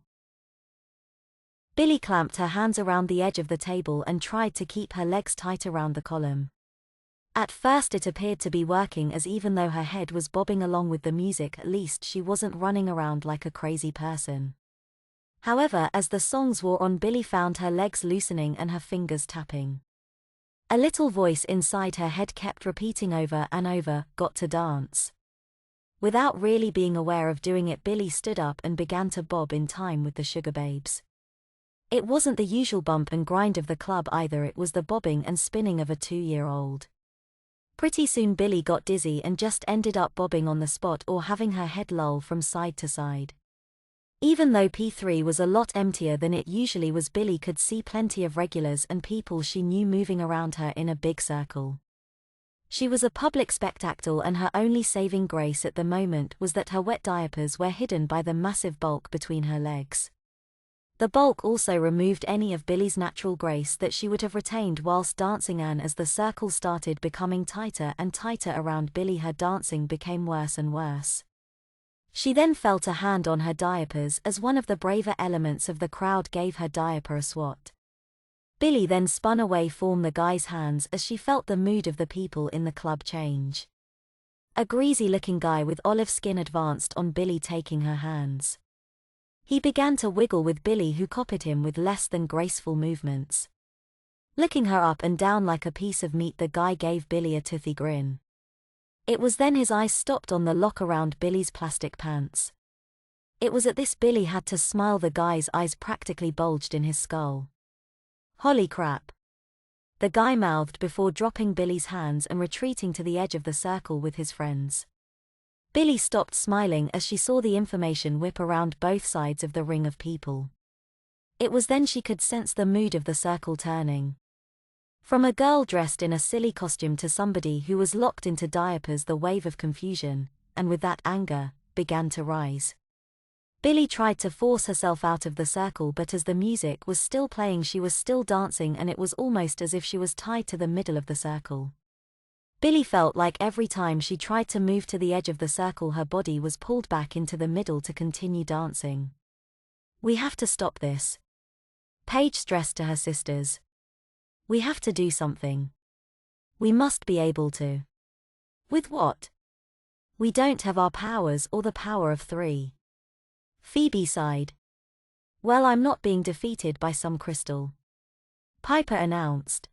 Billy clamped her hands around the edge of the table and tried to keep her legs tight around the column. At first it appeared to be working, as even though her head was bobbing along with the music, at least she wasn't running around like a crazy person. However, as the songs wore on, Billy found her legs loosening and her fingers tapping. A little voice inside her head kept repeating over and over, "Got to dance." Without really being aware of doing it, Billy stood up and began to bob in time with the Sugar Babes. It wasn't the usual bump and grind of the club either, it was the bobbing and spinning of a 2-year-old. Pretty soon Billy got dizzy and just ended up bobbing on the spot or having her head loll from side to side. Even though P3 was a lot emptier than it usually was, Billy could see plenty of regulars and people she knew moving around her in a big circle. She was a public spectacle, and her only saving grace at the moment was that her wet diapers were hidden by the massive bulk between her legs. The bulk also removed any of Billy's natural grace that she would have retained whilst dancing, and as the circle started becoming tighter and tighter around Billy, her dancing became worse and worse. She then felt a hand on her diapers as one of the braver elements of the crowd gave her diaper a swat. Billy then spun away from the guy's hands as she felt the mood of the people in the club change. A greasy-looking guy with olive skin advanced on Billy, taking her hands. He began to wiggle with Billy, who copied him with less than graceful movements. Licking her up and down like a piece of meat, the guy gave Billy a toothy grin. It was then his eyes stopped on the lock around Billy's plastic pants. It was at this Billy had to smile. The guy's eyes practically bulged in his skull. "Holy crap," the guy mouthed before dropping Billy's hands and retreating to the edge of the circle with his friends. Billy stopped smiling as she saw the information whip around both sides of the ring of people. It was then she could sense the mood of the circle turning. From a girl dressed in a silly costume to somebody who was locked into diapers, the wave of confusion, and with that anger, began to rise. Billy tried to force herself out of the circle, but as the music was still playing she was still dancing, and it was almost as if she was tied to the middle of the circle. Billy felt like every time she tried to move to the edge of the circle her body was pulled back into the middle to continue dancing. "We have to stop this," Paige stressed to her sisters. "We have to do something. We must be able to." "With what?" "We don't have our powers or the power of 3. Phoebe sighed. "Well, I'm not being defeated by some crystal," Piper announced.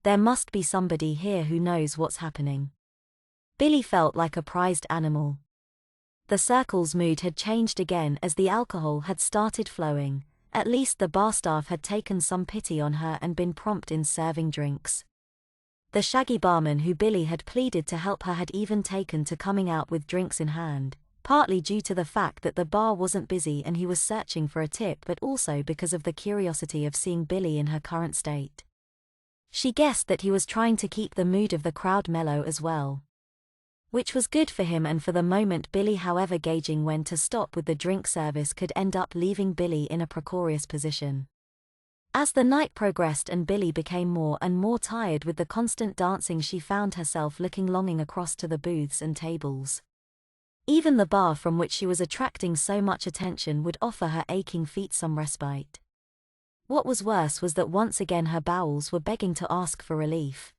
"There must be somebody here who knows what's happening." Billy felt like a prized animal. The circle's mood had changed again as the alcohol had started flowing. At least the bar staff had taken some pity on her and been prompt in serving drinks. The shaggy barman who Billy had pleaded to help her had even taken to coming out with drinks in hand, partly due to the fact that the bar wasn't busy and he was searching for a tip, but also because of the curiosity of seeing Billy in her current state. She guessed that he was trying to keep the mood of the crowd mellow as well, which was good for him and for the moment. Billy, however, gauging when to stop with the drink service could end up leaving Billy in a precarious position. As the night progressed and Billy became more and more tired with the constant dancing, she found herself looking longing across to the booths and tables. Even the bar from which she was attracting so much attention would offer her aching feet some respite. What was worse was that once again her bowels were begging to ask for relief.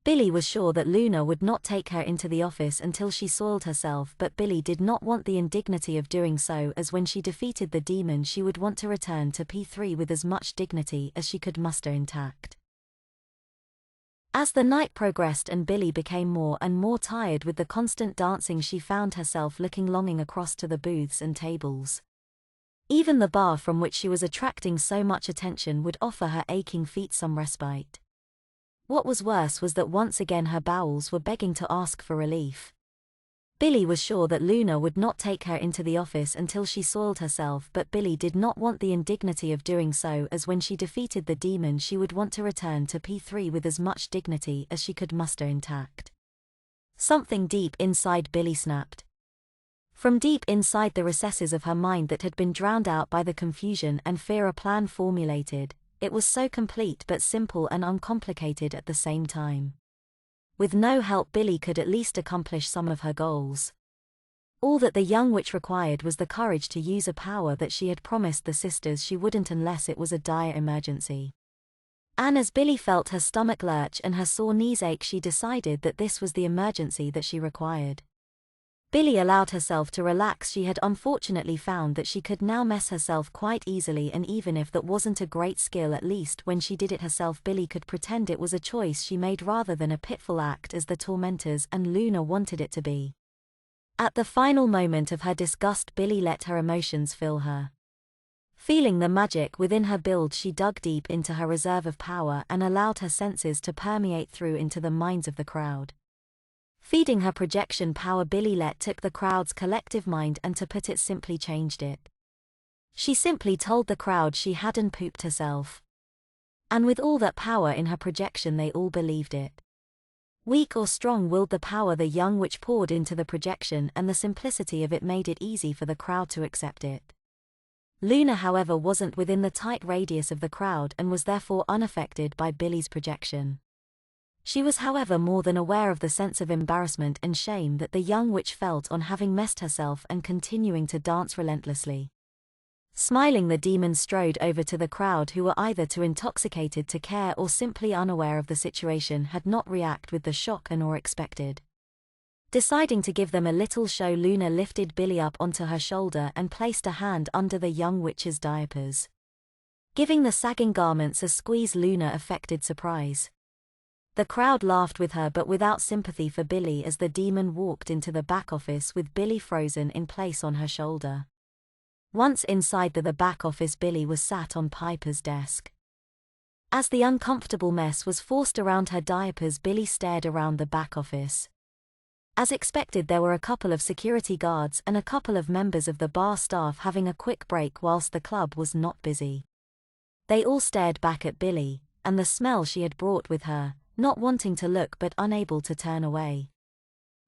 Billy was sure that Luna would not take her into the office until she soiled herself, but Billy did not want the indignity of doing so, as when she defeated the demon she would want to return to P3 with as much dignity as she could muster intact. As the night progressed and Billy became more and more tired with the constant dancing, she found herself looking longing across to the booths and tables. Even the bar from which she was attracting so much attention would offer her aching feet some respite. What was worse was that once again her bowels were begging to ask for relief. Billy was sure that Luna would not take her into the office until she soiled herself, but Billy did not want the indignity of doing so, as when she defeated the demon she would want to return to P3 with as much dignity as she could muster intact. Something deep inside Billy snapped. From deep inside the recesses of her mind that had been drowned out by the confusion and fear, a plan formulated. It was so complete but simple and uncomplicated at the same time. With no help, Billy could at least accomplish some of her goals. All that the young witch required was the courage to use a power that she had promised the sisters she wouldn't unless it was a dire emergency. And as Billy felt her stomach lurch and her sore knees ache, she decided that this was the emergency that she required. Billy allowed herself to relax. She had unfortunately found that she could now mess herself quite easily, and even if that wasn't a great skill, at least when she did it herself, Billy could pretend it was a choice she made rather than a pitfall act as the tormentors and Luna wanted it to be. At the final moment of her disgust, Billy let her emotions fill her. Feeling the magic within her build, she dug deep into her reserve of power and allowed her senses to permeate through into the minds of the crowd. Feeding her projection power, Billy Let took the crowd's collective mind and, to put it simply, changed it. She simply told the crowd she hadn't pooped herself. And with all that power in her projection, they all believed it. Weak or strong-willed, the power the young witch poured into the projection, and the simplicity of it made it easy for the crowd to accept it. Luna, however, wasn't within the tight radius of the crowd and was therefore unaffected by Billy's projection. She was, however, more than aware of the sense of embarrassment and shame that the young witch felt on having messed herself and continuing to dance relentlessly. Smiling, the demon strode over to the crowd, who were either too intoxicated to care or simply unaware of the situation, had not reacted with the shock and awe expected. Deciding to give them a little show, Luna lifted Billy up onto her shoulder and placed a hand under the young witch's diapers. Giving the sagging garments a squeeze, Luna affected surprise. The crowd laughed with her but without sympathy for Billy as the demon walked into the back office with Billy frozen in place on her shoulder. Once inside the back office, Billy was sat on Piper's desk. As the uncomfortable mess was forced around her diapers, Billy stared around the back office. As expected, there were a couple of security guards and a couple of members of the bar staff having a quick break whilst the club was not busy. They all stared back at Billy, and the smell she had brought with her, not wanting to look but unable to turn away.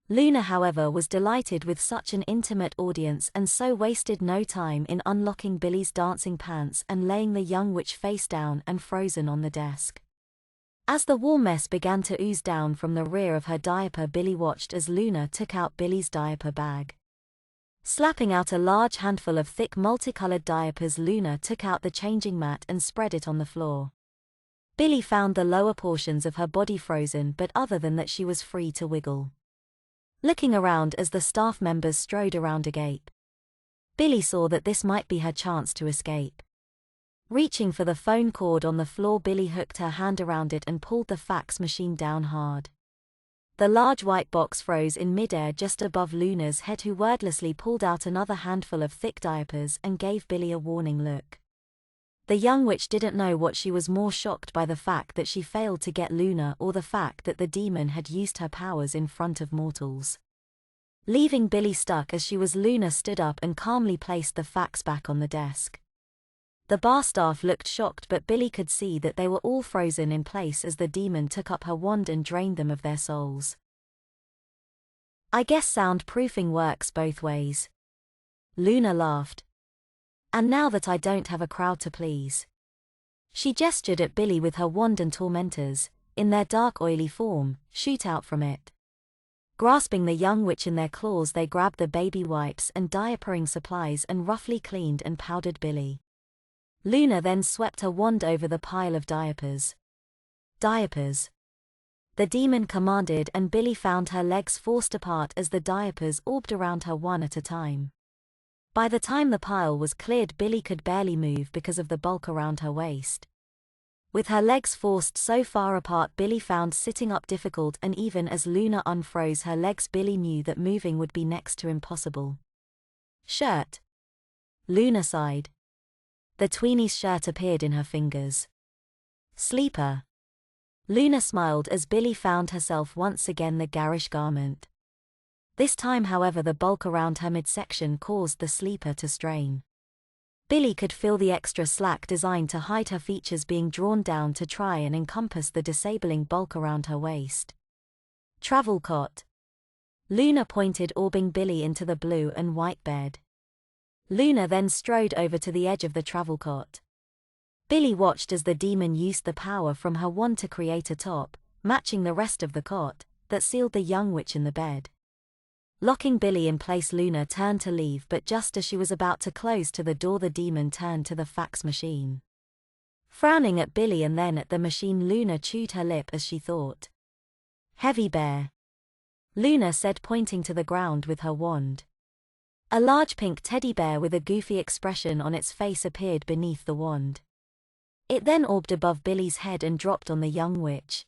Luna, however, was delighted with such an intimate audience and so wasted no time in unlocking Billy's dancing pants and laying the young witch face down and frozen on the desk. As the warm mess began to ooze down from the rear of her diaper, Billy watched as Luna took out Billy's diaper bag. Slapping out a large handful of thick multicolored diapers, Luna took out the changing mat and spread it on the floor. Billy found the lower portions of her body frozen, but other than that she was free to wiggle. Looking around as the staff members strode around agape, Billy saw that this might be her chance to escape. Reaching for the phone cord on the floor, Billy hooked her hand around it and pulled the fax machine down hard. The large white box froze in midair just above Luna's head, who wordlessly pulled out another handful of thick diapers and gave Billy a warning look. The young witch didn't know what she was more shocked by, the fact that she failed to get Luna or the fact that the demon had used her powers in front of mortals. Leaving Billy stuck as she was, Luna stood up and calmly placed the fax back on the desk. The bar staff looked shocked, but Billy could see that they were all frozen in place as the demon took up her wand and drained them of their souls. "I guess soundproofing works both ways." Luna laughed. "And now that I don't have a crowd to please." She gestured at Billy with her wand, and tormentors, in their dark oily form, shoot out from it. Grasping the young witch in their claws, they grabbed the baby wipes and diapering supplies and roughly cleaned and powdered Billy. Luna then swept her wand over the pile of diapers. "Diapers," the demon commanded, and Billy found her legs forced apart as the diapers orbed around her one at a time. By the time the pile was cleared, Billy could barely move because of the bulk around her waist. With her legs forced so far apart, Billy found sitting up difficult, and even as Luna unfroze her legs, Billy knew that moving would be next to impossible. "Shirt," Luna sighed. The tweenie's shirt appeared in her fingers. "Sleeper," Luna smiled as Billy found herself once again the garish garment. This time, however, the bulk around her midsection caused the sleeper to strain. Billy could feel the extra slack designed to hide her features being drawn down to try and encompass the disabling bulk around her waist. "Travel cot," Luna pointed, orbing Billy into the blue and white bed. Luna then strode over to the edge of the travel cot. Billy watched as the demon used the power from her wand to create a top, matching the rest of the cot, that sealed the young witch in the bed. Locking Billy in place, Luna turned to leave, but just as she was about to close to the door, the demon turned to the fax machine. Frowning at Billy and then at the machine, Luna chewed her lip as she thought. "Heavy bear," Luna said, pointing to the ground with her wand. A large pink teddy bear with a goofy expression on its face appeared beneath the wand. It then orbed above Billy's head and dropped on the young witch.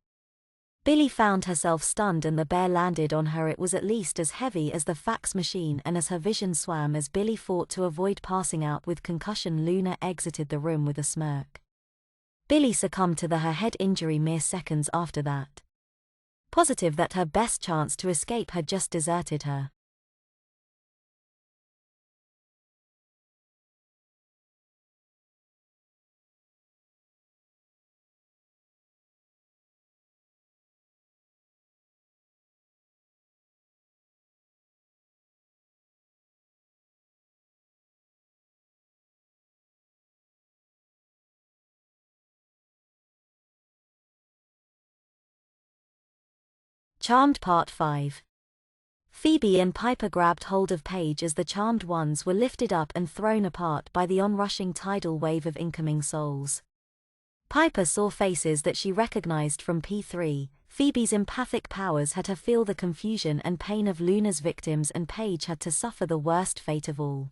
Billy found herself stunned and the bear landed on her. It was at least as heavy as the fax machine, and as her vision swam as Billy fought to avoid passing out with concussion, Luna exited the room with a smirk. Billy succumbed to her head injury mere seconds after that. Positive that her best chance to escape had just deserted her. Charmed Part 5. Phoebe and Piper grabbed hold of Paige as the charmed ones were lifted up and thrown apart by the onrushing tidal wave of incoming souls. Piper saw faces that she recognized from P3. Phoebe's empathic powers had her feel the confusion and pain of Luna's victims, and Paige had to suffer the worst fate of all.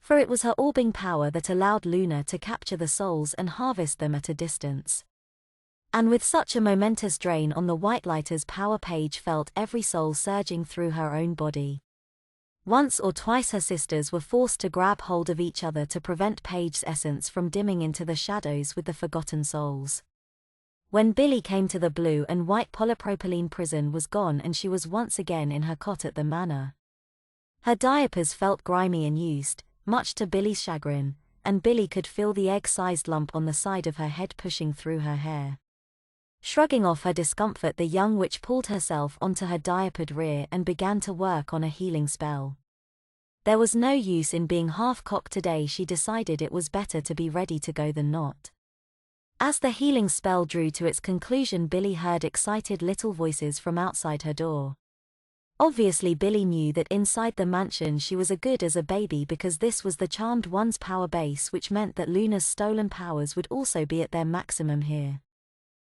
For it was her orbing power that allowed Luna to capture the souls and harvest them at a distance. And with such a momentous drain on the Whitelighter's power, Paige felt every soul surging through her own body. Once or twice her sisters were forced to grab hold of each other to prevent Paige's essence from dimming into the shadows with the forgotten souls. When Billy came to, the blue and white polypropylene prison was gone and she was once again in her cot at the manor. Her diapers felt grimy and used, much to Billy's chagrin, and Billy could feel the egg-sized lump on the side of her head pushing through her hair. Shrugging off her discomfort, the young witch pulled herself onto her diapered rear and began to work on a healing spell. There was no use in being half-cocked today. She decided it was better to be ready to go than not. As the healing spell drew to its conclusion, Billy heard excited little voices from outside her door. Obviously, Billy knew that inside the mansion she was as good as a baby, because this was the Charmed One's power base, which meant that Luna's stolen powers would also be at their maximum here.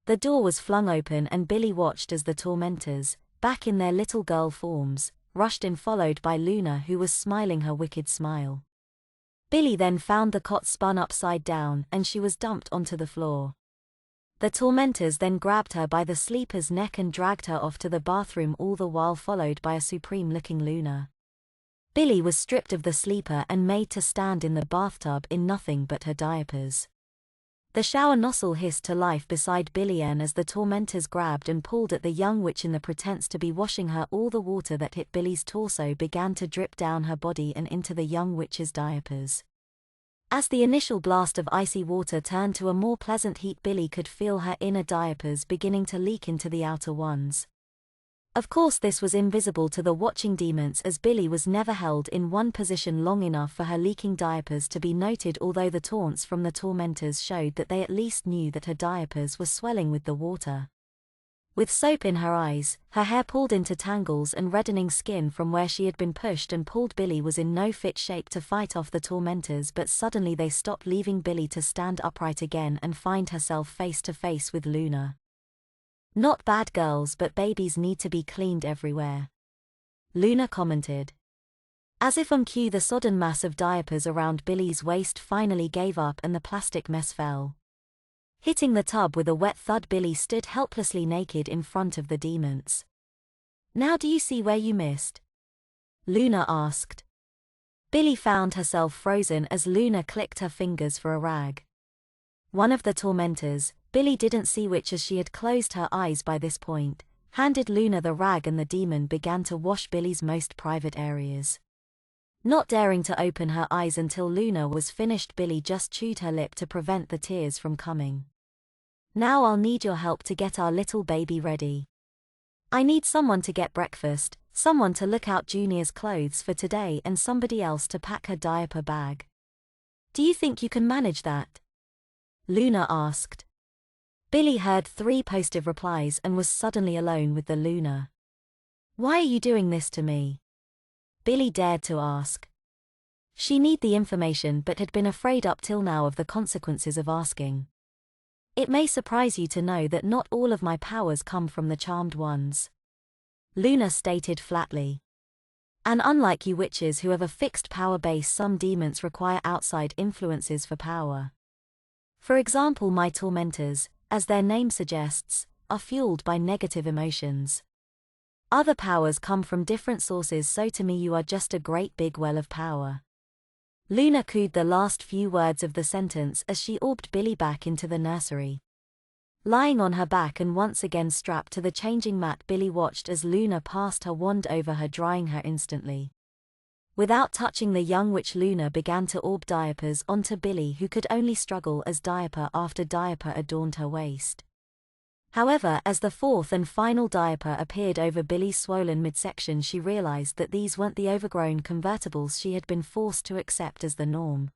The door was flung open and Billy watched as the tormentors, back in their little girl forms, rushed in, followed by Luna, who was smiling her wicked smile. Billy then found the cot spun upside down and she was dumped onto the floor. The tormentors then grabbed her by the sleeper's neck and dragged her off to the bathroom, all the while followed by a supreme-looking Luna. Billy was stripped of the sleeper and made to stand in the bathtub in nothing but her diapers. The shower nozzle hissed to life beside Billy as the tormentors grabbed and pulled at the young witch in the pretense to be washing her. All the water that hit Billy's torso began to drip down her body and into the young witch's diapers. As the initial blast of icy water turned to a more pleasant heat, Billy could feel her inner diapers beginning to leak into the outer ones. Of course, this was invisible to the watching demons, as Billy was never held in one position long enough for her leaking diapers to be noted, although the taunts from the tormentors showed that they at least knew that her diapers were swelling with the water. With soap in her eyes, her hair pulled into tangles and reddening skin from where she had been pushed and pulled, Billy was in no fit shape to fight off the tormentors, but suddenly they stopped, leaving Billy to stand upright again and find herself face to face with Luna. "Not bad girls, but babies need to be cleaned everywhere," Luna commented. As if on cue, the sodden mass of diapers around Billy's waist finally gave up and the plastic mess fell. Hitting the tub with a wet thud, Billy stood helplessly naked in front of the demons. "Now do you see where you missed?" Luna asked. Billy found herself frozen as Luna clicked her fingers for a rag. One of the tormentors, Billy didn't see which as she had closed her eyes by this point, handed Luna the rag and the demon began to wash Billy's most private areas. Not daring to open her eyes until Luna was finished, Billy just chewed her lip to prevent the tears from coming. "Now I'll need your help to get our little baby ready. I need someone to get breakfast, someone to look out Junior's clothes for today, and somebody else to pack her diaper bag. Do you think you can manage that?" Luna asked. Billy heard 3 positive replies and was suddenly alone with the Luna. "Why are you doing this to me?" Billy dared to ask. She needed the information but had been afraid up till now of the consequences of asking. "It may surprise you to know that not all of my powers come from the Charmed Ones," Luna stated flatly. "And unlike you witches who have a fixed power base, some demons require outside influences for power. For example, my tormentors, as their name suggests, are fueled by negative emotions. Other powers come from different sources, so to me you are just a great big well of power. Luna cooed the last few words of the sentence as she orbed Billy back into the nursery. Lying on her back and once again strapped to the changing mat, Billy watched as Luna passed her wand over her, drying her instantly. Without touching the young witch, Luna began to orb diapers onto Billy, who could only struggle as diaper after diaper adorned her waist. However, as the fourth and final diaper appeared over Billy's swollen midsection, she realized that these weren't the overgrown convertibles she had been forced to accept as the norm.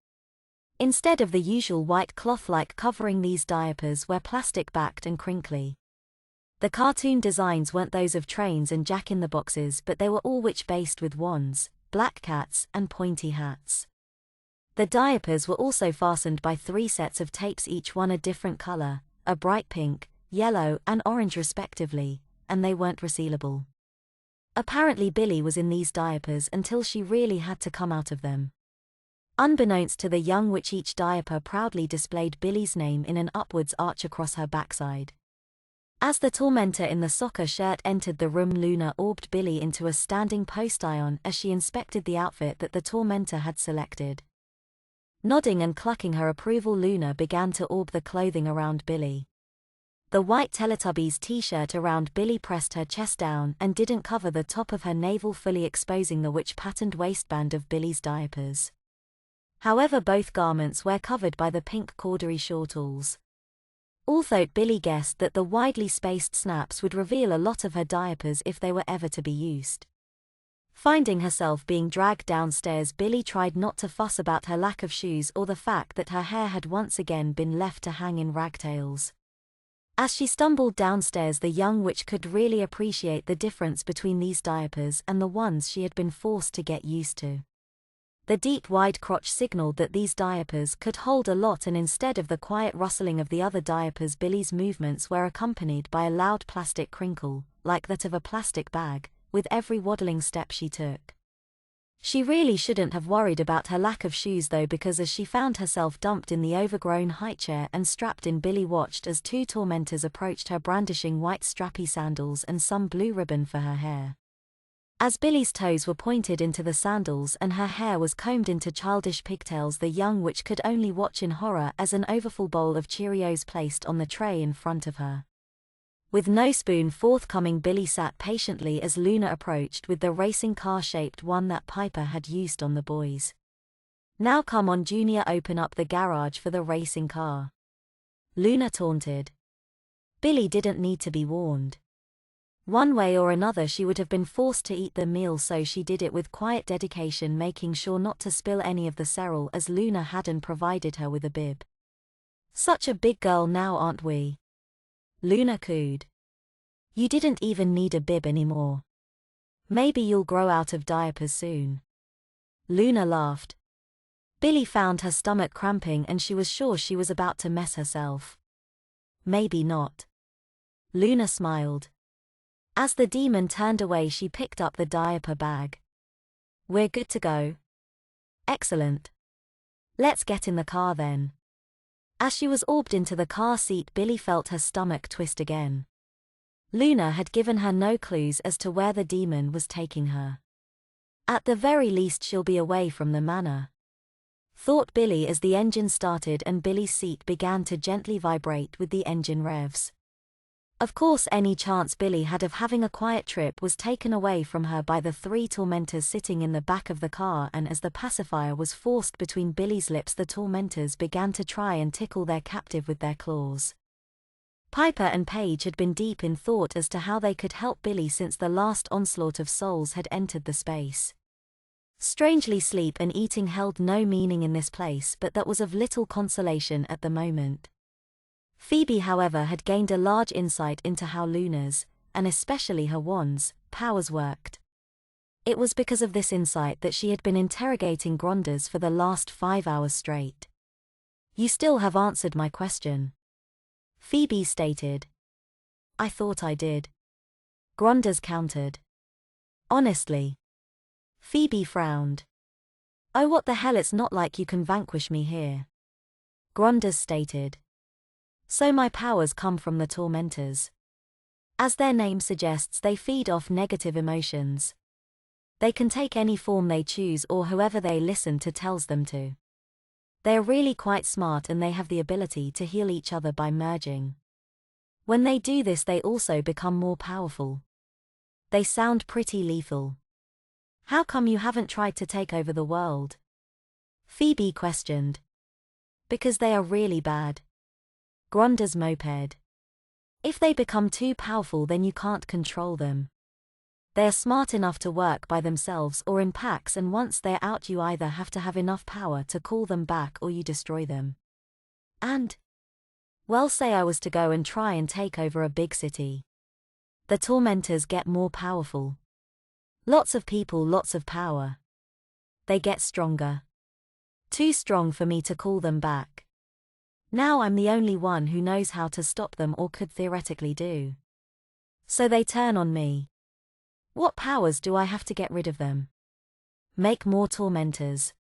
Instead of the usual white cloth-like covering, these diapers were plastic-backed and crinkly. The cartoon designs weren't those of trains and jack-in-the-boxes, but they were all witch-based with wands, black cats, and pointy hats. The diapers were also fastened by 3 sets of tapes, each one a different color, a bright pink, yellow, and orange respectively, and they weren't resealable. Apparently Billy was in these diapers until she really had to come out of them. Unbeknownst to the young witch, each diaper proudly displayed Billy's name in an upwards arch across her backside. As the tormentor in the soccer shirt entered the room, Luna orbed Billy into a standing postillon as she inspected the outfit that the tormentor had selected. Nodding and clucking her approval, Luna began to orb the clothing around Billy. The white Teletubbies t-shirt around Billy pressed her chest down and didn't cover the top of her navel, fully exposing the witch-patterned waistband of Billy's diapers. However, both garments were covered by the pink corduroy shortals. Although Billy guessed that the widely spaced snaps would reveal a lot of her diapers if they were ever to be used. Finding herself being dragged downstairs, Billy tried not to fuss about her lack of shoes or the fact that her hair had once again been left to hang in ragtails. As she stumbled downstairs, the young witch could really appreciate the difference between these diapers and the ones she had been forced to get used to. The deep wide crotch signaled that these diapers could hold a lot, and instead of the quiet rustling of the other diapers, Billy's movements were accompanied by a loud plastic crinkle, like that of a plastic bag, with every waddling step she took. She really shouldn't have worried about her lack of shoes though, because as she found herself dumped in the overgrown high chair and strapped in, Billy watched as 2 tormentors approached her brandishing white strappy sandals and some blue ribbon for her hair. As Billy's toes were pointed into the sandals and her hair was combed into childish pigtails, the young witch could only watch in horror as an overfull bowl of Cheerios placed on the tray in front of her. With no spoon forthcoming, Billy sat patiently as Luna approached with the racing car-shaped one that Piper had used on the boys. "Now come on, Junior, open up the garage for the racing car," Luna taunted. Billy didn't need to be warned. One way or another she would have been forced to eat the meal, so she did it with quiet dedication, making sure not to spill any of the cereal as Luna hadn't provided her with a bib. "Such a big girl now, aren't we?" Luna cooed. "You didn't even need a bib anymore. Maybe you'll grow out of diapers soon." Luna laughed. Billy found her stomach cramping and she was sure she was about to mess herself. "Maybe not." Luna smiled. As the demon turned away, she picked up the diaper bag. "We're good to go." "Excellent. Let's get in the car then." As she was orbed into the car seat, Billy felt her stomach twist again. Luna had given her no clues as to where the demon was taking her. At the very least she'll be away from the manor, thought Billy as the engine started and Billy's seat began to gently vibrate with the engine revs. Of course, any chance Billy had of having a quiet trip was taken away from her by the 3 tormentors sitting in the back of the car, and as the pacifier was forced between Billy's lips, the tormentors began to try and tickle their captive with their claws. Piper and Paige had been deep in thought as to how they could help Billy since the last onslaught of souls had entered the space. Strangely, sleep and eating held no meaning in this place, but that was of little consolation at the moment. Phoebe, however, had gained a large insight into how Luna's, and especially her wand's, powers worked. It was because of this insight that she had been interrogating Gronders for the last 5 hours straight. "You still have answered my question," Phoebe stated. "I thought I did," Gronders countered. "Honestly?" Phoebe frowned. "Oh, what the hell, it's not like you can vanquish me here," Gronders stated. "So my powers come from the tormentors." As their name suggests, they feed off negative emotions. They can take any form they choose or whoever they listen to tells them to. They are really quite smart and they have the ability to heal each other by merging. When they do this, they also become more powerful. They sound pretty lethal. How come you haven't tried to take over the world? Phoebe questioned. Because they are really bad. Gronda's moped. If they become too powerful, then you can't control them. They are smart enough to work by themselves or in packs, and once they're out, you either have to have enough power to call them back or you destroy them. And, well, say I was to go and try and take over a big city. The tormentors get more powerful. Lots of people, lots of power. They get stronger. Too strong for me to call them back. Now I'm the only one who knows how to stop them or could theoretically do. So they turn on me. What powers do I have to get rid of them? Make more tormentors.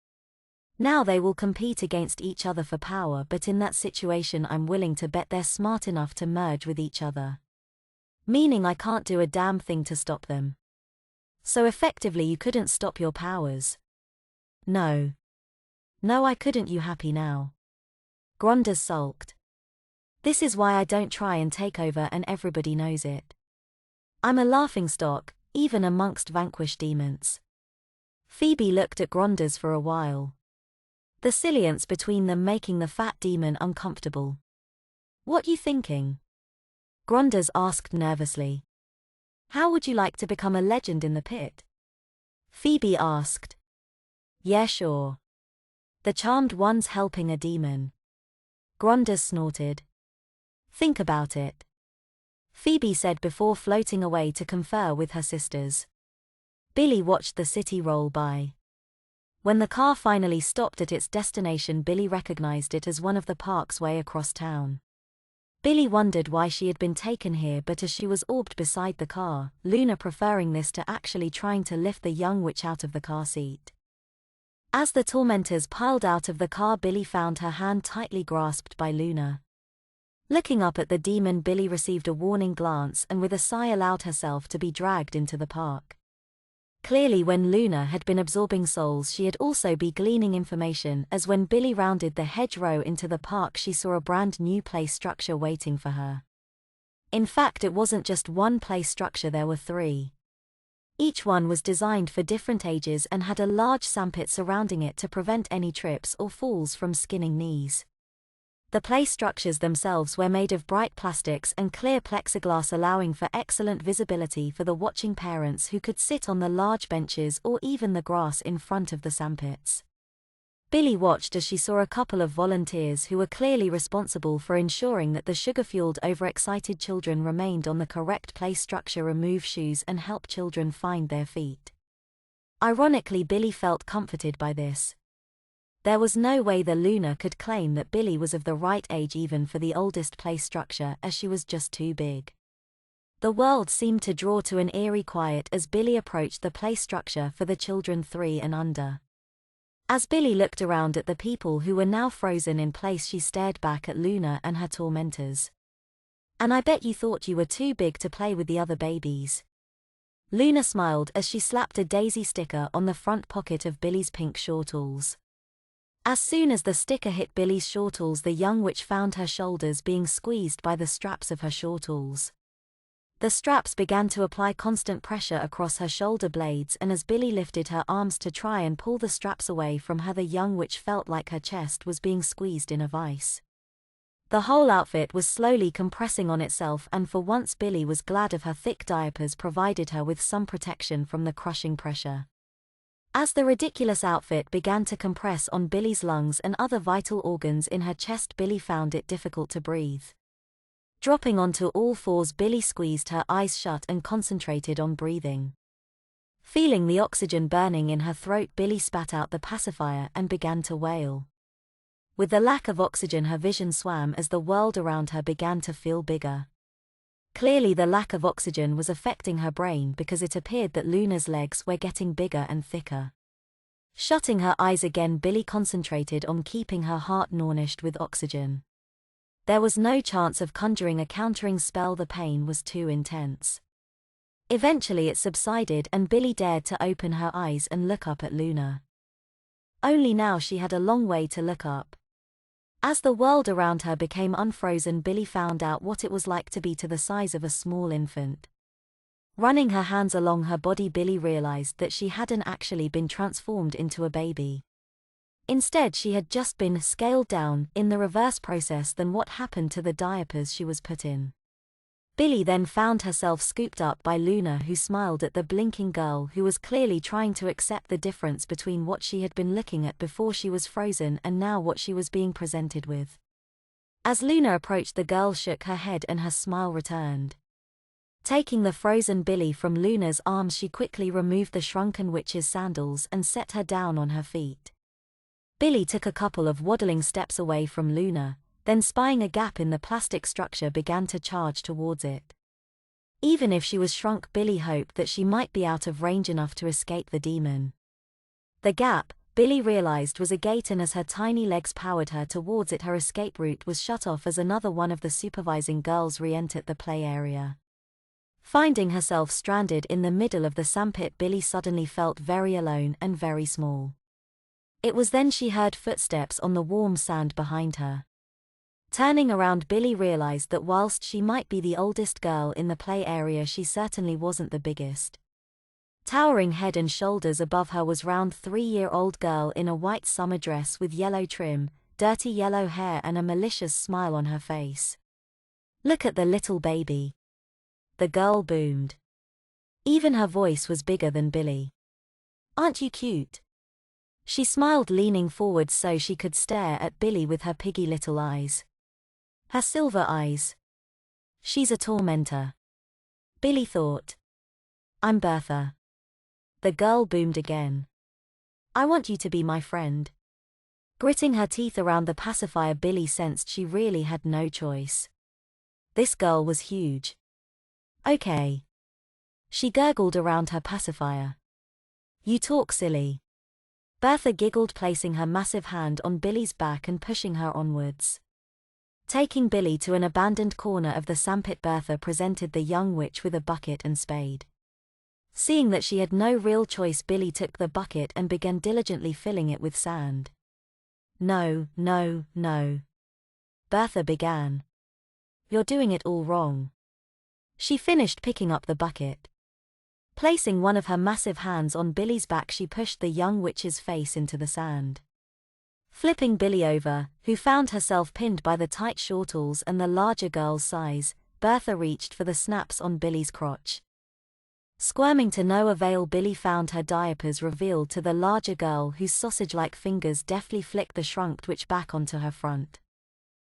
Now they will compete against each other for power, but in that situation I'm willing to bet they're smart enough to merge with each other. Meaning I can't do a damn thing to stop them. So effectively you couldn't stop your powers. No. No, I couldn't. You happy now? Gronda sulked. This is why I don't try and take over, and everybody knows it. I'm a laughingstock, even amongst vanquished demons. Phoebe looked at Gronda's for a while. The salience between them making the fat demon uncomfortable. What you thinking? Gronda's asked nervously. How would you like to become a legend in the pit? Phoebe asked. Yeah, sure. The charmed one's helping a demon. Gronda snorted. Think about it. Phoebe said before floating away to confer with her sisters. Billy watched the city roll by. When the car finally stopped at its destination, Billy recognized it as one of the parks way across town. Billy wondered why she had been taken here, but as she was orbed beside the car, Luna preferring this to actually trying to lift the young witch out of the car seat. As the tormentors piled out of the car, Billy found her hand tightly grasped by Luna. Looking up at the demon, Billy received a warning glance and with a sigh allowed herself to be dragged into the park. Clearly, when Luna had been absorbing souls, she had also been gleaning information, as when Billy rounded the hedgerow into the park, she saw a brand new play structure waiting for her. In fact, it wasn't just one play structure, there were 3. Each one was designed for different ages and had a large sandpit surrounding it to prevent any trips or falls from skinning knees. The play structures themselves were made of bright plastics and clear plexiglass, allowing for excellent visibility for the watching parents who could sit on the large benches or even the grass in front of the sandpits. Billy watched as she saw a couple of volunteers who were clearly responsible for ensuring that the sugar-fueled, overexcited children remained on the correct play structure, remove shoes and help children find their feet. Ironically, Billy felt comforted by this. There was no way the Luna could claim that Billy was of the right age even for the oldest play structure, as she was just too big. The world seemed to draw to an eerie quiet as Billy approached the play structure for the children 3 and under. As Billy looked around at the people who were now frozen in place, she stared back at Luna and her tormentors. And I bet you thought you were too big to play with the other babies. Luna smiled as she slapped a daisy sticker on the front pocket of Billy's pink shortals. As soon as the sticker hit Billy's shortals, the young witch found her shoulders being squeezed by the straps of her shortals. The straps began to apply constant pressure across her shoulder blades, and as Billy lifted her arms to try and pull the straps away from her, the young witch felt like her chest was being squeezed in a vice. The whole outfit was slowly compressing on itself, and for once Billy was glad of her thick diapers provided her with some protection from the crushing pressure. As the ridiculous outfit began to compress on Billy's lungs and other vital organs in her chest, Billy found it difficult to breathe. Dropping onto all fours, Billy squeezed her eyes shut and concentrated on breathing. Feeling the oxygen burning in her throat, Billy spat out the pacifier and began to wail. With the lack of oxygen, her vision swam as the world around her began to feel bigger. Clearly the lack of oxygen was affecting her brain, because it appeared that Luna's legs were getting bigger and thicker. Shutting her eyes again, Billy concentrated on keeping her heart nourished with oxygen. There was no chance of conjuring a countering spell, the pain was too intense. Eventually it subsided and Billy dared to open her eyes and look up at Luna. Only now she had a long way to look up. As the world around her became unfrozen, Billy found out what it was like to be to the size of a small infant. Running her hands along her body, Billy realized that she hadn't actually been transformed into a baby. Instead, she had just been scaled down, in the reverse process than what happened to the diapers she was put in. Billy then found herself scooped up by Luna, who smiled at the blinking girl who was clearly trying to accept the difference between what she had been looking at before she was frozen and now what she was being presented with. As Luna approached, the girl shook her head and her smile returned. Taking the frozen Billy from Luna's arms, she quickly removed the shrunken witch's sandals and set her down on her feet. Billy took a couple of waddling steps away from Luna, then spying a gap in the plastic structure began to charge towards it. Even if she was shrunk, Billy hoped that she might be out of range enough to escape the demon. The gap, Billy realized, was a gate, and as her tiny legs powered her towards it, her escape route was shut off as another one of the supervising girls re-entered the play area. Finding herself stranded in the middle of the sandpit, Billy suddenly felt very alone and very small. It was then she heard footsteps on the warm sand behind her. Turning around, Billy realized that whilst she might be the oldest girl in the play area, she certainly wasn't the biggest. Towering head and shoulders above her was round 3-year-old girl in a white summer dress with yellow trim, dirty yellow hair and a malicious smile on her face. "Look at the little baby," the girl boomed. Even her voice was bigger than Billy. "Aren't you cute?" She smiled, leaning forward so she could stare at Billy with her piggy little eyes. Her silver eyes. "She's a tormentor," Billy thought. "I'm Bertha." The girl boomed again. "I want you to be my friend." Gritting her teeth around the pacifier, Billy sensed she really had no choice. This girl was huge. "Okay." She gurgled around her pacifier. "You talk silly." Bertha giggled, placing her massive hand on Billy's back and pushing her onwards. Taking Billy to an abandoned corner of the sandpit, Bertha presented the young witch with a bucket and spade. Seeing that she had no real choice, Billy took the bucket and began diligently filling it with sand. "No, no, no," Bertha began. "You're doing it all wrong." She finished picking up the bucket. Placing one of her massive hands on Billy's back, she pushed the young witch's face into the sand. Flipping Billy over, who found herself pinned by the tight shortles and the larger girl's size, Bertha reached for the snaps on Billy's crotch. Squirming to no avail, Billy found her diapers revealed to the larger girl, whose sausage-like fingers deftly flicked the shrunk witch back onto her front.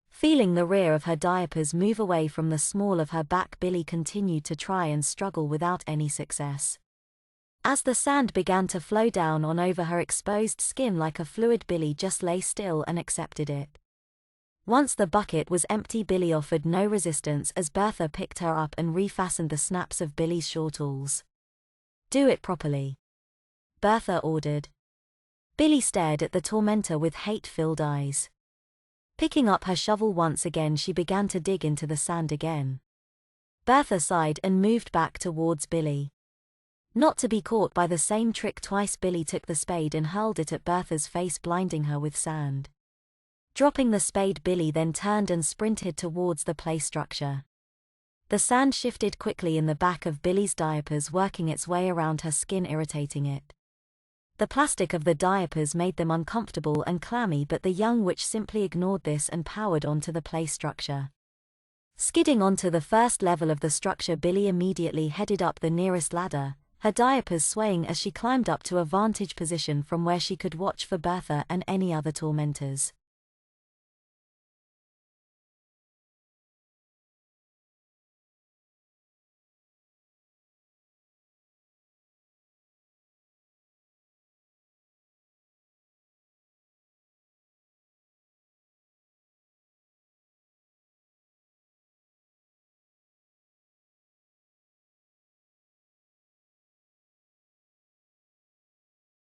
Feeling the rear of her diapers move away from the small of her back, Billy continued to try and struggle without any success. As the sand began to flow down on over her exposed skin like a fluid, Billy just lay still and accepted it. Once the bucket was empty, Billy offered no resistance as Bertha picked her up and refastened the snaps of Billy's shortles. "Do it properly," Bertha ordered. Billy stared at the tormentor with hate-filled eyes. Picking up her shovel once again, she began to dig into the sand again. Bertha sighed and moved back towards Billy. Not to be caught by the same trick twice, Billy took the spade and hurled it at Bertha's face, blinding her with sand. Dropping the spade, Billy then turned and sprinted towards the play structure. The sand shifted quickly in the back of Billy's diapers, working its way around her skin, irritating it. The plastic of the diapers made them uncomfortable and clammy, but the young witch simply ignored this and powered onto the play structure. Skidding onto the first level of the structure, Billy immediately headed up the nearest ladder, her diapers swaying as she climbed up to a vantage position from where she could watch for Bertha and any other tormentors.